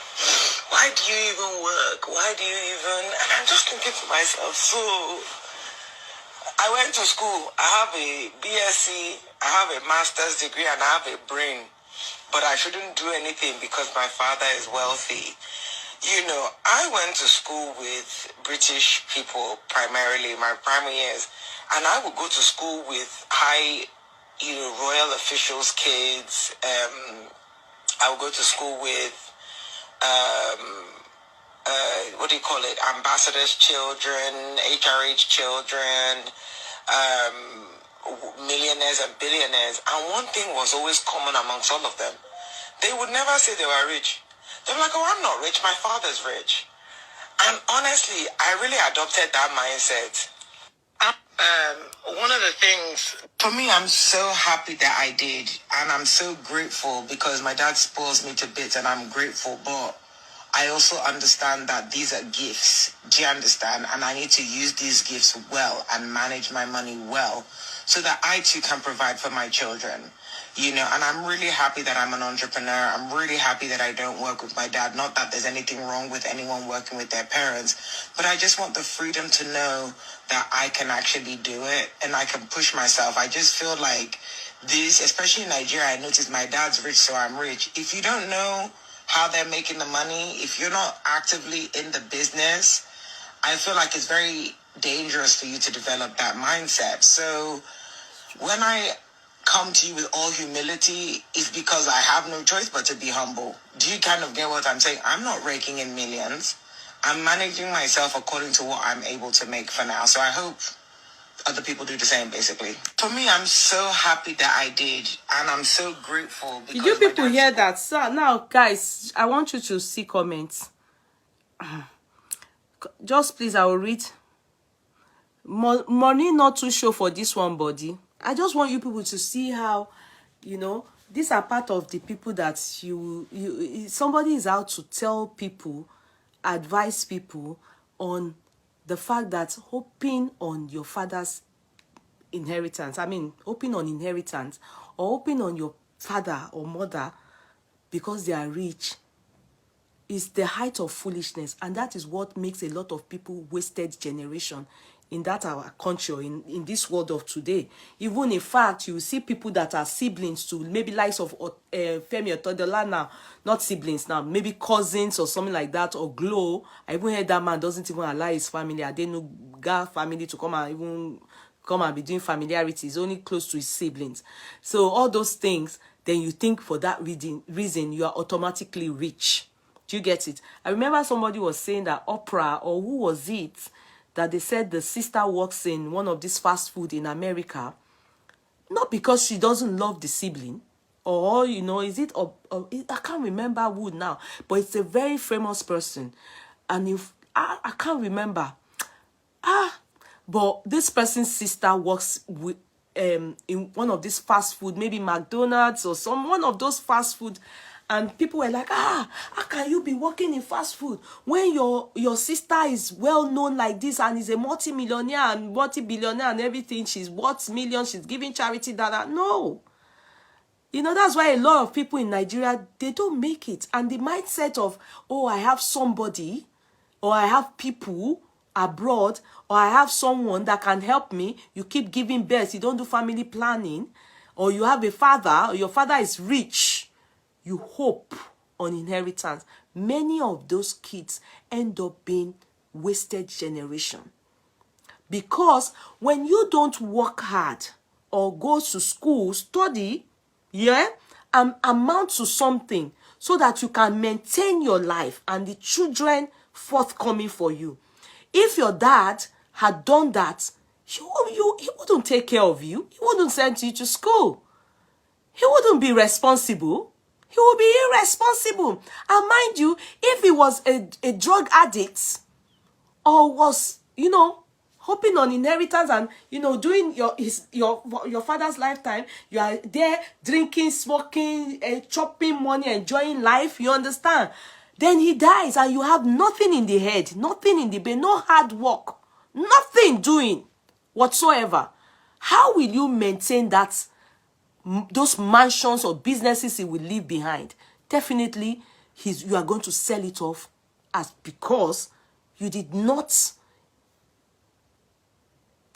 why do you even work? Why do you even... And I'm just thinking to myself, so I went to school. I have a BSc, I have a master's degree, and I have a brain. But I shouldn't do anything because my father is wealthy. You know, I went to school with British people primarily, my primary years. And I would go to school with high, royal officials' kids. I would go to school with, ambassadors' children, HRH children, millionaires and billionaires. And one thing was always common amongst all of them. They would never say they were rich. They were like, oh, I'm not rich, my father's rich. And honestly, I really adopted that mindset. One of the things, for me, I'm so happy that I did, and I'm so grateful because my dad spoils me to bits, and I'm grateful, but I also understand that these are gifts. Do you understand? And I need to use these gifts well and manage my money well so that I too can provide for my children. And I'm really happy that I'm an entrepreneur. I'm really happy that I don't work with my dad. Not that there's anything wrong with anyone working with their parents, but I just want the freedom to know that I can actually do it and I can push myself. I just feel like this, especially in Nigeria, I noticed my dad's rich, so I'm rich. If you don't know how they're making the money, if you're not actively in the business, I feel like it's very dangerous for you to develop that mindset. So when I come to you with all humility, it's because I have no choice but to be humble. Do you kind of get what I'm saying? I'm not raking in millions. I'm managing myself according to what I'm able to make for now. So I hope other people do the same, basically. For me, I'm so happy that I did, and I'm so grateful. Did you people hear that? So now, guys, I want you to see comments. Just please, I will read. Money not too sure for this one body. I just want you people to see how, these are part of the people that somebody is out to tell people, advise people on the fact that hoping on your father's inheritance, hoping on inheritance or hoping on your father or mother because they are rich is the height of foolishness. And that is what makes a lot of people wasted generation in that our country, or in this world of today. Even in fact, you see people that are siblings to maybe likes of Femi Otedola now, not siblings now, maybe cousins or something like that, or Glow. I even heard that man doesn't even allow his family, Adenuga family, to come and be doing familiarity. He's only close to his siblings. So all those things, then you think for that reason you are automatically rich. Do you get it? I remember somebody was saying that Oprah, or who was it, that they said the sister works in one of these fast food in America, not because she doesn't love the sibling, or, you know, is it, I can't remember who now, but it's a very famous person. And if, I can't remember. But this person's sister works with, in one of these fast food, maybe McDonald's or one of those fast food, and people were like, how can you be working in fast food when your sister is well known like this and is a multi-millionaire and multi-billionaire and everything? She's worth millions, she's giving charity, that. No. You know, that's why a lot of people in Nigeria, they don't make it. And the mindset of, oh, I have somebody, or I have people abroad, or I have someone that can help me. You keep giving birth, you don't do family planning, or you have a father, or your father is rich, you hope on inheritance. Many of those kids end up being wasted generation. Because when you don't work hard or go to school, study, and amount to something so that you can maintain your life and the children forthcoming for you. If your dad had done that, he wouldn't take care of you. He wouldn't send you to school. He wouldn't be responsible. He would be irresponsible. And mind you, if he was a drug addict, or was, you know, hoping on inheritance and, you know, doing your father's lifetime, you are there drinking, smoking, chopping money, enjoying life, you understand? Then he dies and you have nothing in the head, nothing in the brain, no hard work, nothing doing whatsoever. How will you maintain that, those mansions or businesses he will leave behind? Definitely, you are going to sell it off because you did not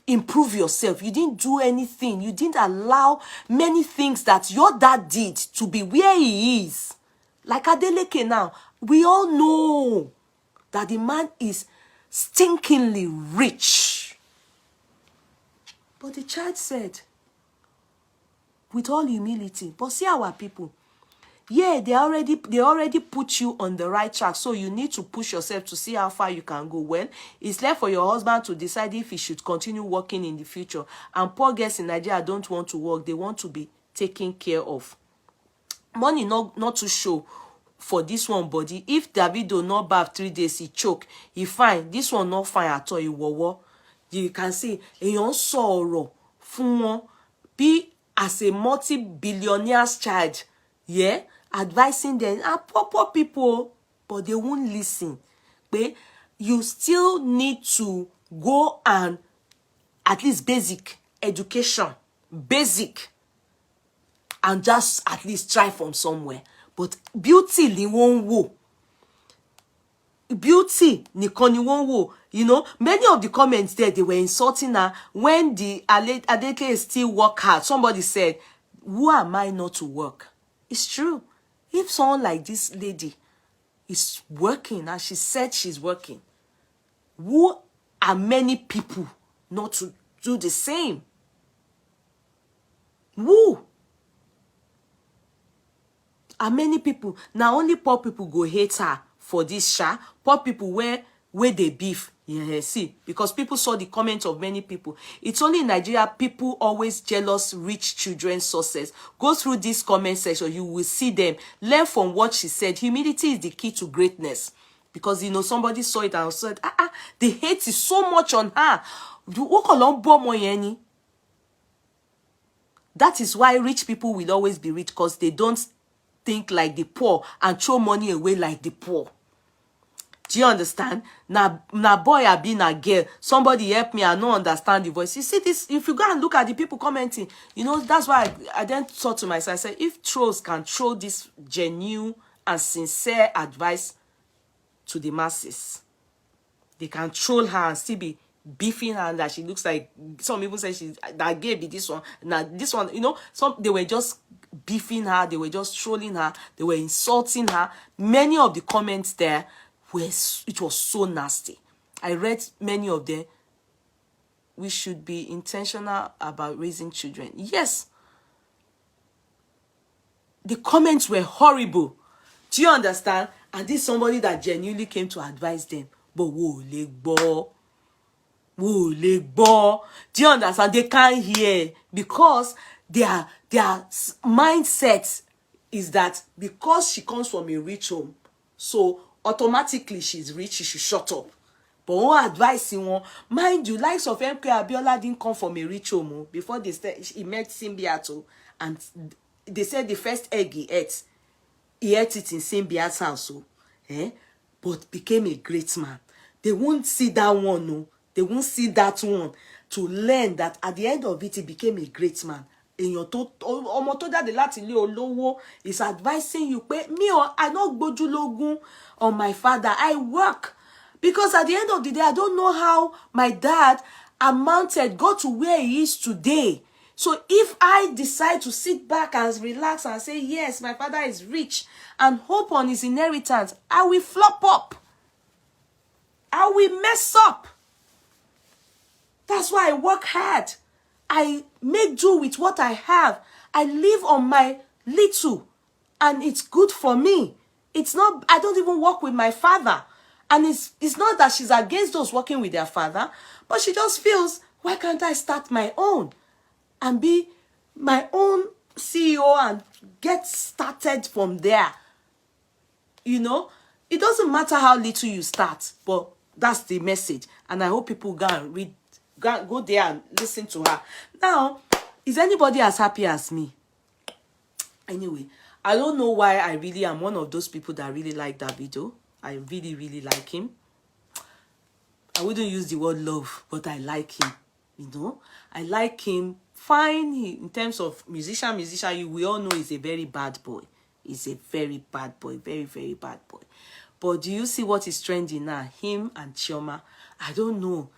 improve yourself. You didn't do anything. You didn't allow many things that your dad did to be where he is. Like Adeleke now, we all know that the man is stinkingly rich. But the child said, with all humility, but see our people, yeah, they already put you on the right track, so you need to push yourself to see how far you can go. Well, it's left for your husband to decide if he should continue working in the future. And poor girls in Nigeria don't want to work. They want to be taken care of. Money not to show for this one body. If Davido not bath 3 days, he choke, he fine. This one not fine at all, he wowo. You can see, èyàn sọ̀rọ̀ fún wọn bí as a multi-billionaire's child, yeah, advising them, poor people, but they won't listen. But you still need to go and at least basic education, basic, and just at least try from somewhere. But beauty ni won wo. Beauty nìkan ni won wo. You know, many of the comments there, they were insulting her when the Adeleke still work hard. Somebody said, who am I not to work? It's true. If someone like this lady is working, and she said she's working, who are many people not to do the same? Who are many people? Now only poor people go hate her for this sha. Poor people where they beef. Yeah, see, because people saw the comments of many people. It's only in Nigeria people always jealous rich children's success. Go through this comment section, you will see them. Learn from what she said. Humility is the key to greatness. Because, you know, somebody saw it and said, the hate is so much on her. That is why rich people will always be rich, because they don't think like the poor and throw money away like the poor. Do you understand? Now boy I been a girl. Somebody help me, I don't understand the voice. You see this, if you go and look at the people commenting, you know, that's why I then thought to myself, I said, if trolls can throw this genuine and sincere advice to the masses, they can troll her and still be beefing her, and that she looks like, some people say she's that gay be this one, now this one, you know, some they were just beefing her, they were just trolling her, they were insulting her. Many of the comments there it was so nasty. I read many of them. We should be intentional about raising children. Yes. The comments were horrible. Do you understand? And this is somebody that genuinely came to advise them. But whoa, legbo. Whoa, legbo. Do you understand? They can't hear because their mindset is that because she comes from a rich home, so automatically she's rich, she should shut up. But one advice in one, mind you, likes of MK Abiola didn't come from a rich home. Before he met Simbiato, and they said the first egg he ate it in Simbiato's house, but became a great man. They won't see that one, no. They won't see that one to learn that at the end of it, he became a great man. In your ọmọ tó jáde láti ilé olówó is advising you, I not gbójúlógún on my father. I work. Because at the end of the day, I don't know how my dad got to where he is today. So if I decide to sit back and relax and say, yes, my father is rich and hope on his inheritance, I will flop up. I will mess up. That's why I work hard. I make do with what I have. I live on my little, and it's good for me. It's not, I don't even work with my father. And it's not that she's against those working with their father, but she just feels, why can't I start my own and be my own CEO and get started from there? You know, it doesn't matter how little you start, but that's the message. And I hope people go and read, go there and listen to her. Now, is anybody as happy as me? Anyway, I don't know why I really am one of those people that really like Davido. I really, really like him. I wouldn't use the word love, but I like him. You know, I like him. Fine, in terms of musician, we all know he's a very bad boy. He's a very bad boy, very, very bad boy. But do you see what is trending now? Him and Chioma. I don't know.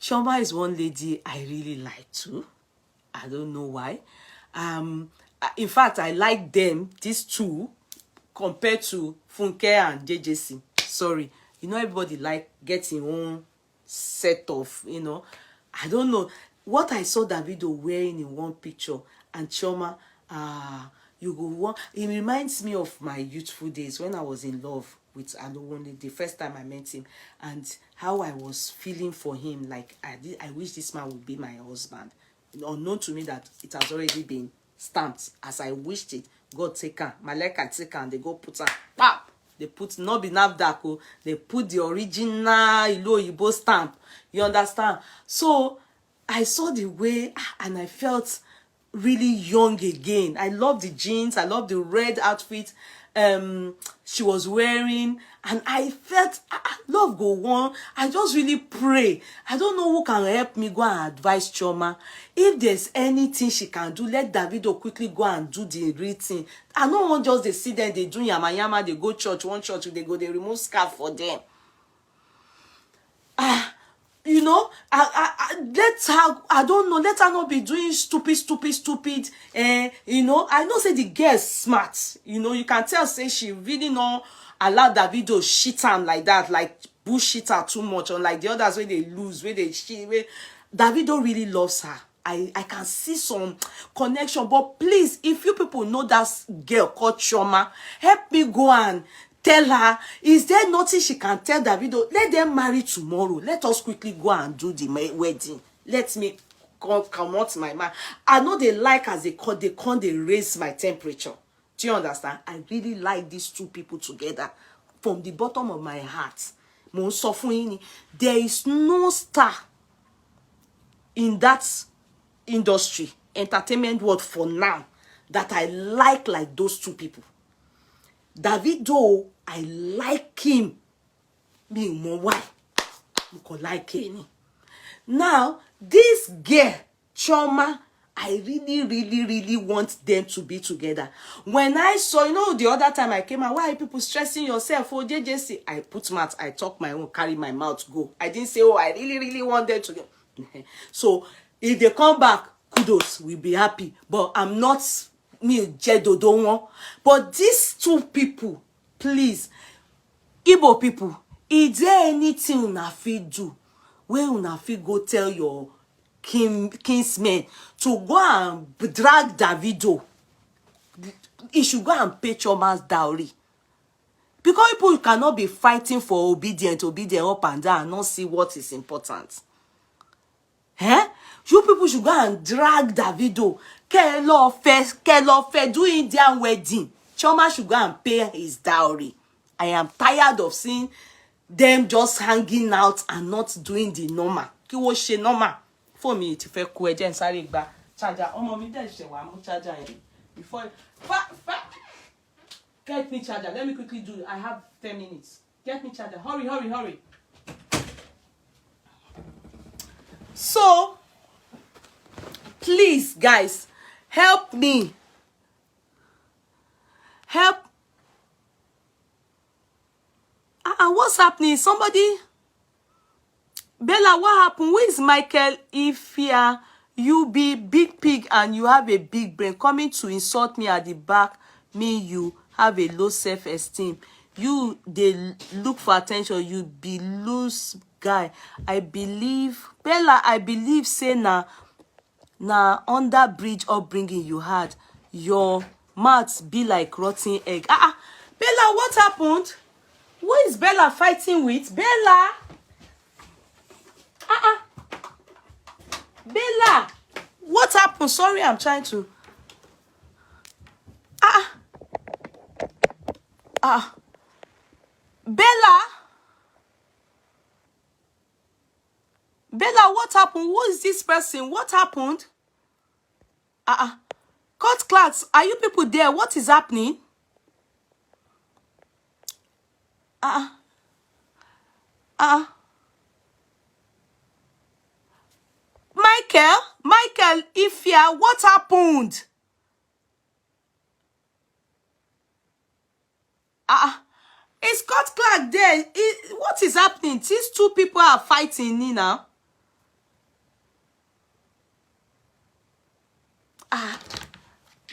Chioma is one lady I really like too. I don't know why. In fact, I like them, these two, compared to Funke and JJC. Sorry. You know, everybody like getting own set of, you know. I don't know. What I saw Davido wearing in one picture and Chioma, you go one. It reminds me of my youthful days when I was in love with Alowonle, the first time I met him, and how I was feeling for him. Like, I wish this man would be my husband. Unknown to me that it has already been stamped as I wished it. God take her, Maleka take her, and they go put her, pop. They put, not be NAFDAC, they put the original Iloyibo stamp. You understand? So I saw the way, and I felt really young again. I love the jeans, I love the red outfit she was wearing, and I felt love go on. I just really pray. I don't know who can help me go and advise Chioma. If there's anything she can do, let Davido quickly go and do the real thing. I don't want just they see them, they do yama, they go church, one church, they go, they remove scarf for them. You know, let her, I don't know, let her not be doing stupid, you know. I know say the girl is smart, you know, you can tell, say she really not allow Davido shit her like that, like bullshit her too much, unlike the others where they lose, where they shit, where Davido really loves her. I can see some connection, but please, if you people know that girl called Chioma, help me go and tell her, is there nothing she can tell Davido? Let them marry tomorrow. Let us quickly go and do the wedding. Let me come out my mind. I know they like as they raise my temperature. Do you understand? I really like these two people together from the bottom of my heart. There is no star in that industry, entertainment world for now, that I like those two people. Davido, I like him. Me more why? I like him. Now, this girl, Chioma, I really want them to be together. When I saw, you know, the other time I came out, why are people stressing yourself? Oh, JJC, I put mouth, I talk my own, carry my mouth, go. I didn't say, oh, I really want them to get. So if they come back, kudos, we'll be happy. But I'm not me, Jedo, don't want. But these two people, please, Igbo people, is there anything una fit do where una fit go tell your kinsmen to go and drag Davido? He should go and pay Choma's dowry. Because people cannot be fighting for obedient up and down and not see what is important. Eh? You people should go and drag Davido. Kelo fe do Indian wedding. Choma should go and pay his dowry. I am tired of seeing them just hanging out and not doing the normal. Kí wọ́n ṣe normal. For me, ti fẹ́ kú ẹjẹ́ ń sáré gba charger. Ọmọ mi dẹ̀ ṣe wá mú charger yẹn. Before get me charger. Let me quickly do it. I have 10 minutes. Get me charger. Hurry. So, please, guys, help me. Help. What's happening? Somebody. Bella, what happened? Who is Michael Ifia? You be big pig and you have a big brain. Coming to insult me at the back, me, you have a low self-esteem. You, they look for attention. You be loose guy. I believe, Bella, I believe, say na under bridge upbringing you had. Your mouth be like rotten egg. Bella, what happened? Who is Bella fighting with? Bella! Bella! What happened? Sorry, I'm trying to... Bella! Bella, what happened? Who is this person? What happened? Court clerks, are you people there? What is happening? Michael Ifia, what happened? Is Court Clark there? What is happening? These two people are fighting, Nina.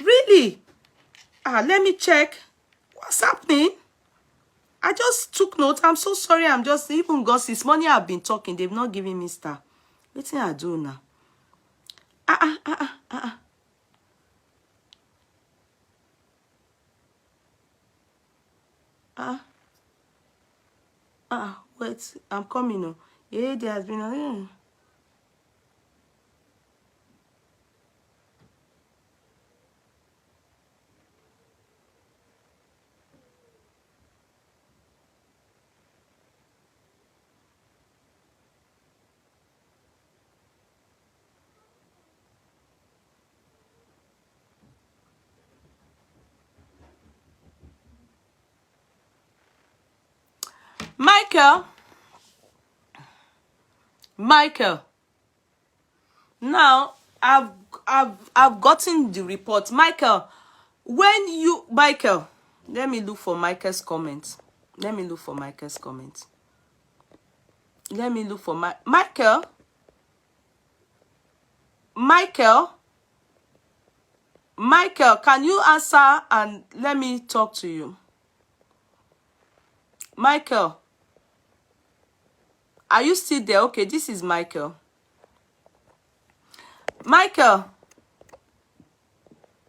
Really? Let me check. What's happening? I just took note. I'm so sorry. I'm just, even God, since morning I've been talking. They've not given me star. What thing I do now? Wait, I'm coming now. Yeah, there has been a... Michael. Now I've gotten the report. Michael, let me look for Michael's comment. Michael. Michael, can you answer and let me talk to you? Michael, are you still there? Okay, this is Michael.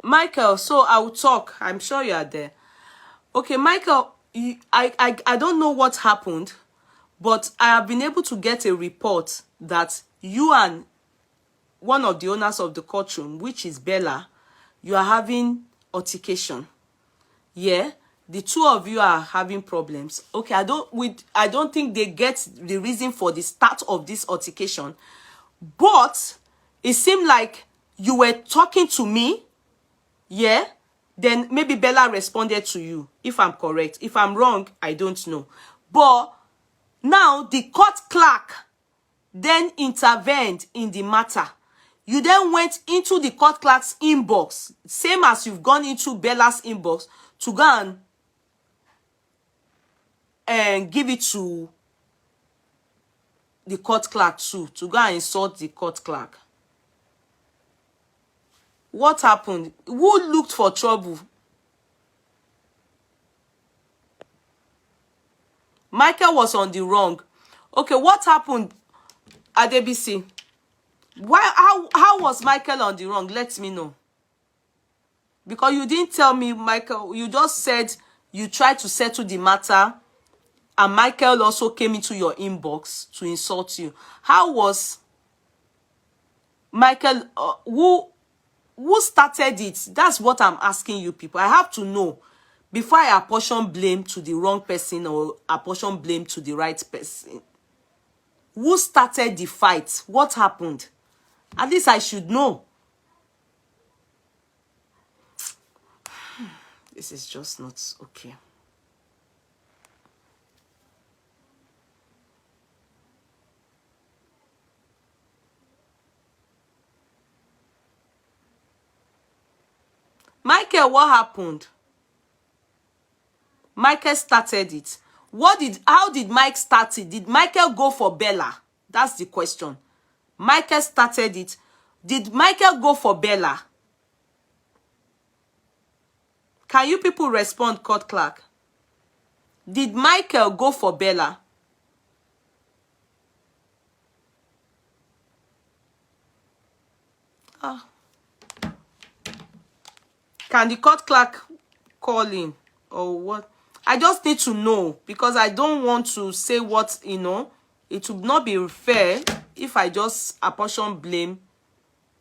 Michael, so I will talk. I'm sure you are there. Okay, Michael, I don't know what happened, but I have been able to get a report that you and one of the owners of the courtroom, which is Bella, you are having altercation. Yeah, the two of you are having problems. Okay, I don't think they get the reason for the start of this altercation, but it seemed like you were talking to me. Yeah, then maybe Bella responded to you, if I'm correct. If I'm wrong, I don't know. But now the court clerk then intervened in the matter. You then went into the court clerk's inbox, same as you've gone into Bella's inbox, to go and give it to the court clerk too, to go and insult the court clerk. What happened? Who looked for trouble? Michael was on the wrong. Okay, what happened, Adebisi? How was Michael on the wrong? Let me know. Because you didn't tell me, Michael. You just said you tried to settle the matter, and Michael also came into your inbox to insult you. How was Michael? Who started it? That's what I'm asking you people. I have to know before I apportion blame to the wrong person or apportion blame to the right person. Who started the fight? What happened? At least I should know. This is just not okay. Michael, what happened? Michael started it. How did Mike start it? Did Michael go for Bella? That's the question. Michael started it. Did Michael go for Bella? Can you people respond, court clerk? Did Michael go for Bella? Can the court clerk call in or what? I just need to know, because I don't want to say what, you know, it would not be fair if I just apportion blame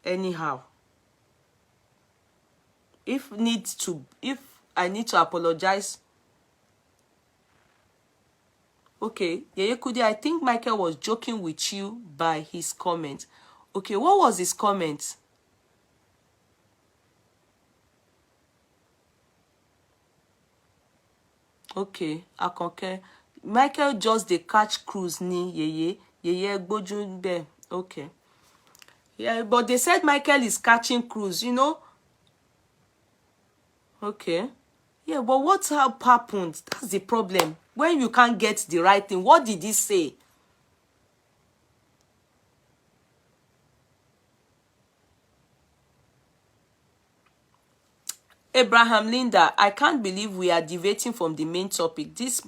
anyhow. If I need to apologize. Okay, Yeye Kudi, I think Michael was joking with you by his comment. Okay, what was his comment? Okay, Akonke. Michael just dey catch cruise ni Yeye Gboju be. Okay. Yeah, but they said Michael is catching cruise, you know. Okay. Yeah, but what happened? That's the problem. When you can't get the right thing, what did he say? Abraham Linda, I can't believe we are deviating from the main topic. These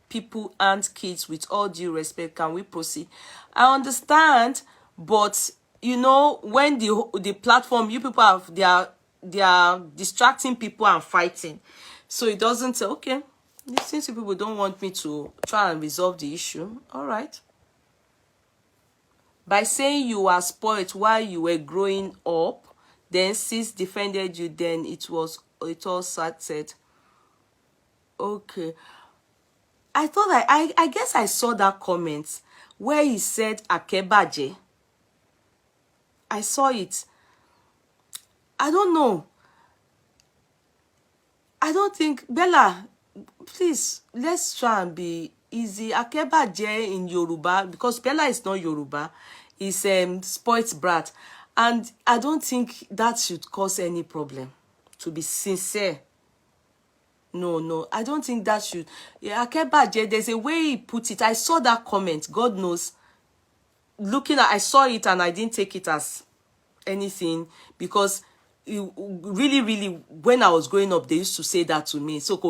people aren't kids, with all due respect. Can we proceed? I understand, but you know, when the platform, you people have, they are distracting people and fighting. So it doesn't say, okay, since you people don't want me to try and resolve the issue, all right. By saying you were spoiled while you were growing up, then sis defended you, then it all said. Okay. I thought I guess I saw that comment where he said Akebaje. I saw it. I don't know. I don't think, Bella, please, let's try and be easy. Akebaje in Yoruba, because Bella is not Yoruba, is spoilt brat. And I don't think that should cause any problem, to be sincere. No, I don't think that should. Yeah, Akebaje, there's a way he put it. I saw that comment, God knows. I saw it and I didn't take it as anything, because really, when I was growing up, they used to say that to me. So,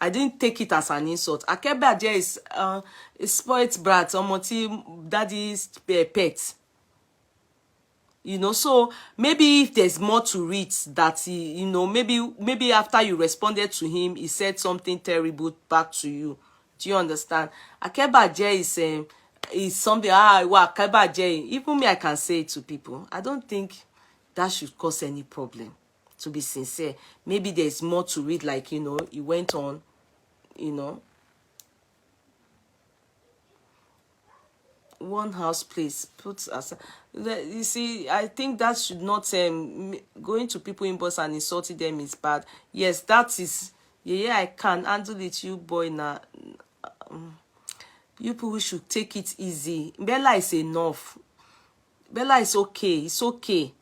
I didn't take it as an insult. Akebaje is a spoilt brat, omoti daddy's pet. You know, so maybe if there's more to it, that he, you know, maybe after you responded to him, he said something terrible back to you. Do you understand? Akebaje is something. Akebaje. Even me, I can say it to people. I don't think that should cause any problem. To be sincere, maybe there's more to it. Like, you know, he went on, you know. One house, please put aside. You see, I think that should not going to people inbox and insulting them is bad. Yes, that is. Yeah, I can handle it. You boy now. You people should take it easy. Bella is enough. Bella is okay. It's okay.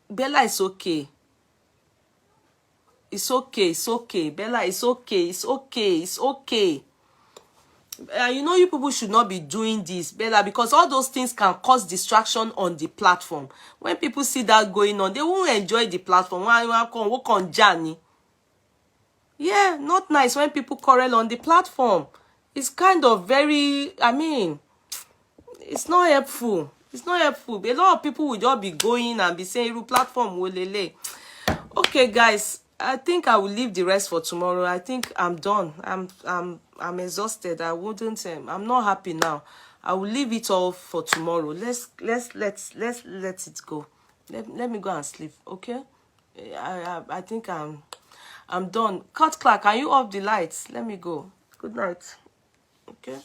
Bella is okay. It's okay. It's okay. Bella, it's okay. It's okay. It's okay. You know, you people should not be doing this, Bella, because all those things can cause distraction on the platform. When people see that going on, they won't enjoy the platform. Work on Johnny. Yeah, not nice when people quarrel on the platform. It's kind of very, I mean, it's not helpful. It's not helpful. A lot of people will just be going and be saying, platform will lele. Okay, guys, I think I will leave the rest for tomorrow. I think I'm done. I'm exhausted. I wouldn't. I'm not happy now. I will leave it all for tomorrow. Let's let it go. Let me go and sleep. Okay. I think I'm done. Cut clock. Can you off the lights? Let me go. Good night. Okay.